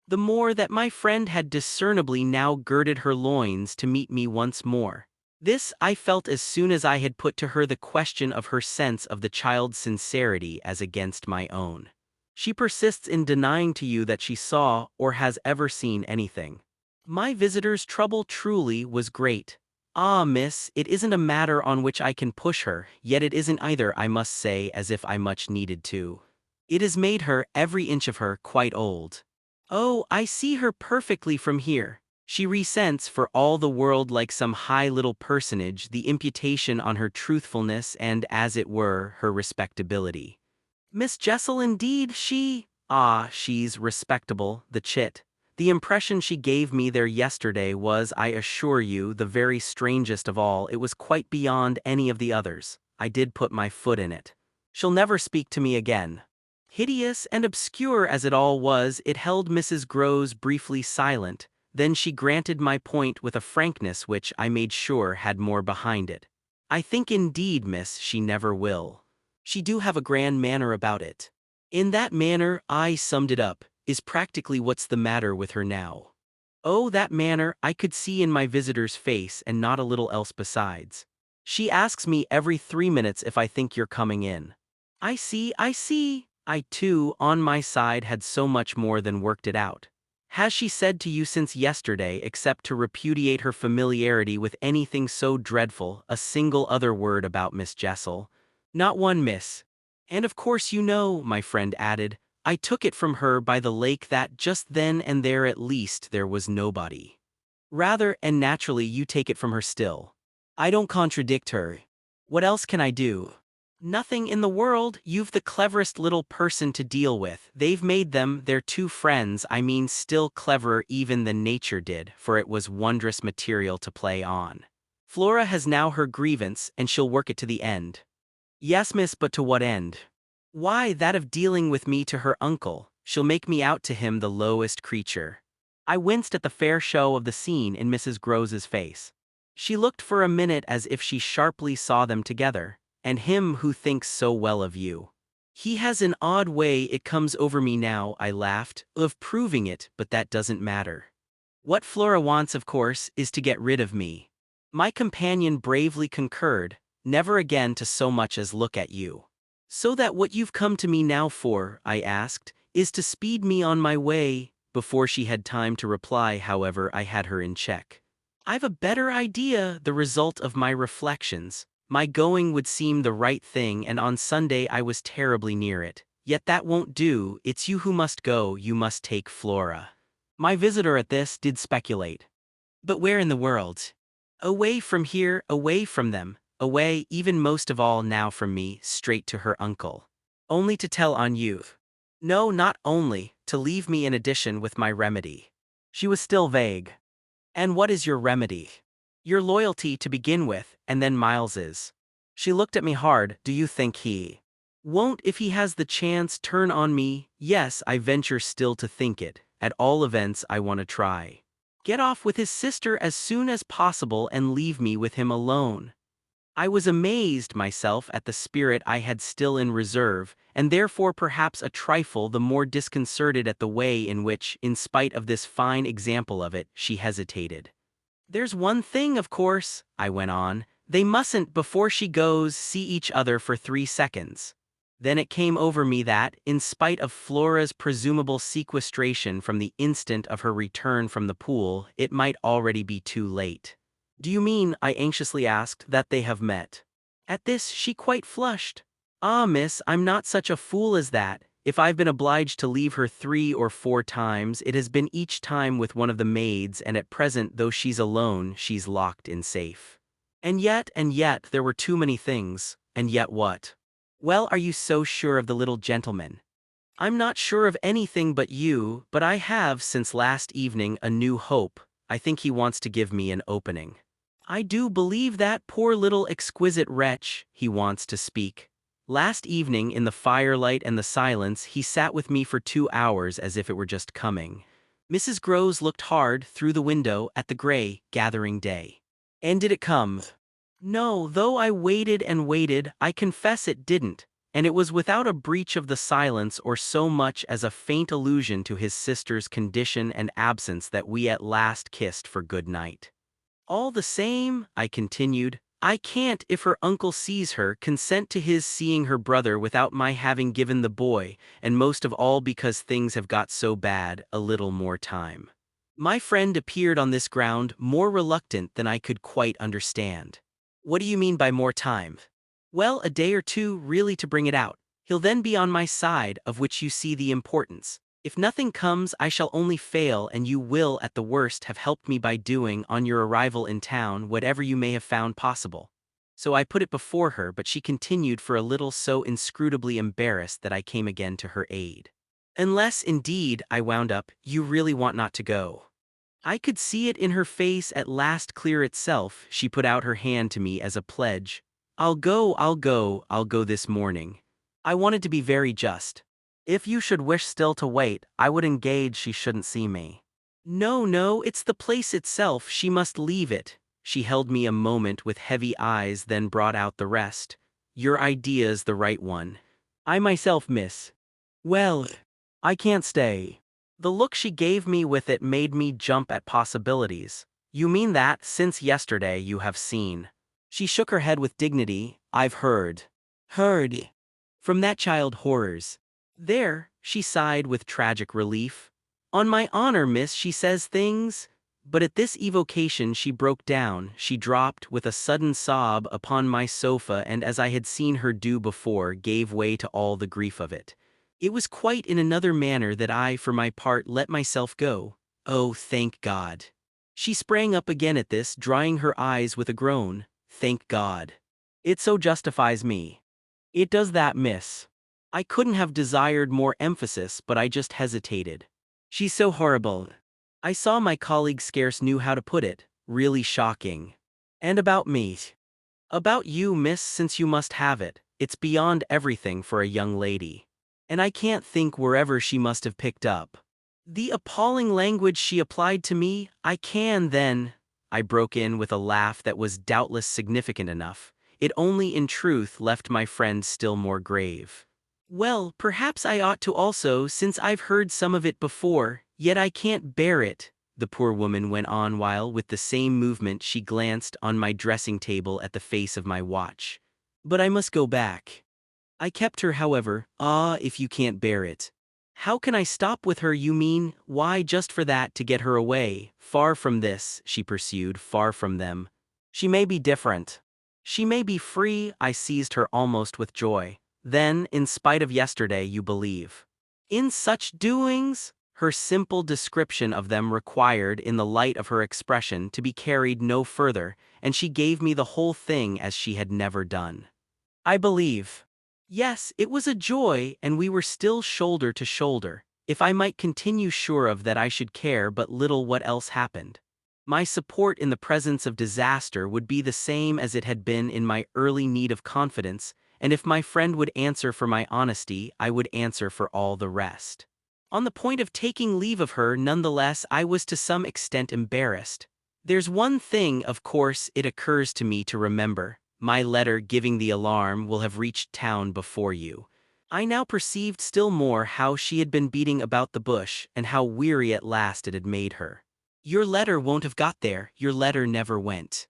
The more that my friend had discernibly now girded her loins to meet me once more. This I felt as soon as I had put to her the question of her sense of the child's sincerity as against my own. She persists in denying to you that she saw or has ever seen anything. My visitor's trouble truly was great. Ah, miss, it isn't a matter on which I can push her, yet it isn't either, I must say, as if I much needed to. It has made her, every inch of her, quite old. Oh, I see her perfectly from here. She resents, for all the world like some high little personage, the imputation on her truthfulness and, as it were, her respectability. Miss Jessel, indeed, she's respectable, the chit. The impression she gave me there yesterday was, I assure you, the very strangest of all. It was quite beyond any of the others. I did put my foot in it. She'll never speak to me again. Hideous and obscure as it all was, it held Mrs. Groves briefly silent. Then she granted my point with a frankness which, I made sure, had more behind it. I think indeed, miss, she never will. She do have a grand manner about it. In that manner, I summed it up, is practically what's the matter with her now. Oh, that manner, I could see in my visitor's face, and not a little else besides. She asks me every 3 minutes if I think you're coming in. I see. I too, on my side, had so much more than worked it out. Has she said to you since yesterday, except to repudiate her familiarity with anything so dreadful, a single other word about Miss Jessel? Not one, miss. And of course you know, my friend added, I took it from her by the lake that just then and there at least there was nobody. Rather, and naturally you take it from her still. I don't contradict her. What else can I do? Nothing in the world. You've the cleverest little person to deal with. They've made them, their two friends, I mean, still cleverer even than nature did, for it was wondrous material to play on. Flora has now her grievance, and she'll work it to the end. Yes, miss, but to what end? Why, that of dealing with me to her uncle. She'll make me out to him the lowest creature. I winced at the fair show of the scene in Mrs. Groves's face. She looked for a minute as if she sharply saw them together. And him who thinks so well of you. He has an odd way, it comes over me now, I laughed, of proving it, but that doesn't matter. What Flora wants, of course, is to get rid of me. My companion bravely concurred, never again to so much as look at you. So that what you've come to me now for, I asked, is to speed me on my way. Before she had time to reply, however, I had her in check. I've a better idea, the result of my reflections. My going would seem the right thing, and on Sunday I was terribly near it. Yet that won't do, it's you who must go, you must take Flora. My visitor at this did speculate. But where in the world? Away from here, away from them, away, even most of all now from me, straight to her uncle. Only to tell on you. No, not only, to leave me in addition with my remedy. She was still vague. And what is your remedy? Your loyalty to begin with, and then Miles's. She looked at me hard. Do you think he won't, if he has the chance, turn on me? Yes, I venture still to think it. At all events, I want to try. Get off with his sister as soon as possible and leave me with him alone. I was amazed myself at the spirit I had still in reserve, and therefore perhaps a trifle the more disconcerted at the way in which, in spite of this fine example of it, she hesitated. There's one thing, of course, I went on, they mustn't, before she goes, see each other for 3 seconds. Then it came over me that, in spite of Flora's presumable sequestration from the instant of her return from the pool, it might already be too late. Do you mean, I anxiously asked, that they have met? At this she quite flushed. Ah, miss, I'm not such a fool as that. If I've been obliged to leave her 3 or 4 times, it has been each time with one of the maids, and at present, though she's alone, she's locked in safe. And yet, there were too many things. And yet what? Well, are you so sure of the little gentleman? I'm not sure of anything but you, but I have, since last evening, a new hope. I think he wants to give me an opening. I do believe that poor little exquisite wretch, he wants to speak. Last evening, in the firelight and the silence, he sat with me for 2 hours as if it were just coming. Mrs. Groves looked hard, through the window, at the gray, gathering day. And did it come? No, though I waited and waited, I confess it didn't, and it was without a breach of the silence or so much as a faint allusion to his sister's condition and absence that we at last kissed for good night. All the same, I continued, I can't, if her uncle sees her, consent to his seeing her brother without my having given the boy, and most of all because things have got so bad, a little more time. My friend appeared on this ground more reluctant than I could quite understand. What do you mean by more time? Well, a day or 2 really to bring it out. He'll then be on my side, of which you see the importance. If nothing comes, I shall only fail, and you will, at the worst, have helped me by doing, on your arrival in town, whatever you may have found possible. So I put it before her, but she continued for a little, so inscrutably embarrassed that I came again to her aid. Unless, indeed, I wound up, you really want not to go. I could see it in her face at last clear itself. She put out her hand to me as a pledge. I'll go this morning. I wanted to be very just. If you should wish still to wait, I would engage she shouldn't see me. No, it's the place itself, she must leave it. She held me a moment with heavy eyes, then brought out the rest. Your idea's the right one. I myself, miss. Well, I can't stay. The look she gave me with it made me jump at possibilities. You mean that, since yesterday, you have seen? She shook her head with dignity. I've heard. Heard. From that child horrors. There, she sighed with tragic relief. On my honor, miss, she says things. But at this evocation she broke down, she dropped, with a sudden sob, upon my sofa, and as I had seen her do before, gave way to all the grief of it. It was quite in another manner that I, for my part, let myself go. Oh, thank God. She sprang up again at this, drying her eyes with a groan. Thank God. It so justifies me. It does that, miss. I couldn't have desired more emphasis, but I just hesitated. She's so horrible. I saw my colleague scarce knew how to put it. Really shocking. And about me? About you, miss, since you must have it. It's beyond everything for a young lady. And I can't think wherever she must have picked up the appalling language she applied to me. I can, then. I broke in with a laugh that was doubtless significant enough. It only, in truth, left my friend still more grave. Well, perhaps I ought to also, since I've heard some of it before, yet I can't bear it, the poor woman went on while, with the same movement, she glanced on my dressing table at the face of my watch. But I must go back. I kept her, however. Ah, if you can't bear it. How can I stop with her, you mean? Why, just for that, to get her away. Far from this, she pursued, far from them. She may be different. She may be free. I seized her almost with joy. Then, in spite of yesterday, you believe in such doings? Her simple description of them required, in the light of her expression, to be carried no further, and she gave me the whole thing as she had never done. I believe. Yes, it was a joy, and we were still shoulder to shoulder. If I might continue sure of that, I should care but little what else happened. My support in the presence of disaster would be the same as it had been in my early need of confidence, and if my friend would answer for my honesty, I would answer for all the rest. On the point of taking leave of her, nonetheless, I was to some extent embarrassed. There's one thing, of course, it occurs to me to remember. My letter giving the alarm will have reached town before you. I now perceived still more how she had been beating about the bush, and how weary at last it had made her. Your letter won't have got there, your letter never went.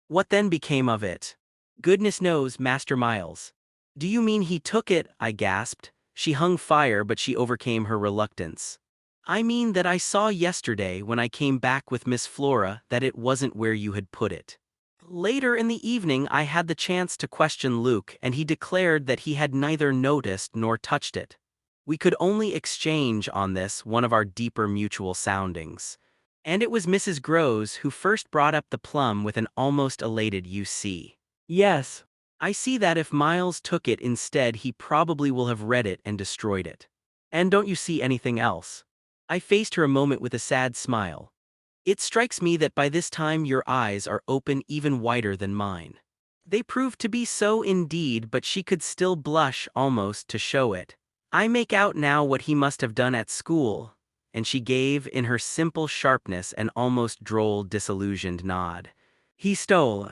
What then became of it? Goodness knows, Master Miles. Do you mean he took it? I gasped. She hung fire, but she overcame her reluctance. I mean that I saw yesterday when I came back with Miss Flora that it wasn't where you had put it. Later in the evening I had the chance to question Luke, and he declared that he had neither noticed nor touched it. We could only exchange on this one of our deeper mutual soundings. And it was Mrs. Groves who first brought up the plum with an almost elated "You see. Yes. I see that if Miles took it instead he probably will have read it and destroyed it. And don't you see anything else?" I faced her a moment with a sad smile. "It strikes me that by this time your eyes are open even wider than mine." They proved to be so indeed, but she could still blush almost to show it. "I make out now what he must have done at school," and she gave in her simple sharpness an almost droll disillusioned nod. "He stole."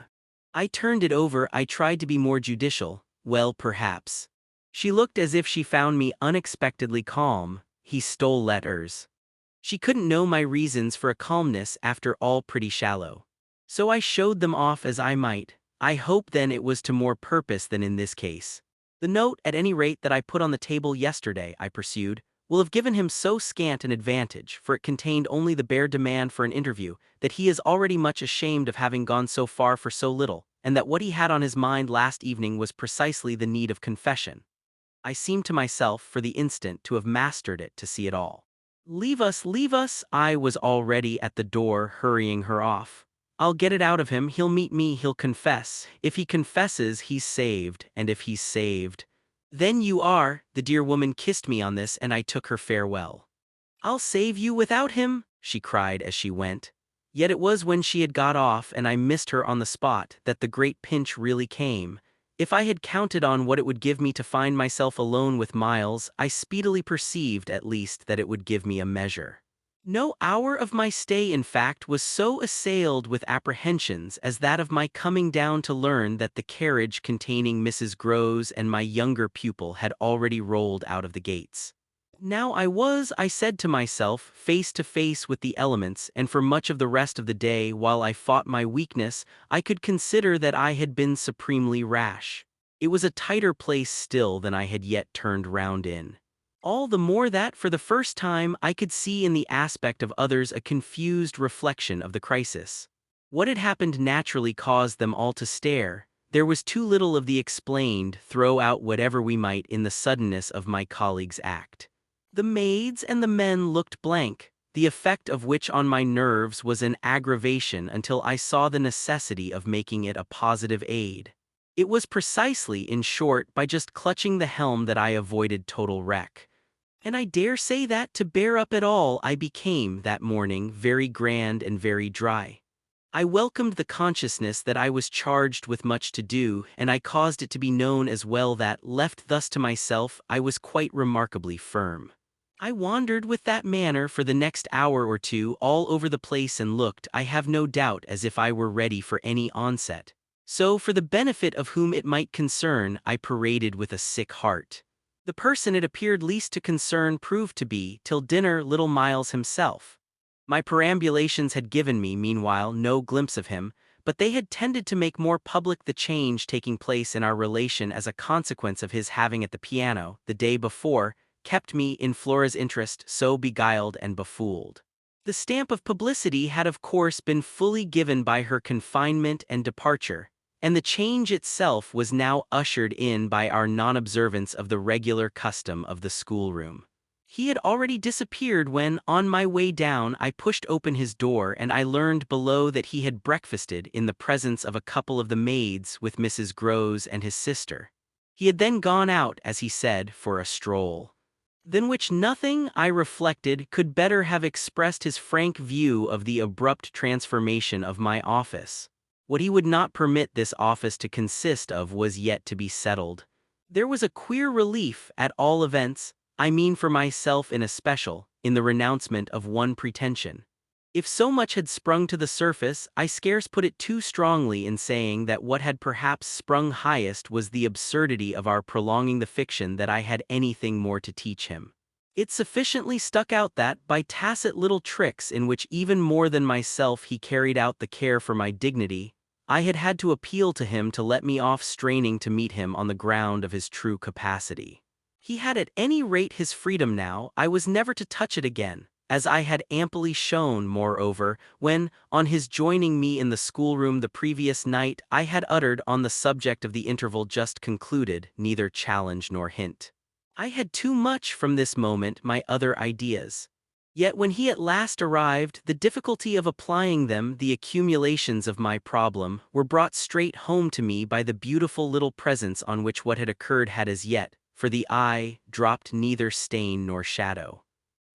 I turned it over. I tried to be more judicial. "Well, perhaps." She looked as if she found me unexpectedly calm. "He stole letters." She couldn't know my reasons for a calmness after all pretty shallow. So I showed them off as I might. "I hope then it was to more purpose than in this case. The note, at any rate, that I put on the table yesterday," I pursued, "will have given him so scant an advantage, for it contained only the bare demand for an interview, that he is already much ashamed of having gone so far for so little, and that what he had on his mind last evening was precisely the need of confession." I seemed to myself, for the instant, to have mastered it, to see it all. Leave us, leave us!" I was already at the door, hurrying her off. "I'll get it out of him, he'll meet me, he'll confess. If he confesses, he's saved, and if he's saved, then you are." The dear woman kissed me on this, and I took her farewell. "I'll save you without him," she cried as she went. Yet it was when she had got off and I missed her on the spot that the great pinch really came. If I had counted on what it would give me to find myself alone with Miles, I speedily perceived at least that it would give me a measure. No hour of my stay, in fact, was so assailed with apprehensions as that of my coming down to learn that the carriage containing Mrs. Groves and my younger pupil had already rolled out of the gates. Now I said to myself, face to face with the elements, and for much of the rest of the day, while I fought my weakness, I could consider that I had been supremely rash. It was a tighter place still than I had yet turned round in. All the more that, for the first time, I could see in the aspect of others a confused reflection of the crisis. What had happened naturally caused them all to stare. There was too little of the explained, throw out whatever we might in the suddenness of my colleague's act. The maids and the men looked blank, the effect of which on my nerves was an aggravation until I saw the necessity of making it a positive aid. It was precisely, in short, by just clutching the helm that I avoided total wreck. And I dare say that, to bear up at all, I became, that morning, very grand and very dry. I welcomed the consciousness that I was charged with much to do, and I caused it to be known as well that, left thus to myself, I was quite remarkably firm. I wandered with that manner for the next hour or two all over the place and looked, I have no doubt, as if I were ready for any onset. So, for the benefit of whom it might concern, I paraded with a sick heart. The person it appeared least to concern proved to be, till dinner, little Miles himself. My perambulations had given me, meanwhile, no glimpse of him, but they had tended to make more public the change taking place in our relation as a consequence of his having at the piano, the day before, kept me, in Flora's interest, so beguiled and befooled. The stamp of publicity had of course been fully given by her confinement and departure, and the change itself was now ushered in by our non-observance of the regular custom of the schoolroom. He had already disappeared when, on my way down, I pushed open his door and I learned below that he had breakfasted in the presence of a couple of the maids with Mrs. Groves and his sister. He had then gone out, as he said, for a stroll. than which nothing, I reflected, could better have expressed his frank view of the abrupt transformation of my office. What he would not permit this office to consist of was yet to be settled. There was a queer relief, at all events, I mean for myself in especial, in the renouncement of one pretension. If so much had sprung to the surface, I scarce put it too strongly in saying that what had perhaps sprung highest was the absurdity of our prolonging the fiction that I had anything more to teach him. It sufficiently stuck out that, by tacit little tricks in which even more than myself he carried out the care for my dignity, I had had to appeal to him to let me off straining to meet him on the ground of his true capacity. He had at any rate his freedom now. I was never to touch it again, as I had amply shown, moreover, when, on his joining me in the schoolroom the previous night, I had uttered on the subject of the interval just concluded neither challenge nor hint. I had too much from this moment my other ideas. Yet when he at last arrived, the difficulty of applying them, the accumulations of my problem, were brought straight home to me by the beautiful little presents on which what had occurred had as yet, for the eye, dropped neither stain nor shadow.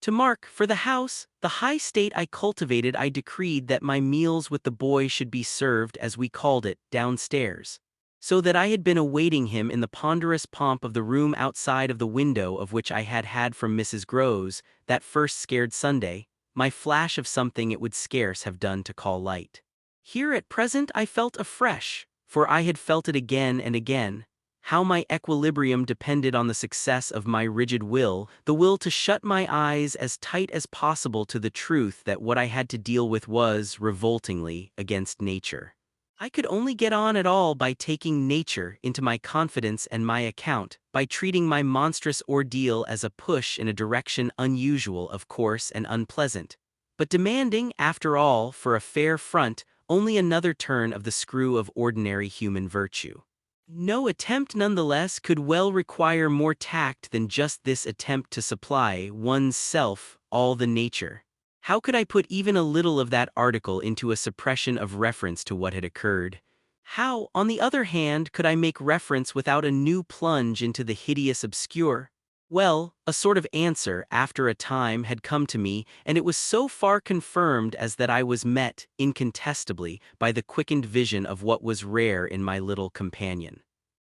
To mark, for the house, the high state I cultivated, I decreed that my meals with the boy should be served, as we called it, downstairs. So that I had been awaiting him in the ponderous pomp of the room outside of the window of which I had had from Mrs. Groves, that first scared Sunday, my flash of something it would scarce have done to call light. Here at present I felt afresh, for I had felt it again and again, how my equilibrium depended on the success of my rigid will, the will to shut my eyes as tight as possible to the truth that what I had to deal with was, revoltingly, against nature. I could only get on at all by taking nature into my confidence and my account, by treating my monstrous ordeal as a push in a direction unusual, of course, and unpleasant, but demanding, after all, for a fair front, only another turn of the screw of ordinary human virtue. No attempt, nonetheless, could well require more tact than just this attempt to supply one's self all the nature. How could I put even a little of that article into a suppression of reference to what had occurred? How, on the other hand, could I make reference without a new plunge into the hideous obscure? Well, a sort of answer, after a time, had come to me, and it was so far confirmed as that I was met, incontestably, by the quickened vision of what was rare in my little companion.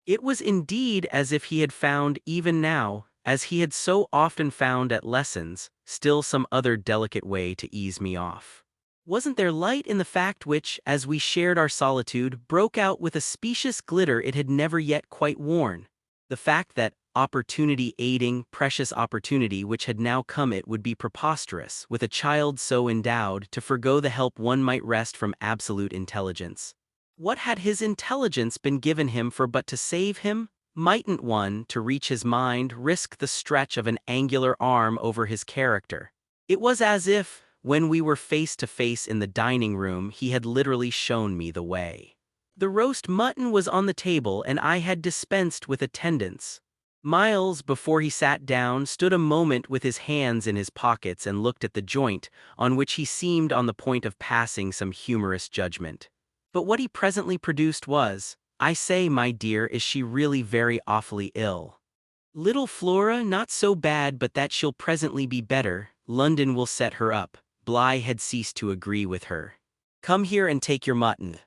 It was indeed as if he had found even now, as he had so often found at lessons, still some other delicate way to ease me off. Wasn't there light in the fact which, as we shared our solitude, broke out with a specious glitter it had never yet quite worn? The fact that, opportunity aiding, precious opportunity which had now come, it would be preposterous, with a child so endowed, to forgo the help one might wrest from absolute intelligence. What had his intelligence been given him for but to save him? Mightn't one, to reach his mind, risk the stretch of an angular arm over his character? It was as if, when we were face to face in the dining room, he had literally shown me the way. The roast mutton was on the table, and I had dispensed with attendance. Miles, before he sat down, stood a moment with his hands in his pockets and looked at the joint, on which he seemed on the point of passing some humorous judgment. But what he presently produced was, "I say, my dear, is she really very awfully ill?" "Little Flora, not so bad but that she'll presently be better. London will set her up." Bligh had ceased to agree with her. "Come here and take your mutton."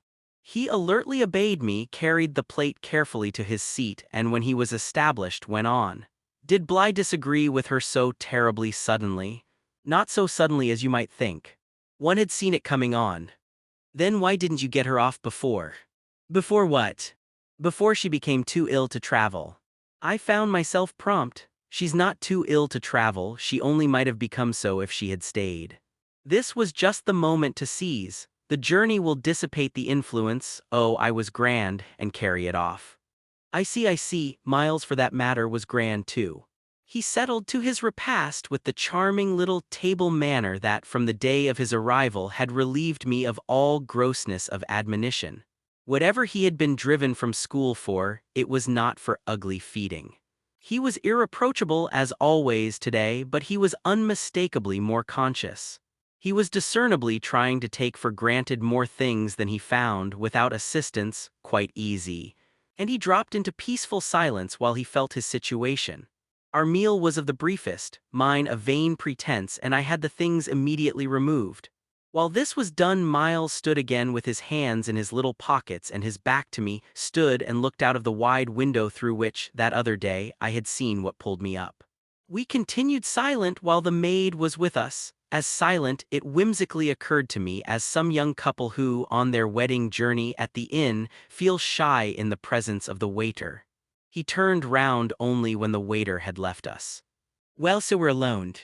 He alertly obeyed me, carried the plate carefully to his seat, and when he was established, went on. Did Bligh disagree with her so terribly suddenly? Not so suddenly as you might think. One had seen it coming on. Then why didn't you get her off before? Before what? Before she became too ill to travel. I found myself prompt. She's not too ill to travel, she only might have become so if she had stayed. This was just the moment to seize. The journey will dissipate the influence, oh, I was grand, and carry it off. I see, Miles for that matter was grand too. He settled to his repast with the charming little table manner that from the day of his arrival had relieved me of all grossness of admonition. Whatever he had been driven from school for, it was not for ugly feeding. He was irreproachable as always today, but he was unmistakably more conscious. He was discernibly trying to take for granted more things than he found, without assistance, quite easy, and he dropped into peaceful silence while he felt his situation. Our meal was of the briefest, mine a vain pretense, and I had the things immediately removed. While this was done, Miles stood again with his hands in his little pockets and his back to me, stood and looked out of the wide window through which, that other day, I had seen what pulled me up. We continued silent while the maid was with us. As silent, it whimsically occurred to me, as some young couple who, on their wedding journey at the inn, feel shy in the presence of the waiter. He turned round only when the waiter had left us. "Well, so we're alone."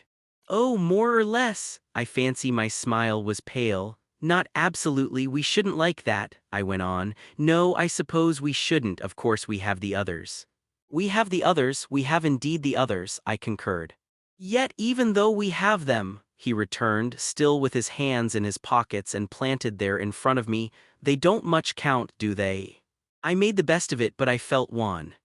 "Oh, more or less." I fancy my smile was pale. "Not absolutely, we shouldn't like that," I went on. "No, I suppose we shouldn't, of course we have the others." "We have the others, we have indeed the others," I concurred. "Yet even though we have them," he returned, still with his hands in his pockets and planted there in front of me, "they don't much count, do they?" I made the best of it, but I felt wan.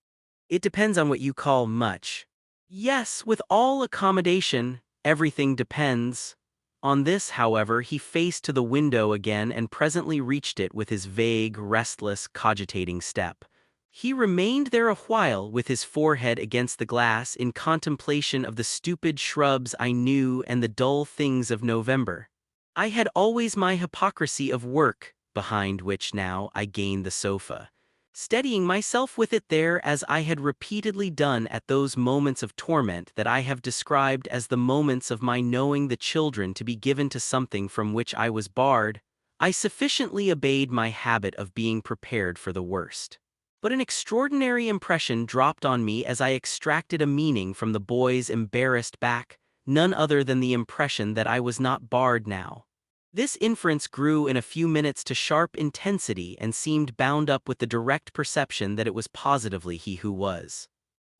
"It depends on what you call much." "Yes, with all accommodation, everything depends." On this, however, he faced to the window again and presently reached it with his vague, restless, cogitating step. He remained there a while with his forehead against the glass in contemplation of the stupid shrubs I knew and the dull things of November. I had always my hypocrisy of work, behind which now I gained the sofa, steadying myself with it there as I had repeatedly done at those moments of torment that I have described as the moments of my knowing the children to be given to something from which I was barred. I sufficiently obeyed my habit of being prepared for the worst. But an extraordinary impression dropped on me as I extracted a meaning from the boy's embarrassed back, none other than the impression that I was not barred now. This inference grew in a few minutes to sharp intensity and seemed bound up with the direct perception that it was positively he who was.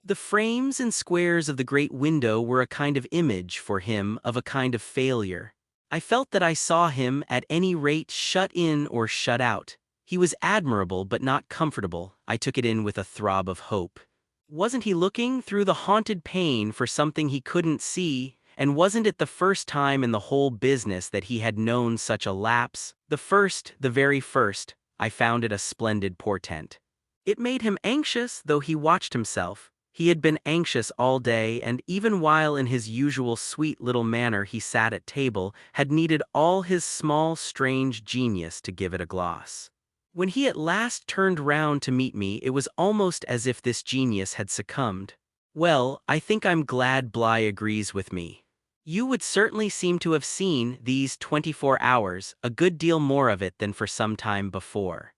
The frames and squares of the great window were a kind of image for him of a kind of failure. I felt that I saw him, at any rate, shut in or shut out. He was admirable but not comfortable. I took it in with a throb of hope. Wasn't he looking through the haunted pane for something he couldn't see? And wasn't it the first time in the whole business that he had known such a lapse? The first, the very first. I found it a splendid portent. It made him anxious, though he watched himself. He had been anxious all day, and even while in his usual sweet little manner he sat at table, had needed all his small strange genius to give it a gloss. When he at last turned round to meet me, it was almost as if this genius had succumbed. "Well, I think I'm glad Bly agrees with me. You would certainly seem to have seen, these 24 hours, a good deal more of it than for some time before.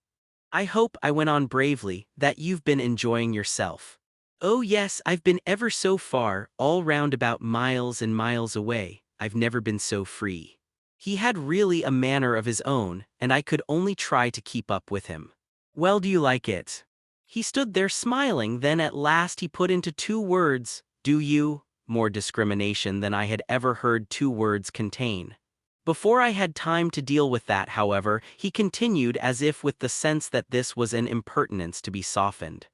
I hope," I went on bravely, "that you've been enjoying yourself." "Oh yes, I've been ever so far, all round about miles and miles away. I've never been so free." He had really a manner of his own, and I could only try to keep up with him. "Well, do you like it?" He stood there smiling, then at last he put into 2 words, "Do you?" More discrimination than I had ever heard 2 words contain. Before I had time to deal with that, however, he continued as if with the sense that this was an impertinence to be softened.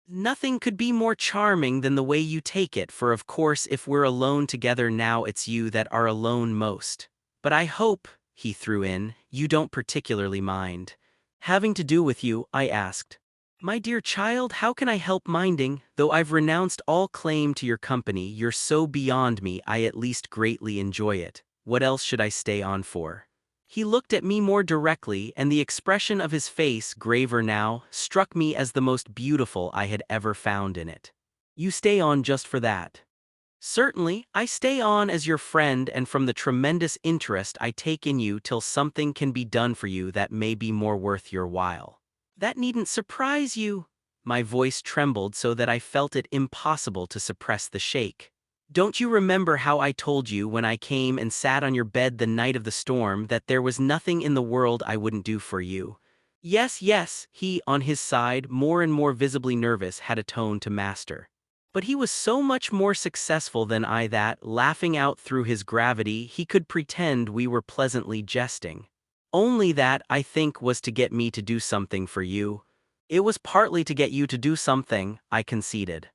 "Nothing could be more charming than the way you take it, for of course if we're alone together now it's you that are alone most. But I hope," he threw in, "you don't particularly mind." "Having to do with you?" I asked. "My dear child, how can I help minding? Though I've renounced all claim to your company, you're so beyond me, I at least greatly enjoy it. What else should I stay on for?" He looked at me more directly, and the expression of his face, graver now, struck me as the most beautiful I had ever found in it. "You stay on just for that?" "Certainly, I stay on as your friend and from the tremendous interest I take in you till something can be done for you that may be more worth your while." "That needn't surprise you." My voice trembled so that I felt it impossible to suppress the shake. "Don't you remember how I told you when I came and sat on your bed the night of the storm that there was nothing in the world I wouldn't do for you?" "Yes, yes," he, on his side, more and more visibly nervous, had a tone to master. But he was so much more successful than I that, laughing out through his gravity, he could pretend we were pleasantly jesting. "Only that, I think, was to get me to do something for you." "It was partly to get you to do something," I conceded.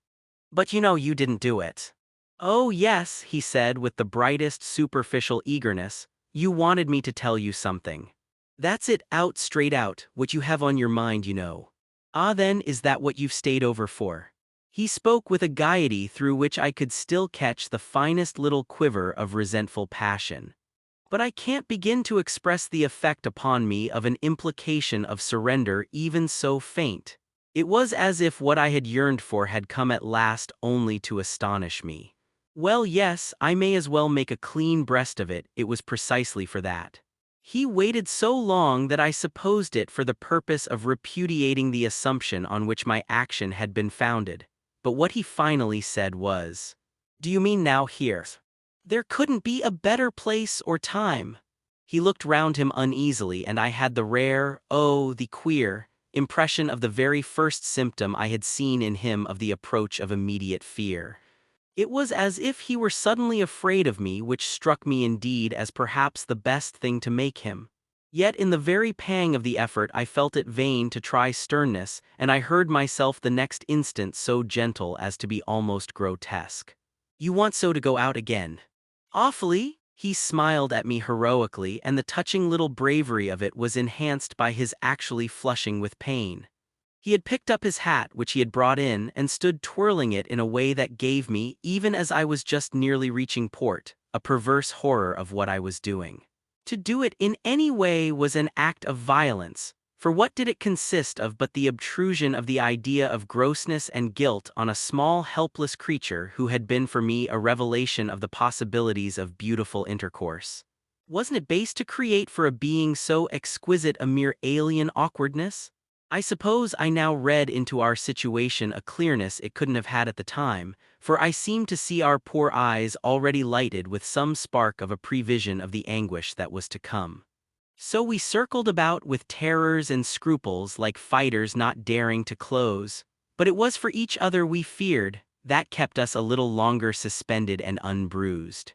"But you know you didn't do it." "Oh yes," he said with the brightest superficial eagerness, "you wanted me to tell you something. That's it, out straight out, what you have on your mind, you know." "Ah then, is that what you've stayed over for?" He spoke with a gaiety through which I could still catch the finest little quiver of resentful passion. But I can't begin to express the effect upon me of an implication of surrender even so faint. It was as if what I had yearned for had come at last only to astonish me. Well, yes, I may as well make a clean breast of it, it was precisely for that. He waited so long that I supposed it for the purpose of repudiating the assumption on which my action had been founded. But what he finally said was, "Do you mean now here? There couldn't be a better place or time." He looked round him uneasily, and I had the rare, oh, the queer, impression of the very first symptom I had seen in him of the approach of immediate fear. It was as if he were suddenly afraid of me, which struck me indeed as perhaps the best thing to make him. Yet in the very pang of the effort I felt it vain to try sternness, and I heard myself the next instant so gentle as to be almost grotesque. "You want so to go out again?" "Awfully." He smiled at me heroically, and the touching little bravery of it was enhanced by his actually flushing with pain. He had picked up his hat, which he had brought in, and stood twirling it in a way that gave me, even as I was just nearly reaching port, a perverse horror of what I was doing. To do it in any way was an act of violence, for what did it consist of but the obtrusion of the idea of grossness and guilt on a small helpless creature who had been for me a revelation of the possibilities of beautiful intercourse? Wasn't it base to create for a being so exquisite a mere alien awkwardness? I suppose I now read into our situation a clearness it couldn't have had at the time, for I seemed to see our poor eyes already lighted with some spark of a prevision of the anguish that was to come. So we circled about with terrors and scruples like fighters not daring to close, but it was for each other we feared, that kept us a little longer suspended and unbruised.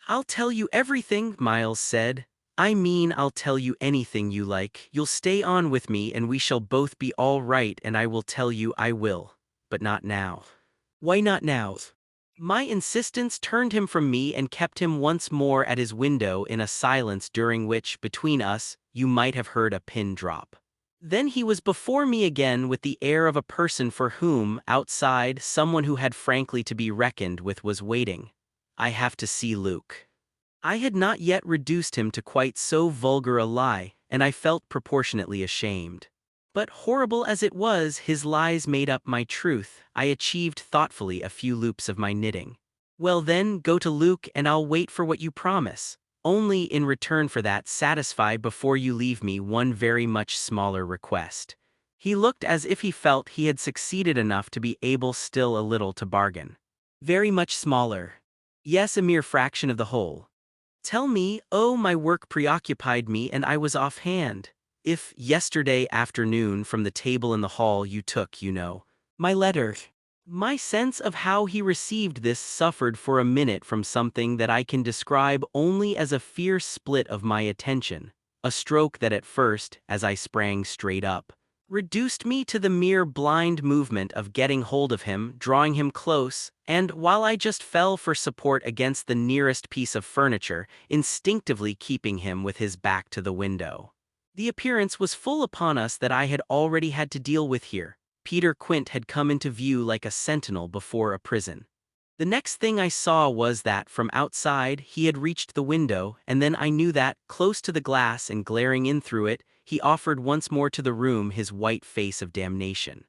"I'll tell you everything," Miles said. "I mean, I'll tell you anything you like. You'll stay on with me and we shall both be all right, and I will tell you I will. But not now." "Why not now?" My insistence turned him from me and kept him once more at his window in a silence during which, between us, you might have heard a pin drop. Then he was before me again with the air of a person for whom, outside, someone who had frankly to be reckoned with was waiting. "I have to see Luke." I had not yet reduced him to quite so vulgar a lie, and I felt proportionately ashamed. But horrible as it was, his lies made up my truth. I achieved thoughtfully a few loops of my knitting. "Well then, go to Luke and I'll wait for what you promise. Only in return for that, satisfy before you leave me one very much smaller request." He looked as if he felt he had succeeded enough to be able still a little to bargain. "Very much smaller." "Yes, a mere fraction of the whole." "Tell me." "Oh, my work preoccupied me and I was offhand. If, yesterday afternoon from the table in the hall you took, you know, my letter." My sense of how he received this suffered for a minute from something that I can describe only as a fierce split of my attention, a stroke that at first, as I sprang straight up, reduced me to the mere blind movement of getting hold of him, drawing him close, and, while I just fell for support against the nearest piece of furniture, instinctively keeping him with his back to the window. The appearance was full upon us that I had already had to deal with here. Peter Quint had come into view like a sentinel before a prison. The next thing I saw was that, from outside, he had reached the window, and then I knew that, close to the glass and glaring in through it, he offered once more to the room his white face of damnation.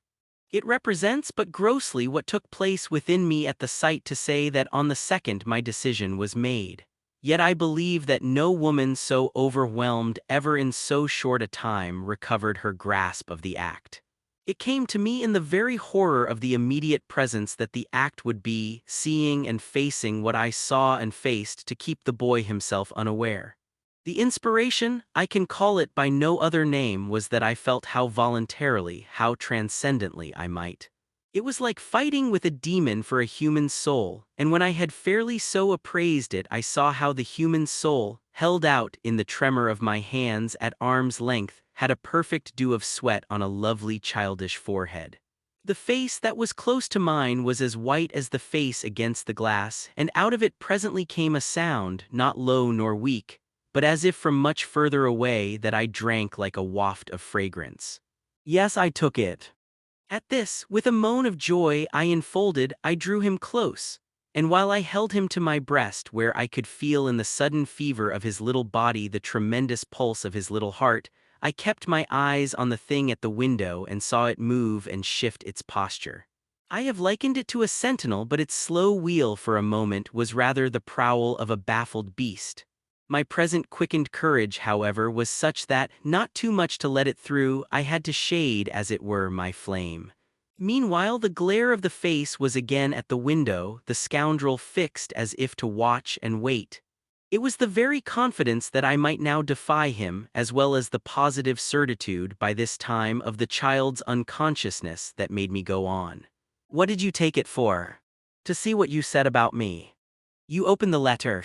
It represents but grossly what took place within me at the sight to say that on the second my decision was made. Yet I believe that no woman so overwhelmed ever in so short a time recovered her grasp of the act. It came to me in the very horror of the immediate presence that the act would be, seeing and facing what I saw and faced to keep the boy himself unaware. The inspiration, I can call it by no other name, was that I felt how voluntarily, how transcendently I might. It was like fighting with a demon for a human soul, and when I had fairly so appraised it, I saw how the human soul, held out in the tremor of my hands at arm's length, had a perfect dew of sweat on a lovely childish forehead. The face that was close to mine was as white as the face against the glass, and out of it presently came a sound, not low nor weak, but as if from much further away, that I drank like a waft of fragrance. "Yes, I took it." At this, with a moan of joy I drew him close, and while I held him to my breast where I could feel in the sudden fever of his little body the tremendous pulse of his little heart, I kept my eyes on the thing at the window and saw it move and shift its posture. I have likened it to a sentinel, but its slow wheel for a moment was rather the prowl of a baffled beast. My present quickened courage, however, was such that, not too much to let it through, I had to shade, as it were, my flame. Meanwhile the glare of the face was again at the window, the scoundrel fixed as if to watch and wait. It was the very confidence that I might now defy him, as well as the positive certitude, by this time, of the child's unconsciousness that made me go on. "What did you take it for?" "To see what you said about me." "You opened the letter."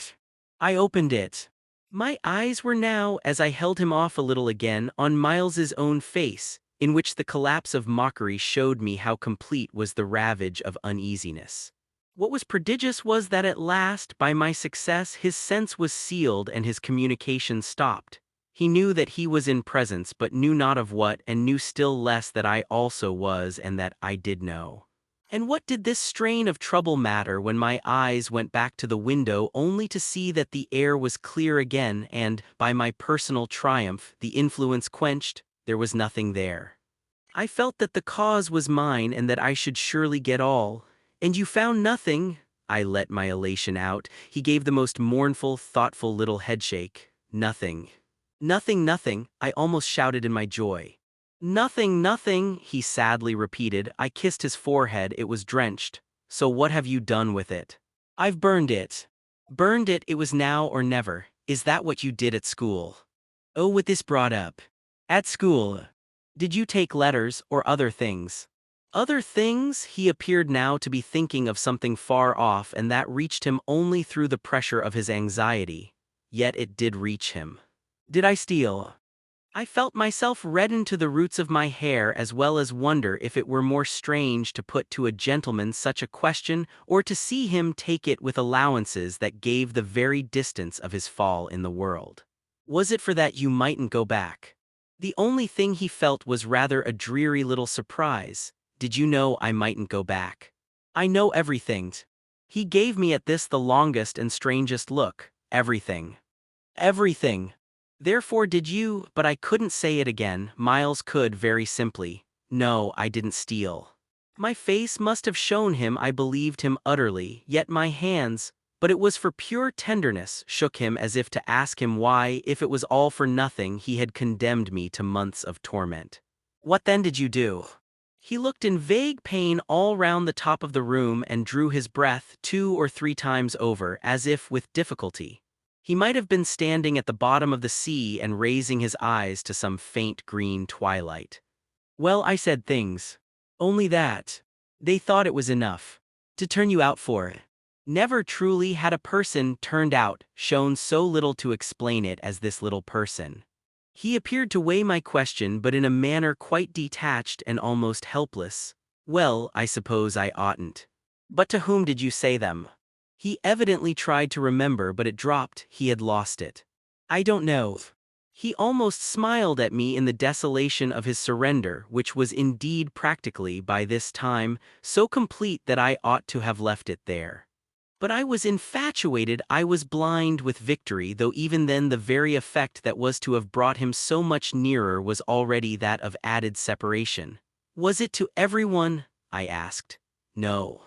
"I opened it." My eyes were now, as I held him off a little again, on Miles's own face, in which the collapse of mockery showed me how complete was the ravage of uneasiness. What was prodigious was that at last, by my success, his sense was sealed and his communication stopped. He knew that he was in presence, but knew not of what, and knew still less that I also was and that I did know. And what did this strain of trouble matter when my eyes went back to the window only to see that the air was clear again and, by my personal triumph, the influence quenched? There was nothing there. I felt that the cause was mine and that I should surely get all. "And you found nothing?" I let my elation out. He gave the most mournful, thoughtful little headshake. "Nothing. Nothing, nothing," I almost shouted in my joy. "Nothing, nothing," he sadly repeated. I kissed his forehead, it was drenched. "So what have you done with it?" "I've burned it." "Burned it, it was now or never. Is that what you did at school?" "Oh, with this brought up." "At school. Did you take letters, or other things?" "Other things?" He appeared now to be thinking of something far off, and that reached him only through the pressure of his anxiety. Yet it did reach him. "Did I steal?" I felt myself redden to the roots of my hair, as well as wonder if it were more strange to put to a gentleman such a question, or to see him take it with allowances that gave the very distance of his fall in the world. "Was it for that you mightn't go back?" The only thing he felt was rather a dreary little surprise. "Did you know I mightn't go back?" "I know everything." He gave me at this the longest and strangest look. "Everything." "Everything. Therefore did you—" But I couldn't say it again. Miles could very simply. "No, I didn't steal." My face must have shown him I believed him utterly, yet my hands, but it was for pure tenderness, shook him as if to ask him why, if it was all for nothing, he had condemned me to months of torment. "What then did you do?" He looked in vague pain all round the top of the room and drew his breath 2 or 3 times over, as if with difficulty. He might have been standing at the bottom of the sea and raising his eyes to some faint green twilight. "Well, I said things. Only that. They thought it was enough. To turn you out for it." Never truly had a person turned out, shown so little to explain it as this little person. He appeared to weigh my question, but in a manner quite detached and almost helpless. "Well, I suppose I oughtn't. But to whom did you say them?" He evidently tried to remember, but it dropped. He had lost it. "I don't know." He almost smiled at me in the desolation of his surrender, which was indeed practically, by this time, so complete that I ought to have left it there. But I was infatuated, I was blind with victory, though even then the very effect that was to have brought him so much nearer was already that of added separation. "Was it to everyone?" I asked. "No.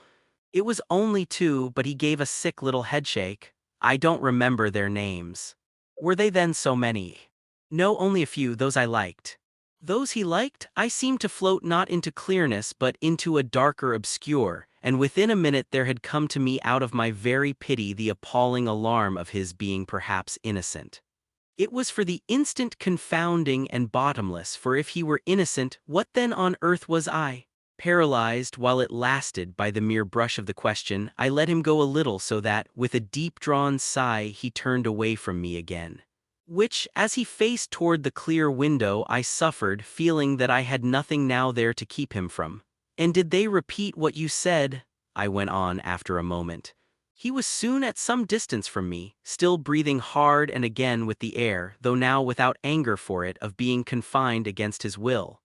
It was only 2, but he gave a sick little headshake. I don't remember their names." "Were they then so many?" "No, only a few, those I liked." Those he liked? I seemed to float not into clearness but into a darker obscure, and within a minute there had come to me out of my very pity the appalling alarm of his being perhaps innocent. It was for the instant confounding and bottomless, for if he were innocent, what then on earth was I? Paralyzed while it lasted by the mere brush of the question, I let him go a little so that, with a deep-drawn sigh, he turned away from me again. Which, as he faced toward the clear window, I suffered, feeling that I had nothing now there to keep him from. "And did they repeat what you said?" I went on after a moment. He was soon at some distance from me, still breathing hard and again with the air, though now without anger for it, of being confined against his will.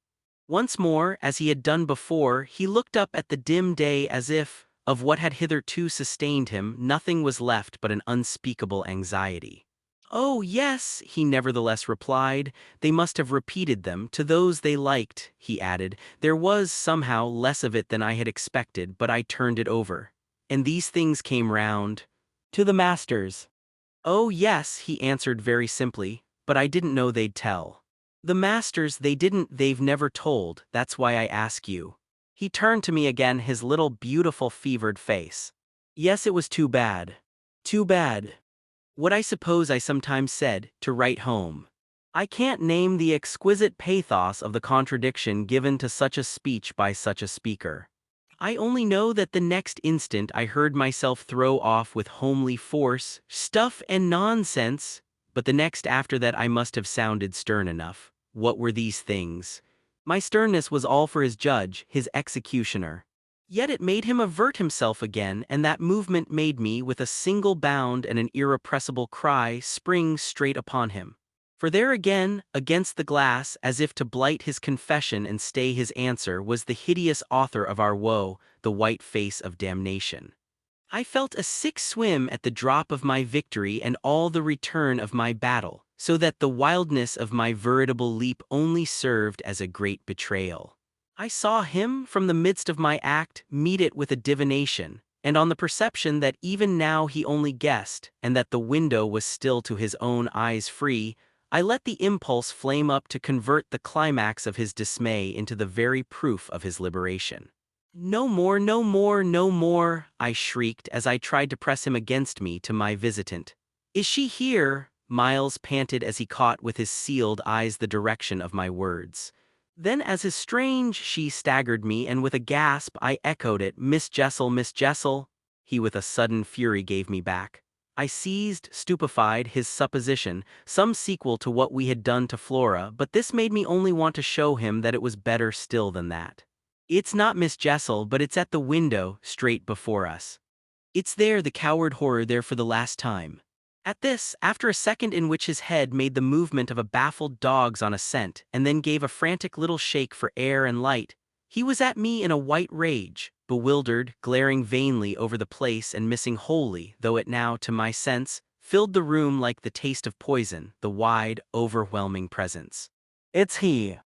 Once more, as he had done before, he looked up at the dim day as if, of what had hitherto sustained him, nothing was left but an unspeakable anxiety. "Oh, yes," he nevertheless replied, "they must have repeated them, to those they liked," he added. "There was, somehow, less of it than I had expected, but I turned it over. And these things came round to the masters." "Oh, yes," he answered very simply, "but I didn't know they'd tell." "The masters, they've never told, that's why I ask you." He turned to me again, his little beautiful fevered face. "Yes, it was too bad. Too bad. What I suppose I sometimes said, to write home. I can't name the exquisite pathos of the contradiction given to such a speech by such a speaker. I only know that the next instant I heard myself throw off with homely force, stuff and nonsense, but the next after that I must have sounded stern enough. What were these things? My sternness was all for his judge, his executioner. Yet it made him avert himself again, and that movement made me, with a single bound and an irrepressible cry, spring straight upon him. For there again, against the glass, as if to blight his confession and stay his answer, was the hideous author of our woe, the white face of damnation. I felt a sick swim at the drop of my victory and all the return of my battle, so that the wildness of my veritable leap only served as a great betrayal. I saw him, from the midst of my act, meet it with a divination, and on the perception that even now he only guessed, and that the window was still to his own eyes free, I let the impulse flame up to convert the climax of his dismay into the very proof of his liberation. "No more, no more, no more," I shrieked as I tried to press him against me to my visitant. "Is she here?" Miles panted as he caught with his sealed eyes the direction of my words. Then as his strange she staggered me, and with a gasp I echoed it, "Miss Jessel, Miss Jessel." He with a sudden fury gave me back. I seized, stupefied, his supposition, some sequel to what we had done to Flora, but this made me only want to show him that it was better still than that. "It's not Miss Jessel, but it's at the window, straight before us. It's there, the coward horror, there for the last time." At this, after a second in which his head made the movement of a baffled dog's on a scent, and then gave a frantic little shake for air and light, he was at me in a white rage, bewildered, glaring vainly over the place and missing wholly, though it now, to my sense, filled the room like the taste of poison, the wide, overwhelming presence. "It's he."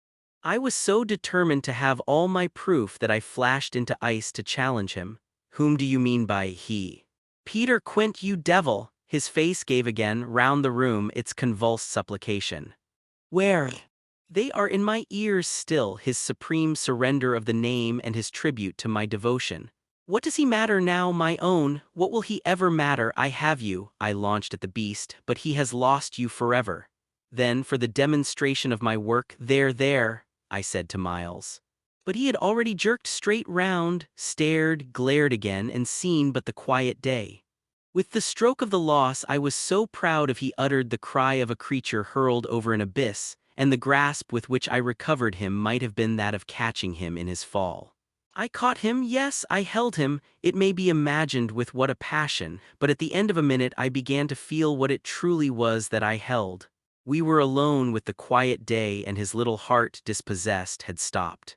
I was so determined to have all my proof that I flashed into ice to challenge him. "Whom do you mean by he?" "Peter Quint, you devil!" His face gave again, round the room, its convulsed supplication. "Where?" "They are in my ears still," his supreme surrender of the name and his tribute to my devotion. "What does he matter now, my own? What will he ever matter? I have you," I launched at the beast, "but he has lost you forever." Then, for the demonstration of my work, "There," I said to Miles. But he had already jerked straight round, stared, glared again, and seen but the quiet day. With the stroke of the loss I was so proud of, he uttered the cry of a creature hurled over an abyss, and the grasp with which I recovered him might have been that of catching him in his fall. I caught him, yes, I held him, it may be imagined with what a passion, but at the end of a minute I began to feel what it truly was that I held. We were alone with the quiet day, and his little heart, dispossessed, had stopped.